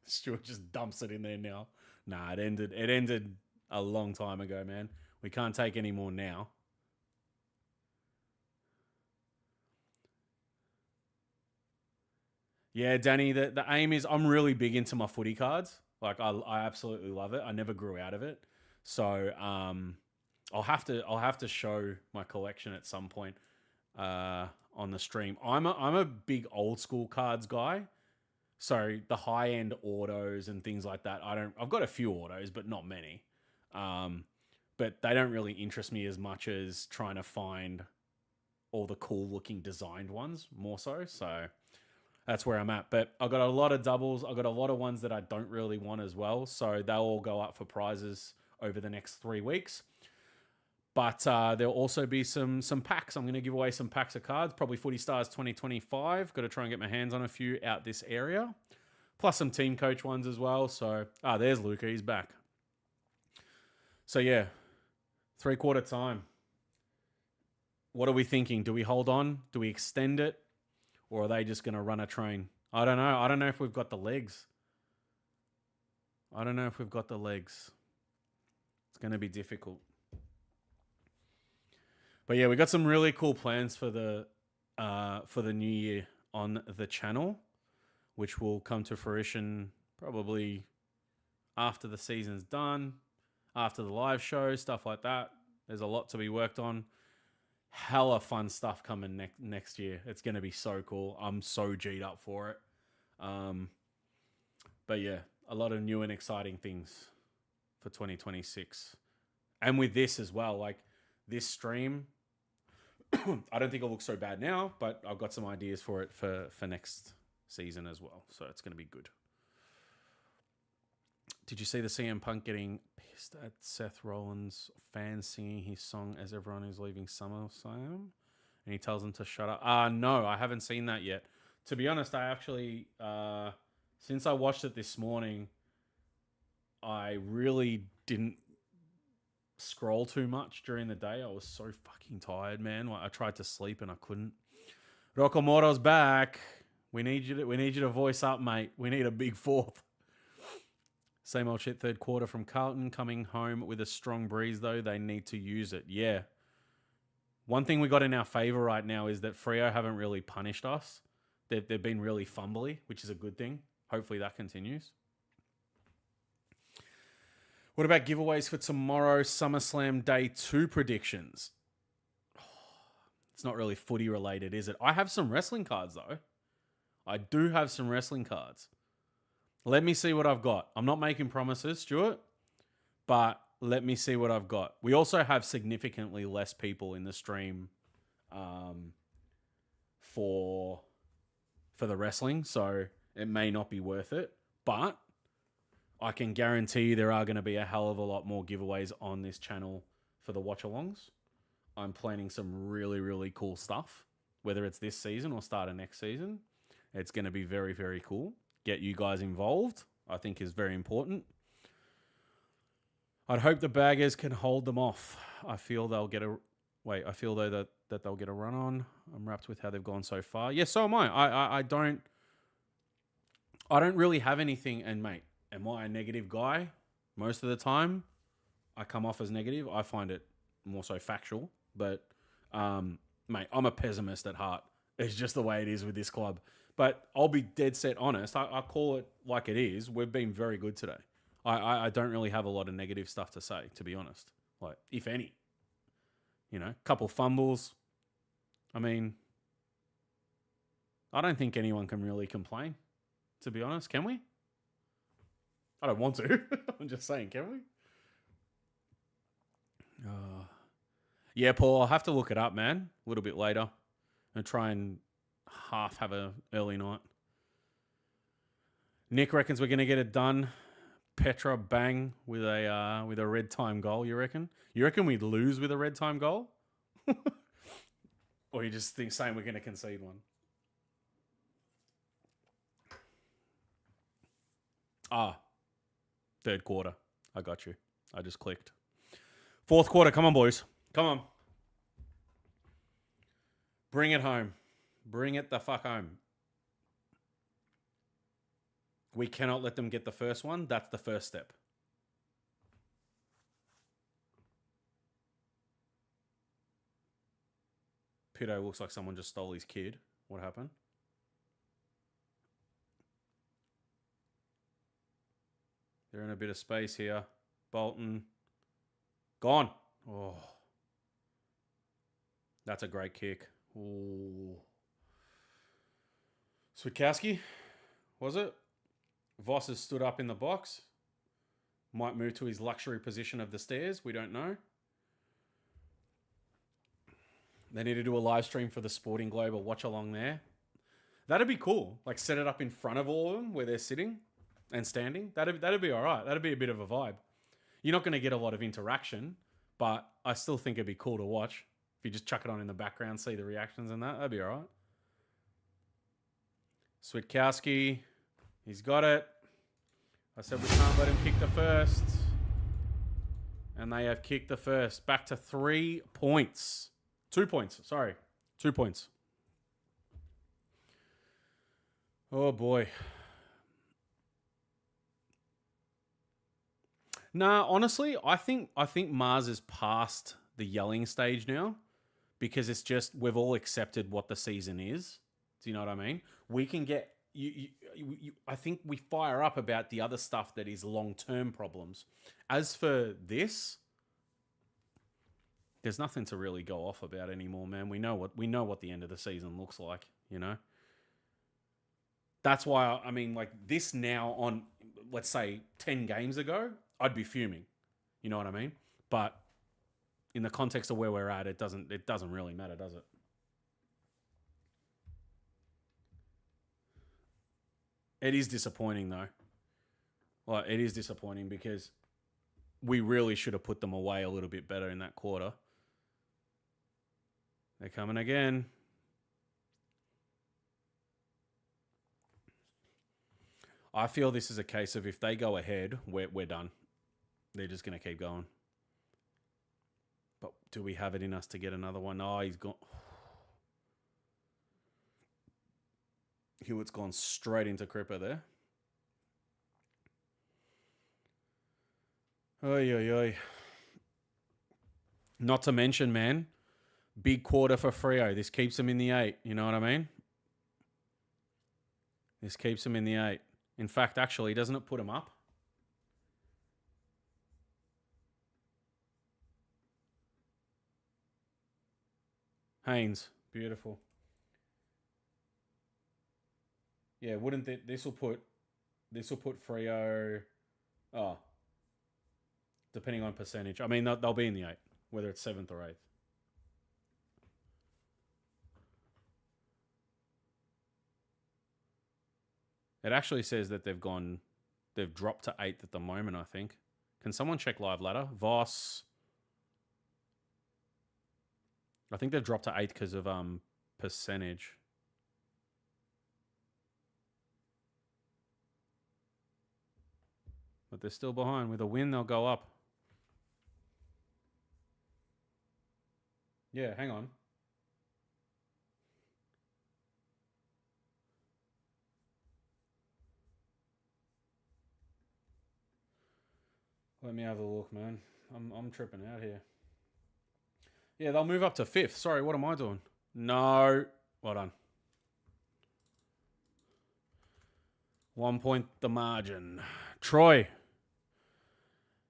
Stuart just dumps it in there now. Nah, it ended a long time ago, man. We can't take any more now. Yeah, Danny, the aim is I'm really big into my footy cards. Like I absolutely love it. I never grew out of it. So I'll have to show my collection at some point on the stream. I'm a big old school cards guy. So the high end autos and things like that, I've got a few autos, but not many. But they don't really interest me as much as trying to find all the cool looking designed ones more so. So that's where I'm at. But I've got a lot of doubles. I've got a lot of ones that I don't really want as well. So they'll all go up for prizes over the next 3 weeks. But there'll also be some packs. I'm going to give away some packs of cards, probably Footy Stars 2025. Got to try and get my hands on a few out this area. Plus some team coach ones as well. So, there's Luca. He's back. So, yeah, 3/4 time. What are we thinking? Do we hold on? Do we extend it? Or are they just going to run a train? I don't know. I don't know if we've got the legs. It's going to be difficult. But yeah, we got some really cool plans for the new year on the channel, which will come to fruition probably after the season's done, after the live show, stuff like that. There's a lot to be worked on. Hella fun stuff coming next year. It's going to be so cool. I'm so G'd up for it. But yeah, a lot of new and exciting things for 2026. And with this as well, like this stream, I don't think it'll look so bad now, but I've got some ideas for it for next season as well. So it's going to be good. Did you see the CM Punk getting pissed at Seth Rollins fans singing his song as everyone is leaving SummerSlam? And he tells them to shut up. No, I haven't seen that yet. To be honest, I actually, since I watched it this morning, I really didn't scroll too much during the day. I was so fucking tired, man. I tried to sleep and I couldn't. Rockamoro's back. We need you to voice up, mate. We need a big fourth. Same old shit, 3/4 from Carlton. Coming home with a strong breeze, though. They need to use it. Yeah. One thing we got in our favour right now is that Freo haven't really punished us. They've been really fumbly, which is a good thing. Hopefully that continues. What about giveaways for tomorrow, SummerSlam Day 2 predictions? It's not really footy related, is it? I have some wrestling cards, though. I do have some wrestling cards. Let me see what I've got. I'm not making promises, Stuart, but Let me see what I've got. We also have significantly less people in the stream um, for the wrestling, so it may not be worth it. But I can guarantee you there are going to be a hell of a lot more giveaways on this channel for the watch-alongs. I'm planning some really, really cool stuff, whether it's this season or start of next season. It's going to be very, very cool. Get you guys involved, I think, is very important. I'd hope the baggers can hold them off. I feel they'll get a... Wait, I feel, though, that they'll get a run on. I'm wrapped with how they've gone so far. Yeah, so am I. I don't really have anything. And, mate, am I a negative guy? Most of the time, I come off as negative. I find it more so factual. But, mate, I'm a pessimist at heart. It's just the way it is with this club. But I'll be dead set honest. I call it like it is. We've been very good today. I don't really have a lot of negative stuff to say, to be honest. Like, if any. You know, couple fumbles. I mean, I don't think anyone can really complain, to be honest. Can we? I don't want to. I'm just saying, can we? Yeah, Paul, I'll have to look it up, man, a little bit later. And try and half have an early night. Nick reckons we're going to get it done. Petra bang with a red time goal, you reckon? You reckon we'd lose with a red time goal? Or you just saying we're going to concede one? Third quarter. I got you. I just clicked. Fourth quarter. Come on, boys. Come on. Bring it home. Bring it the fuck home. We cannot let them get the first one. That's the first step. Pito looks like someone just stole his kid. What happened? They're in a bit of space here. Bolton. Gone. Oh. That's a great kick. Ooh. Switkowski, was it? Voss has stood up in the box. Might move to his luxury position of the stairs. We don't know. They need to do a live stream for the Sporting Globe or watch along there. That'd be cool. Like, set it up in front of all of them where they're sitting and standing. That'd be all right. That'd be a bit of a vibe. You're not going to get a lot of interaction, but I still think it'd be cool to watch. If you just chuck it on in the background, see the reactions and that'd be all right. Switkowski, he's got it. I said we can't let him kick the first. And they have kicked the first. Back to 3 points. 2 points, sorry. 2 points. Oh, boy. Nah, honestly, I think Mars is past the yelling stage now because it's just we've all accepted what the season is. Do you know what I mean? We can get... I think we fire up about the other stuff that is long-term problems. As for this... There's nothing to really go off about anymore, man. We know what the end of the season looks like, you know? That's why, I mean, like, this now on, let's say, 10 games ago, I'd be fuming. You know what I mean? But in the context of where we're at, it doesn't really matter, does it? It is disappointing, though. Well, it is disappointing because we really should have put them away a little bit better in that quarter. They're coming again. I feel this is a case of if they go ahead, we're done. They're just going to keep going. But do we have it in us to get another one? Oh, he's gone. Hewitt's gone straight into Cripper there. Oy, oy, oy. Not to mention, man, big quarter for Freo. This keeps them in the 8. You know what I mean? This keeps them in the 8. In fact, actually, doesn't it put them up? Haynes. Beautiful. Yeah, wouldn't this will put Freo... Oh. depending on percentage. I mean, they'll be in the 8, whether it's 7th or 8th. It actually says that they've dropped to 8th at the moment, I think. Can someone check live ladder? Voss. I think they've dropped to 8th because of percentage. But they're still behind. With a win, they'll go up. Yeah, hang on. Let me have a look, man. I'm tripping out here. Yeah, they'll move up to 5th. Sorry, what am I doing? No. Well done. 1 point the margin. Troy.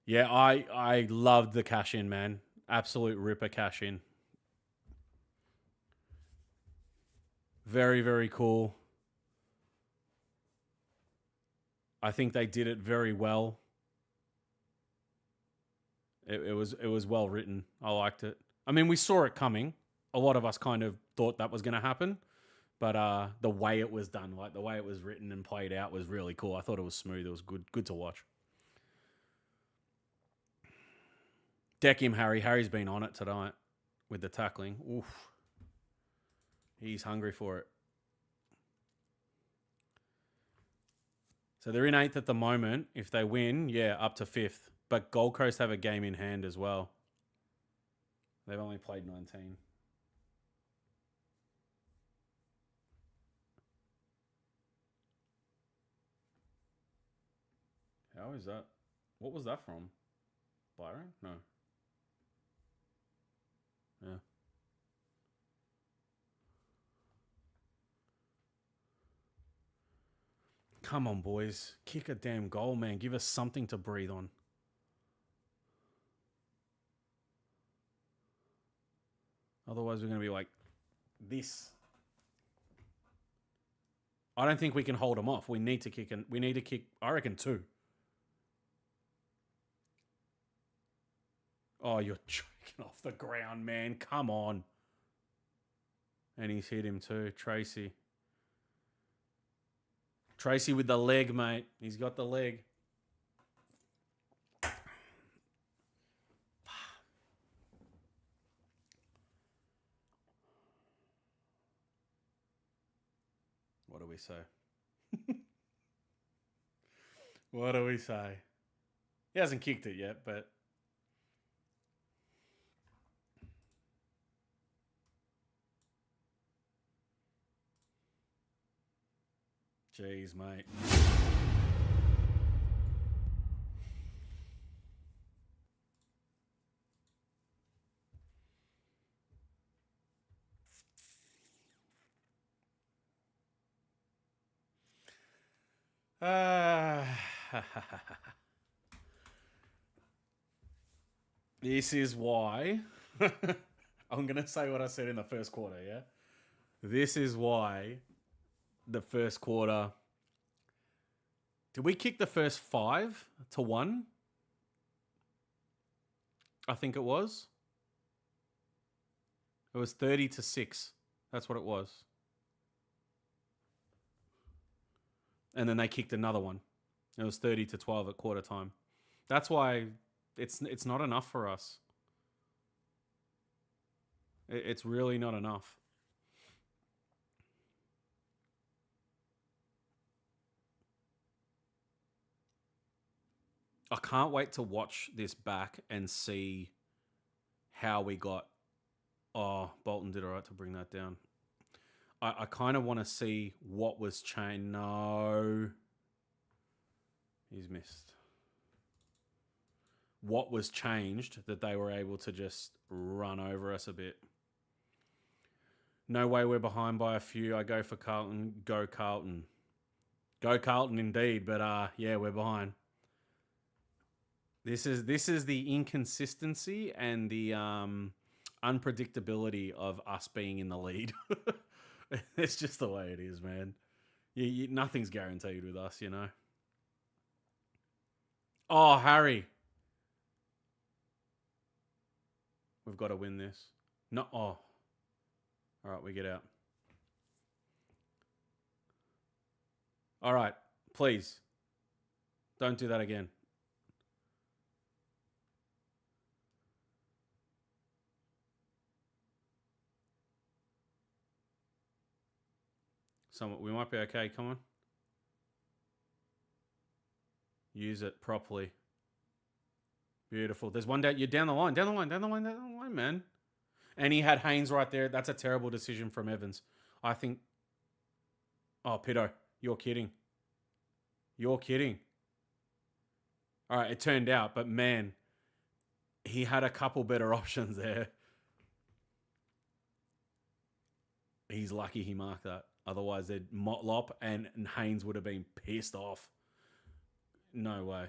Yeah, I loved the cash in, man. Absolute ripper cash in. Very, very cool. I think they did it very well. It was well written. I liked it. I mean, we saw it coming. A lot of us kind of thought that was going to happen. But the way it was done, like the way it was written and played out was really cool. I thought it was smooth. It was good to watch. Deck him, Harry. Harry's been on it tonight with the tackling. Oof. He's hungry for it. So they're in 8th at the moment. If they win, yeah, up to 5th. But Gold Coast have a game in hand as well. They've only played 19. How is that? What was that from? Byron? No. Yeah. Come on, boys. Kick a damn goal, man. Give us something to breathe on. Otherwise, we're going to be like this. I don't think we can hold them off. We need to kick, I reckon, 2. Oh, you're choking off the ground, man. Come on. And he's hit him too. Tracy with the leg, mate. He's got the leg. What do we say? What do we say? He hasn't kicked it yet, but... Jeez, mate. This is why I'm going to say what I said in the first quarter, yeah? This is why the first quarter... Did we kick the first 5-1? I think it was. It was 30-6. That's what it was. And then they kicked another one. It was 30-12 at quarter time. That's why it's not enough for us. It's really not enough. I can't wait to watch this back and see how we got... Oh, Bolton did all right to bring that down. I kind of want to see what was changed. No. He's missed. What was changed that they were able to just run over us a bit. No way we're behind by a few. I go for Carlton. Go Carlton. Go Carlton indeed, but yeah, we're behind. This is the inconsistency and the unpredictability of us being in the lead. It's just the way it is, man. Nothing's guaranteed with us, you know. Oh, Harry. We've got to win this. No. Oh. All right, we get out. All right, please. Don't do that again. We might be okay. Come on. Use it properly. Beautiful. There's one down. You're down the line. Down the line. Down the line. Down the line, man. And he had Haynes right there. That's a terrible decision from Evans. I think. Oh, Pitto. You're kidding. You're kidding. All right, it turned out, but man, he had a couple better options there. He's lucky he marked that. Otherwise, they'd Motlop and Haynes would have been pissed off. No way.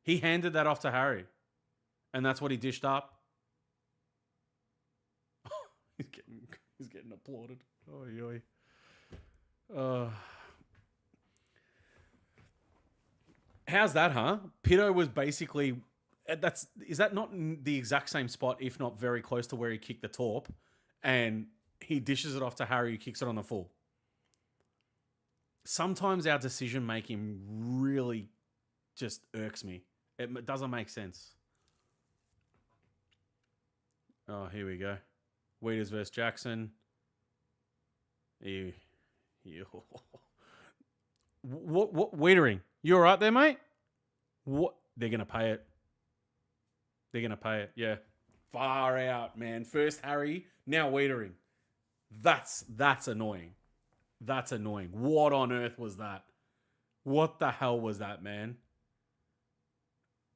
He handed that off to Harry. And that's what he dished up. he's getting applauded. Oy, oy. How's that, huh? Pitto was basically... Is that not the exact same spot, if not very close to where he kicked the torp? And he dishes it off to Harry, who kicks it on the full. Sometimes our decision-making really just irks me. It doesn't make sense. Oh, here we go. Weeders versus Jackson. Ew. What Wiedering? You all right there, mate? What? They're going to pay it. They're going to pay it, yeah. Far out, man. First Harry, now Wiedering. That's annoying. That's annoying. What on earth was that? What the hell was that, man?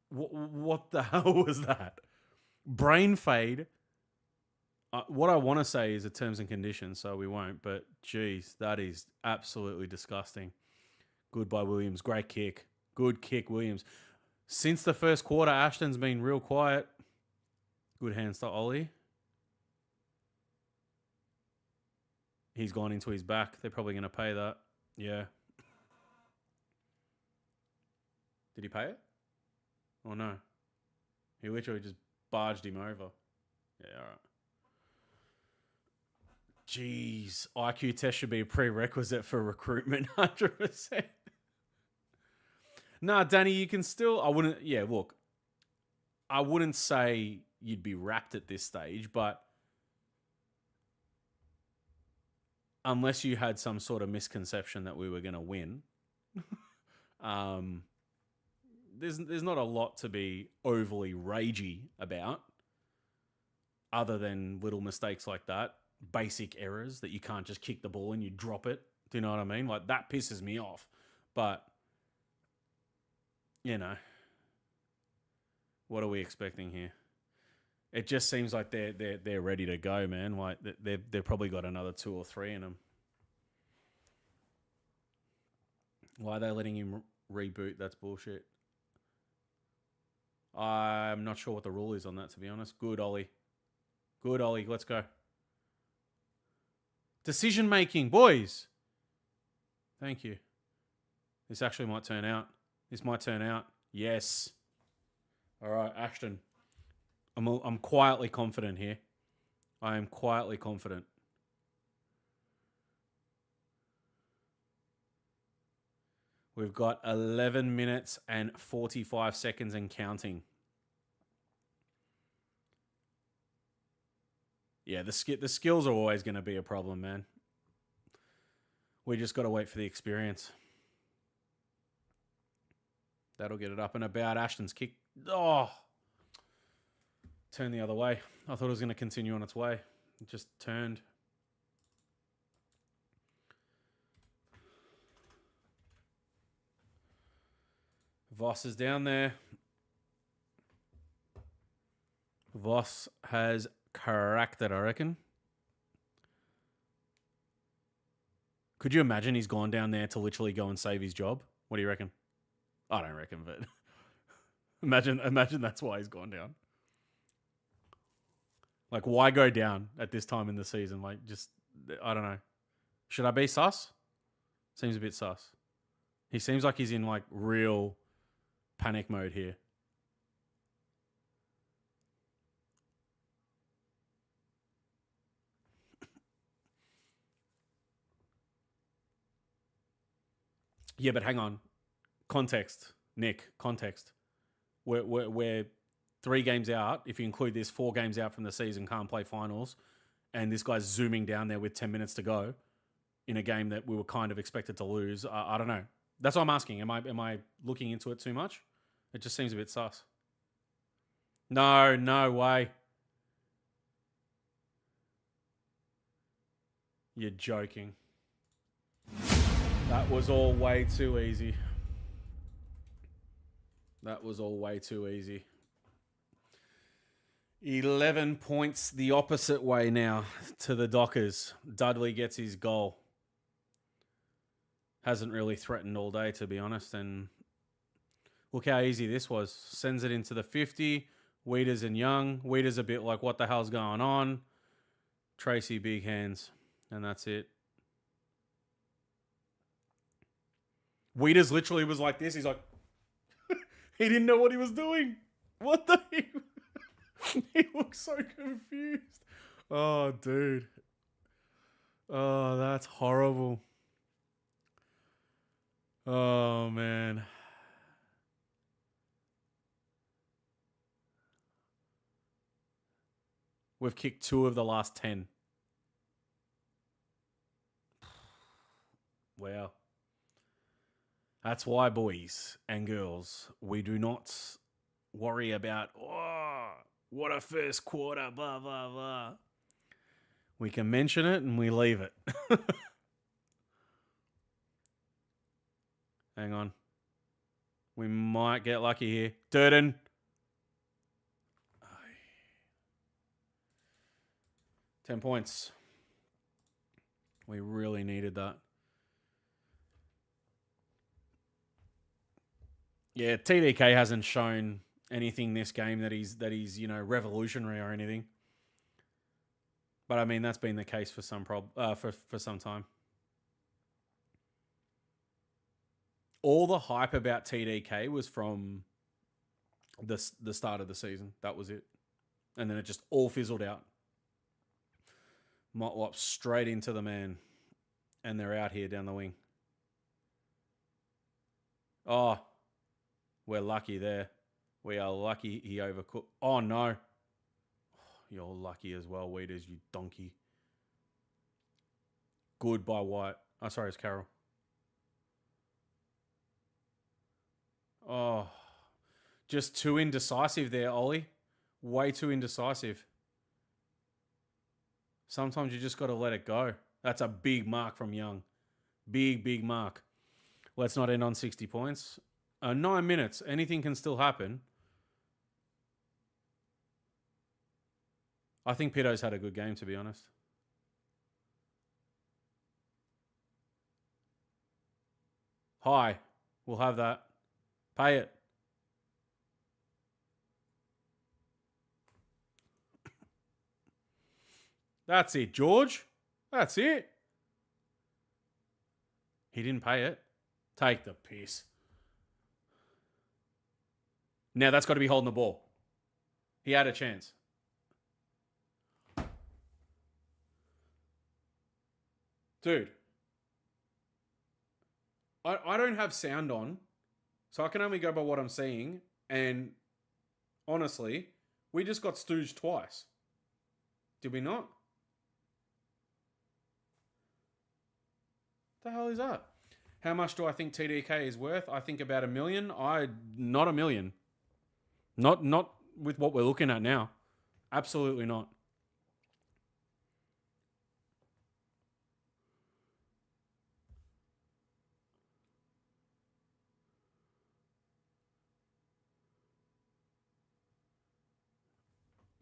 What the hell was that? Brain fade. What I want to say is the terms and conditions, so we won't. But, geez, that is absolutely disgusting. Good by Williams. Great kick. Good kick, Williams. Since the first quarter, Ashton's been real quiet. Good hands to Ollie. He's gone into his back. They're probably going to pay that. Yeah. Did he pay it? Oh, no. He literally just barged him over. Yeah, all right. Jeez. IQ test should be a prerequisite for recruitment, 100%. Nah, Danny, you can still... I wouldn't say you'd be wrapped at this stage, but unless you had some sort of misconception that we were going to win, there's not a lot to be overly ragey about other than little mistakes like that, basic errors that you can't just kick the ball and you drop it. Do you know what I mean? Like, that pisses me off. But, you know, what are we expecting here? It just seems like they're ready to go, man. Like, they've probably got another 2 or 3 in them. Why are they letting him reboot? That's bullshit. I'm not sure what the rule is on that, to be honest. Good, Ollie. Good, Ollie. Let's go. Decision making, boys. Thank you. This actually might turn out. This might turn out. Yes. All right, Ashton. I'm quietly confident here. I am quietly confident. We've got 11 minutes and 45 seconds and counting. Yeah, the skills are always going to be a problem, man. We just got to wait for the experience. That'll get it up and about. Ashton's kick. Oh. Turned the other way. I thought it was going to continue on its way. It just turned. Voss is down there. Voss has cracked it, I reckon. Could you imagine he's gone down there to literally go and save his job? What do you reckon? I don't reckon, but imagine that's why he's gone down. Like, why go down at this time in the season? Like, just, I don't know. Should I be sus? Seems a bit sus. He seems like he's in, like, real panic mode here. Yeah, but hang on. Context, Nick. Context. We're 3 games out. If you include this, 4 games out from the season, can't play finals, and this guy's zooming down there with 10 minutes to go in a game that we were kind of expected to lose. I don't know. That's what I'm asking. Am I looking into it too much? It just seems a bit sus. No way. You're joking. That was all way too easy. That was all way too easy. 11 points the opposite way now to the Dockers. Dudley gets his goal. Hasn't really threatened all day, to be honest. And look how easy this was. Sends it into the 50. Weeders and Young. Weeders a bit like, what the hell's going on? Tracy, big hands. And that's it. Weeders literally was like this. He's like, he didn't know what he was doing. What the... He looks so confused. Oh, dude. Oh, that's horrible. Oh, man. We've kicked 2 of the last 10. Wow. That's why, boys and girls, we do not worry about, what a first quarter, blah, blah, blah. We can mention it and we leave it. Hang on. We might get lucky here. Durden. 10 points. We really needed that. Yeah, TDK hasn't shown anything this game that he's revolutionary or anything. But I mean, that's been the case for some for some time. All the hype about TDK was from the start of the season. That was it. And then it just all fizzled out. Motlop straight into the man. And they're out here down the wing. Oh, we're lucky there. We are lucky he overcooked. Oh, no. You're lucky as well, Weeders, you donkey. Good by White. Oh, sorry, it's Carroll. Oh, just too indecisive there, Ollie. Way too indecisive. Sometimes you just got to let it go. That's a big mark from Young. Big mark. Let's not end on 60 points. 9 minutes. Anything can still happen. I think Pito's had a good game, to be honest. High. We'll have that. Pay it. That's it, George. That's it. He didn't pay it. Take the piss. Now that's got to be holding the ball. He had a chance. Dude. I don't have sound on, so I can only go by what I'm seeing. And honestly, we just got stooged twice. Did we not? The hell is that? How much do I think TDK is worth? I think about $1 million. Not $1 million. Not with what we're looking at now. Absolutely not.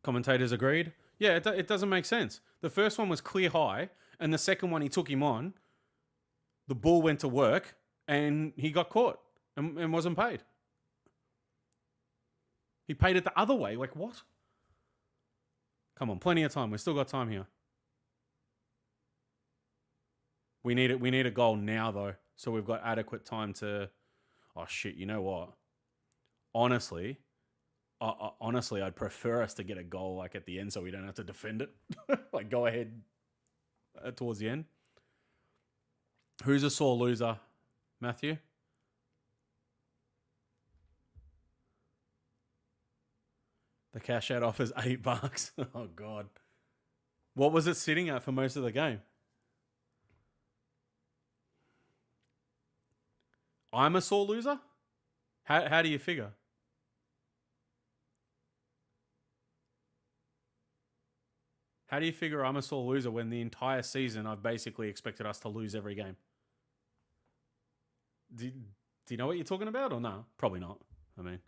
Commentators agreed. Yeah, it doesn't make sense. The first one was clear high, and the second one he took him on. The ball went to work, and he got caught and wasn't paid. He paid it the other way. Like, what? Come on, plenty of time. We've still got time here. We need it. We need a goal now, though, so we've got adequate time to... Oh, shit, you know what? Honestly, I'd prefer us to get a goal like at the end so we don't have to defend it. Like, go ahead towards the end. Who's a sore loser? Matthew? The cash out offers $8. Oh, God. What was it sitting at for most of the game? I'm a sore loser? How do you figure? How do you figure I'm a sore loser when the entire season I've basically expected us to lose every game? Do you know what you're talking about or no? Probably not. I mean,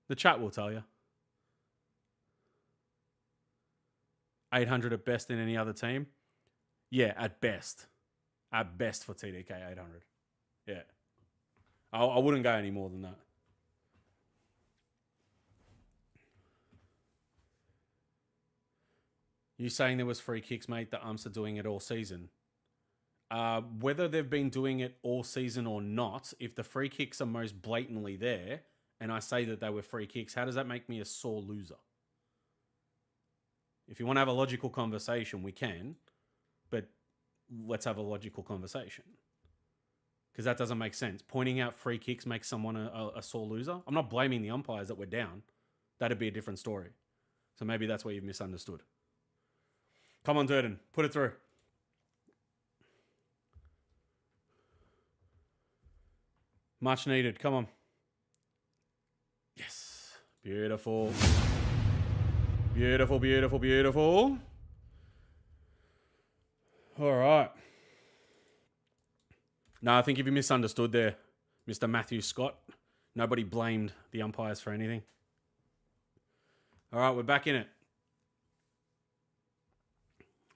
the chat will tell you. 800 at best in any other team. Yeah, at best. At best for TDK, 800. Yeah. I wouldn't go any more than that. You saying there was free kicks, mate, that Umps are doing it all season? Whether they've been doing it all season or not, if the free kicks are most blatantly there, and I say that they were free kicks, how does that make me a sore loser? If you want to have a logical conversation, we can, but let's have a logical conversation. Because that doesn't make sense. Pointing out free kicks makes someone a sore loser. I'm not blaming the umpires that we're down. That'd be a different story. So maybe that's what you've misunderstood. Come on, Durden. Put it through. Much needed. Come on. Yes. Beautiful. Beautiful, beautiful, beautiful. All right. No, I think if you misunderstood there, Mr. Matthew Scott, nobody blamed the umpires for anything. All right, we're back in it.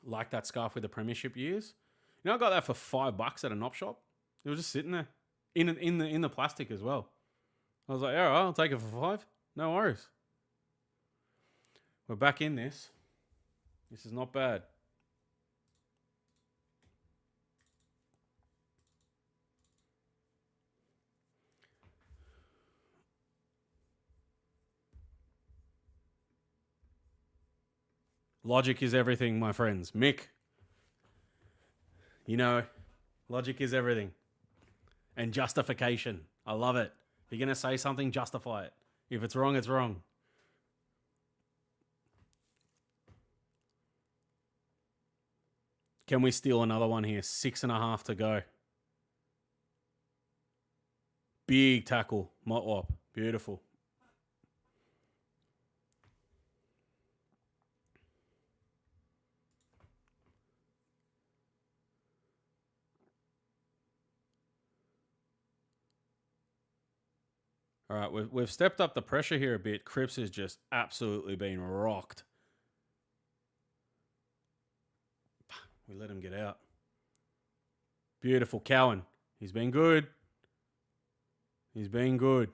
Like that scarf with the premiership years. You know, I got that for $5 at an op shop. It was just sitting there in the plastic as well. I was like, all right, I'll take it for $5. No worries. We're back in this. This is not bad. Logic is everything, my friends. Mick, you know, logic is everything. And justification. I love it. If you're going to say something, justify it. If it's wrong, it's wrong. Can we steal another one here? 6.5 to go. Big tackle. Motwop. Beautiful. All right, we've stepped up the pressure here a bit. Cripps has just absolutely been rocked. We let him get out. Beautiful. Cowan. He's been good. He's been good.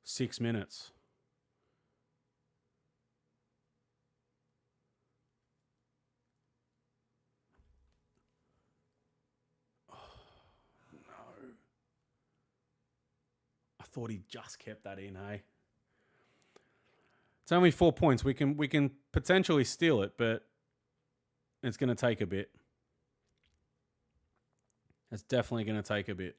Six minutes. Thought he just kept that in, hey? It's only 4 points. We can potentially steal it, but it's going to take a bit. It's definitely going to take a bit.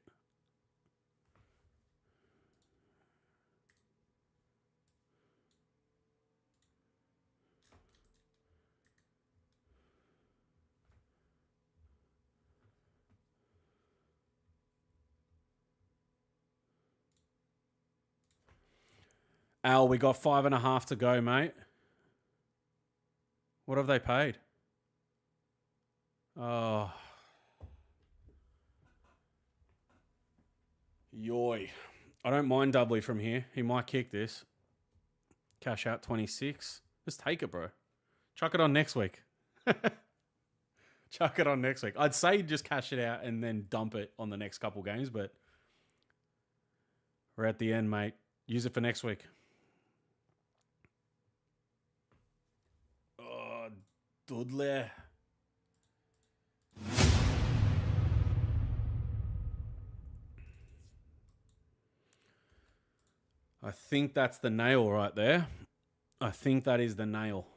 Al, we got 5.5 to go, mate. What have they paid? Oh. Yoy. I don't mind Dudley from here. He might kick this. Cash out 26. Just take it, bro. Chuck it on next week. Chuck it on next week. I'd say just cash it out and then dump it on the next couple games, but we're at the end, mate. Use it for next week. Oh, Dudley. I think that's the nail right there. I think that is the nail.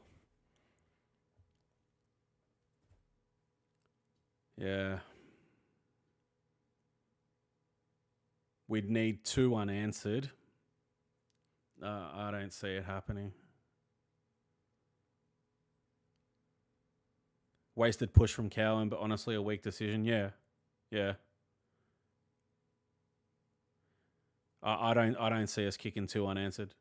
Yeah. We'd need 2 unanswered. I don't see it happening. Wasted push from Cowan, but honestly a weak decision. Yeah. Yeah. I don't see us kicking 2 unanswered.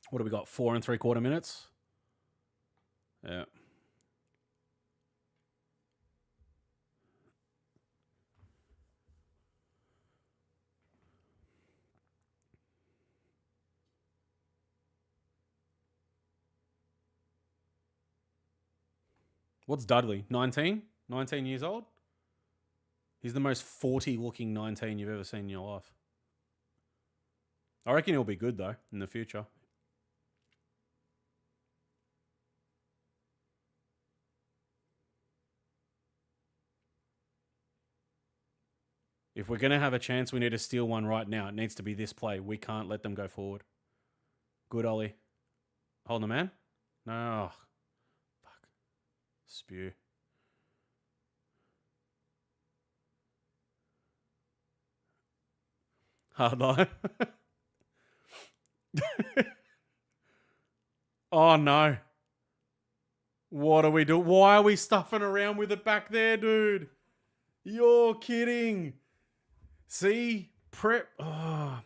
What do we got? 4 3/4 minutes? Yeah. What's Dudley? 19? 19 years old? He's the most 40 looking 19 you've ever seen in your life. I reckon he'll be good though in the future. If we're going to have a chance, we need to steal one right now. It needs to be this play. We can't let them go forward. Good, Ollie. Hold the man. No. Oh, fuck. Spew. Hard line. Oh, no. What are we doing? Why are we stuffing around with it back there, dude? You're kidding. See? Prep. Oh.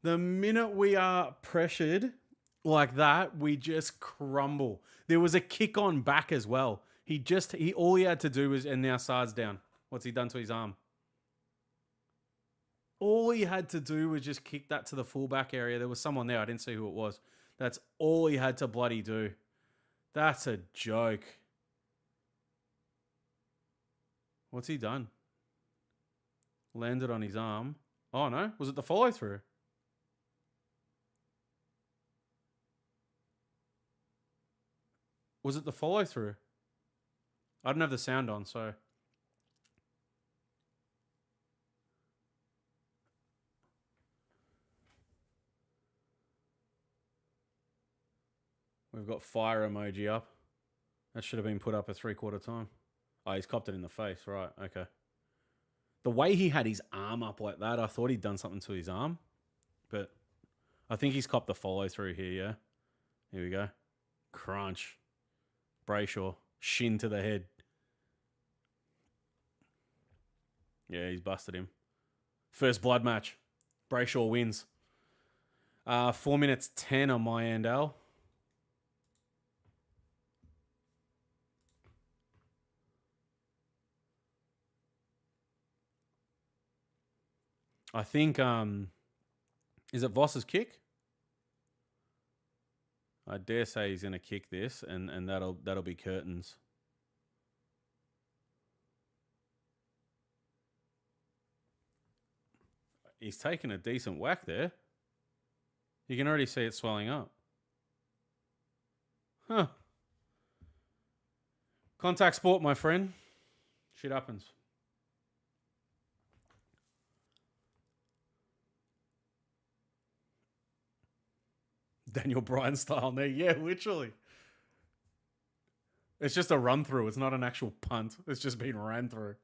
The minute we are pressured like that, we just crumble. There was a kick on back as well. All he had to do was, and now Sard's down. What's he done to his arm? All he had to do was just kick that to the fullback area. There was someone there. I didn't see who it was. That's all he had to bloody do. That's a joke. What's he done? Landed on his arm. Oh, no. Was it the follow through? Was it the follow through? I didn't have the sound on, so. We've got fire emoji up. That should have been put up at 3/4 time. Oh, he's copped it in the face. Right, okay. The way he had his arm up like that, I thought he'd done something to his arm. But I think he's copped the follow through here, yeah? Here we go. Crunch. Brayshaw. Shin to the head. Yeah, he's busted him. First blood match. Brayshaw wins. 4 minutes 10 on my end, Al. I think, is it Voss's kick? I dare say he's going to kick this, and that'll be curtains. He's taken a decent whack there. You can already see it swelling up. Huh. Contact sport, my friend. Shit happens. Daniel Bryan style knee. Yeah, literally. It's just a run through. It's not an actual punt. It's just been ran through.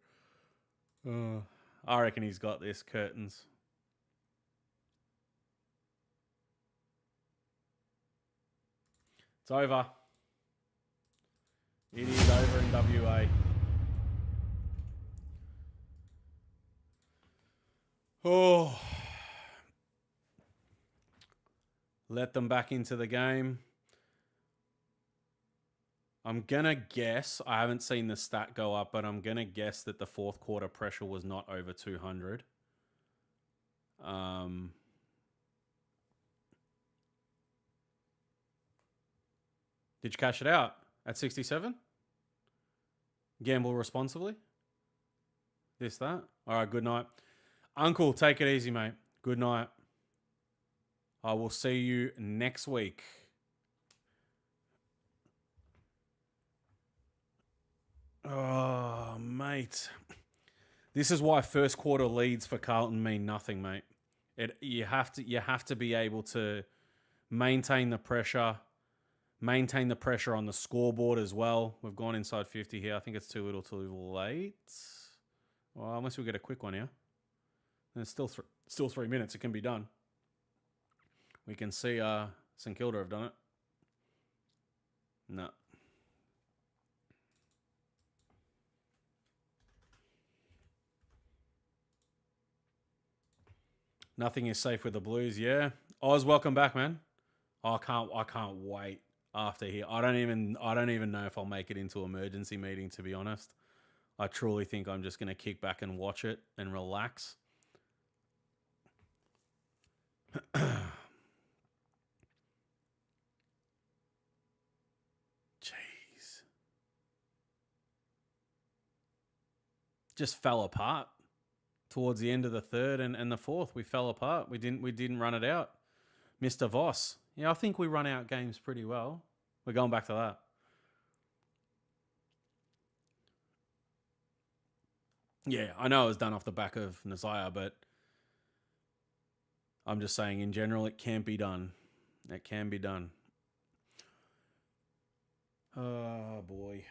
I reckon he's got this. Curtains. It's over. It is over in WA. Oh. Let them back into the game. I'm going to guess, I haven't seen the stat go up, but I'm going to guess that the 4/4 pressure was not over 200. Did you cash it out at 67? Gamble responsibly? This, that? All right, good night. Uncle, take it easy, mate. Good night. I will see you next week. Oh, mate. This is why 1/4 leads for Carlton mean nothing, mate. You have to be able to maintain the pressure on the scoreboard as well. We've gone inside 50 here. I think it's too little too late. Well, unless we get a quick one here. And it's still 3 minutes. It can be done. We can see St Kilda have done it. No. Nothing is safe with the Blues, yeah. Oz, welcome back, man. I can't wait after here. I don't even know if I'll make it into emergency meeting, to be honest. I truly think I'm just gonna kick back and watch it and relax. Jeez. Just fell apart. Towards the end of the third and the fourth, we fell apart. We didn't run it out. Mr. Voss. Yeah, I think we run out games pretty well. We're going back to that. Yeah, I know it was done off the back of Nazaya, but I'm just saying in general it can be done. It can be done. Oh boy.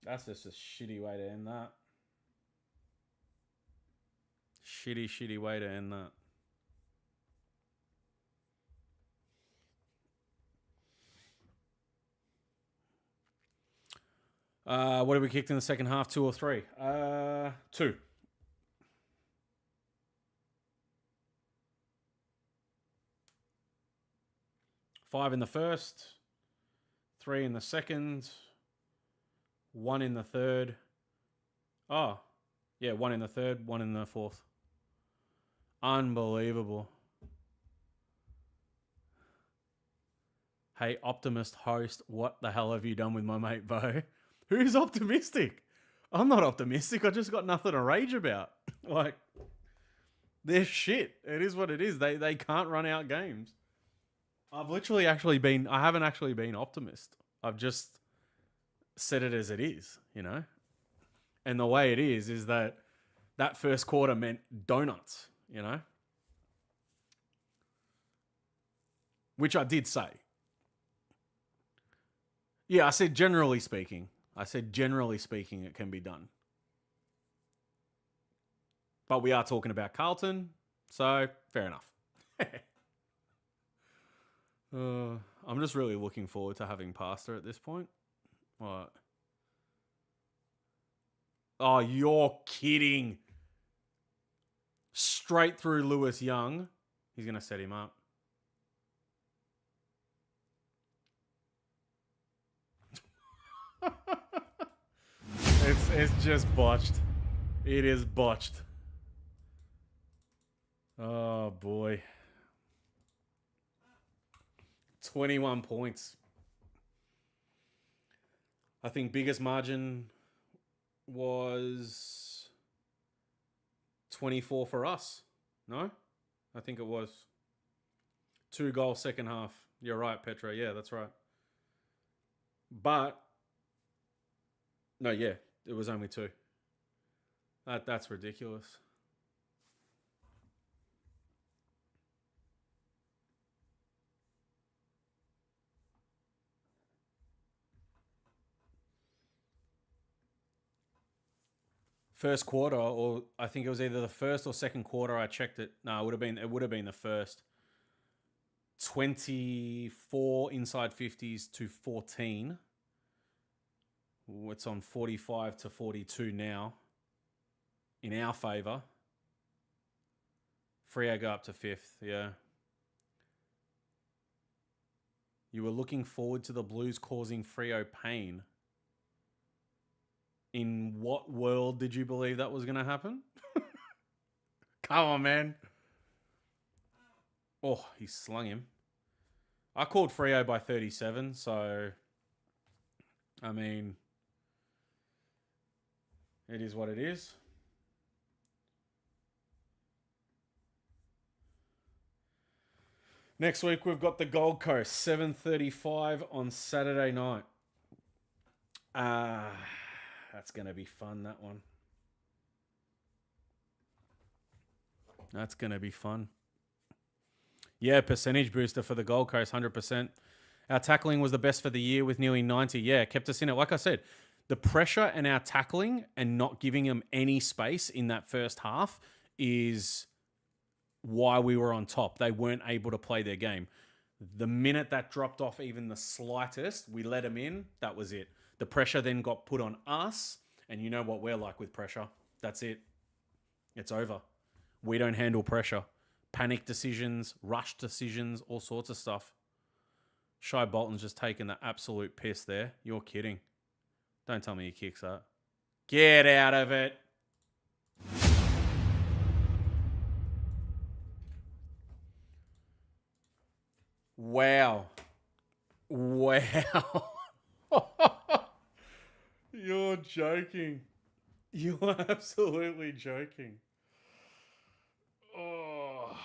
That's just a shitty way to end that. Shitty way to end that. What have we kicked in the second half? 2 or 3? 2. Five in the first, 3 in the second, 1 in the third. Oh, yeah, 1 in the third, 1 in the fourth. Unbelievable. Hey, optimist host, what the hell have you done with my mate Bo? Who's optimistic? I'm not optimistic. I just got nothing to rage about. Like, they're shit. It is what it is. They can't run out games. I haven't actually been optimist. I've just said it as it is, you know? And the way it is that first quarter meant donuts, you know? Which I did say. Yeah, I said generally speaking. It can be done. But we are talking about Carlton, so fair enough. I'm just really looking forward to having pasta at this point. What? Oh, you're kidding. Straight through Lewis Young. He's going to set him up. It's just botched. It is botched. Oh, boy. 21 points. I think biggest margin was 24 for us. No? I think it was. 2 goals second half. You're right, Petra. Yeah, that's right. But, no, yeah, it was only 2. That's ridiculous. First quarter, or I think it was either the first or second quarter. I checked it. No, it would have been the first. 24 inside 50s to 14. It's on 45 to 42 now. In our favour. Freo go up to 5th. Yeah. You were looking forward to the Blues causing Freo pain. In what world did you believe that was going to happen? Come on, man. Oh, he slung him. I called Freo by 37, so, I mean, it is what it is. Next week, we've got the Gold Coast, 7:35 on Saturday night. That's going to be fun, that one. That's going to be fun. Yeah, percentage booster for the Gold Coast, 100%. Our tackling was the best for the year with nearly 90. Yeah, kept us in it. Like I said, the pressure and our tackling and not giving them any space in that first half is why we were on top. They weren't able to play their game. The minute that dropped off even the slightest, we let them in. That was it. The pressure then got put on us. And you know what we're like with pressure. That's it. It's over. We don't handle pressure. Panic decisions, rush decisions, all sorts of stuff. Shai Bolton's just taking the absolute piss there. You're kidding. Don't tell me he kicks that. Get out of it. Wow. Wow. You're joking. You're absolutely joking. Oh,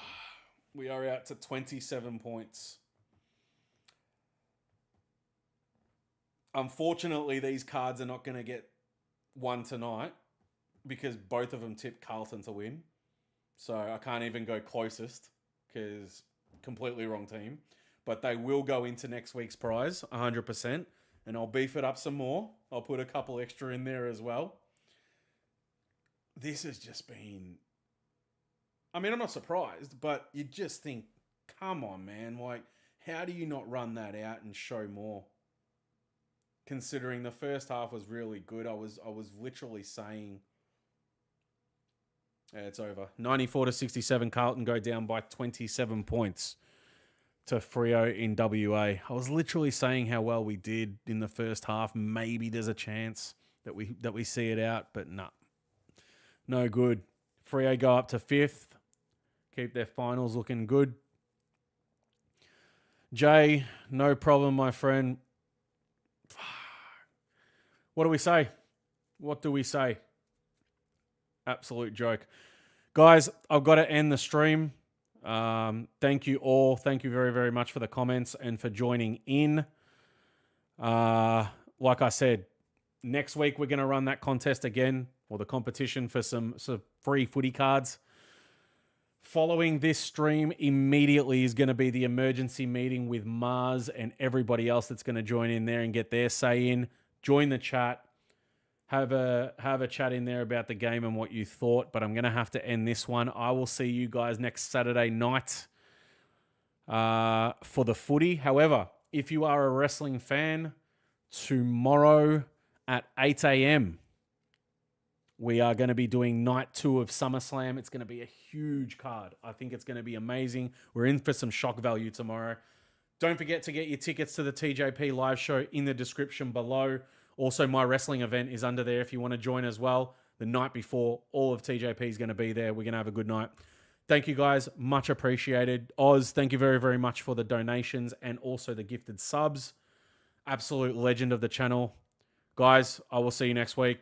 we are out to 27 points. Unfortunately, these cards are not going to get one tonight because both of them tipped Carlton to win. So I can't even go closest because completely wrong team. But they will go into next week's prize, 100%. And I'll beef it up some more. I'll put a couple extra in there as well. This has just been... I mean, I'm not surprised, but you just think, come on, man. Like, how do you not run that out and show more? Considering the first half was really good. I was literally saying... Yeah, it's over. 94-67, Carlton go down by 27 points to Freo in WA. I was literally saying how well we did in the first half. Maybe there's a chance that we see it out, but nah. No good. Freo go up to 5th. Keep their finals looking good. Jay, no problem, my friend. What do we say? What do we say? Absolute joke. Guys, I've got to end the stream. Thank you all. Thank you very, very much for the comments and for joining in. Like I said, next week we're going to run that contest again, or the competition for some free footy cards. Following this stream immediately is going to be the emergency meeting with Mars and everybody else that's going to join in there and get their say in. Join the chat. Have a chat in there about the game and what you thought, but I'm going to have to end this one. I will see you guys next Saturday night for the footy. However, if you are a wrestling fan, tomorrow at 8 a.m., we are going to be doing night 2 of SummerSlam. It's going to be a huge card. I think it's going to be amazing. We're in for some shock value tomorrow. Don't forget to get your tickets to the TJP live show in the description below. Also, my wrestling event is under there if you want to join as well. The night before, all of TJP is going to be there. We're going to have a good night. Thank you, guys. Much appreciated. Oz, thank you very, very much for the donations and also the gifted subs. Absolute legend of the channel. Guys, I will see you next week.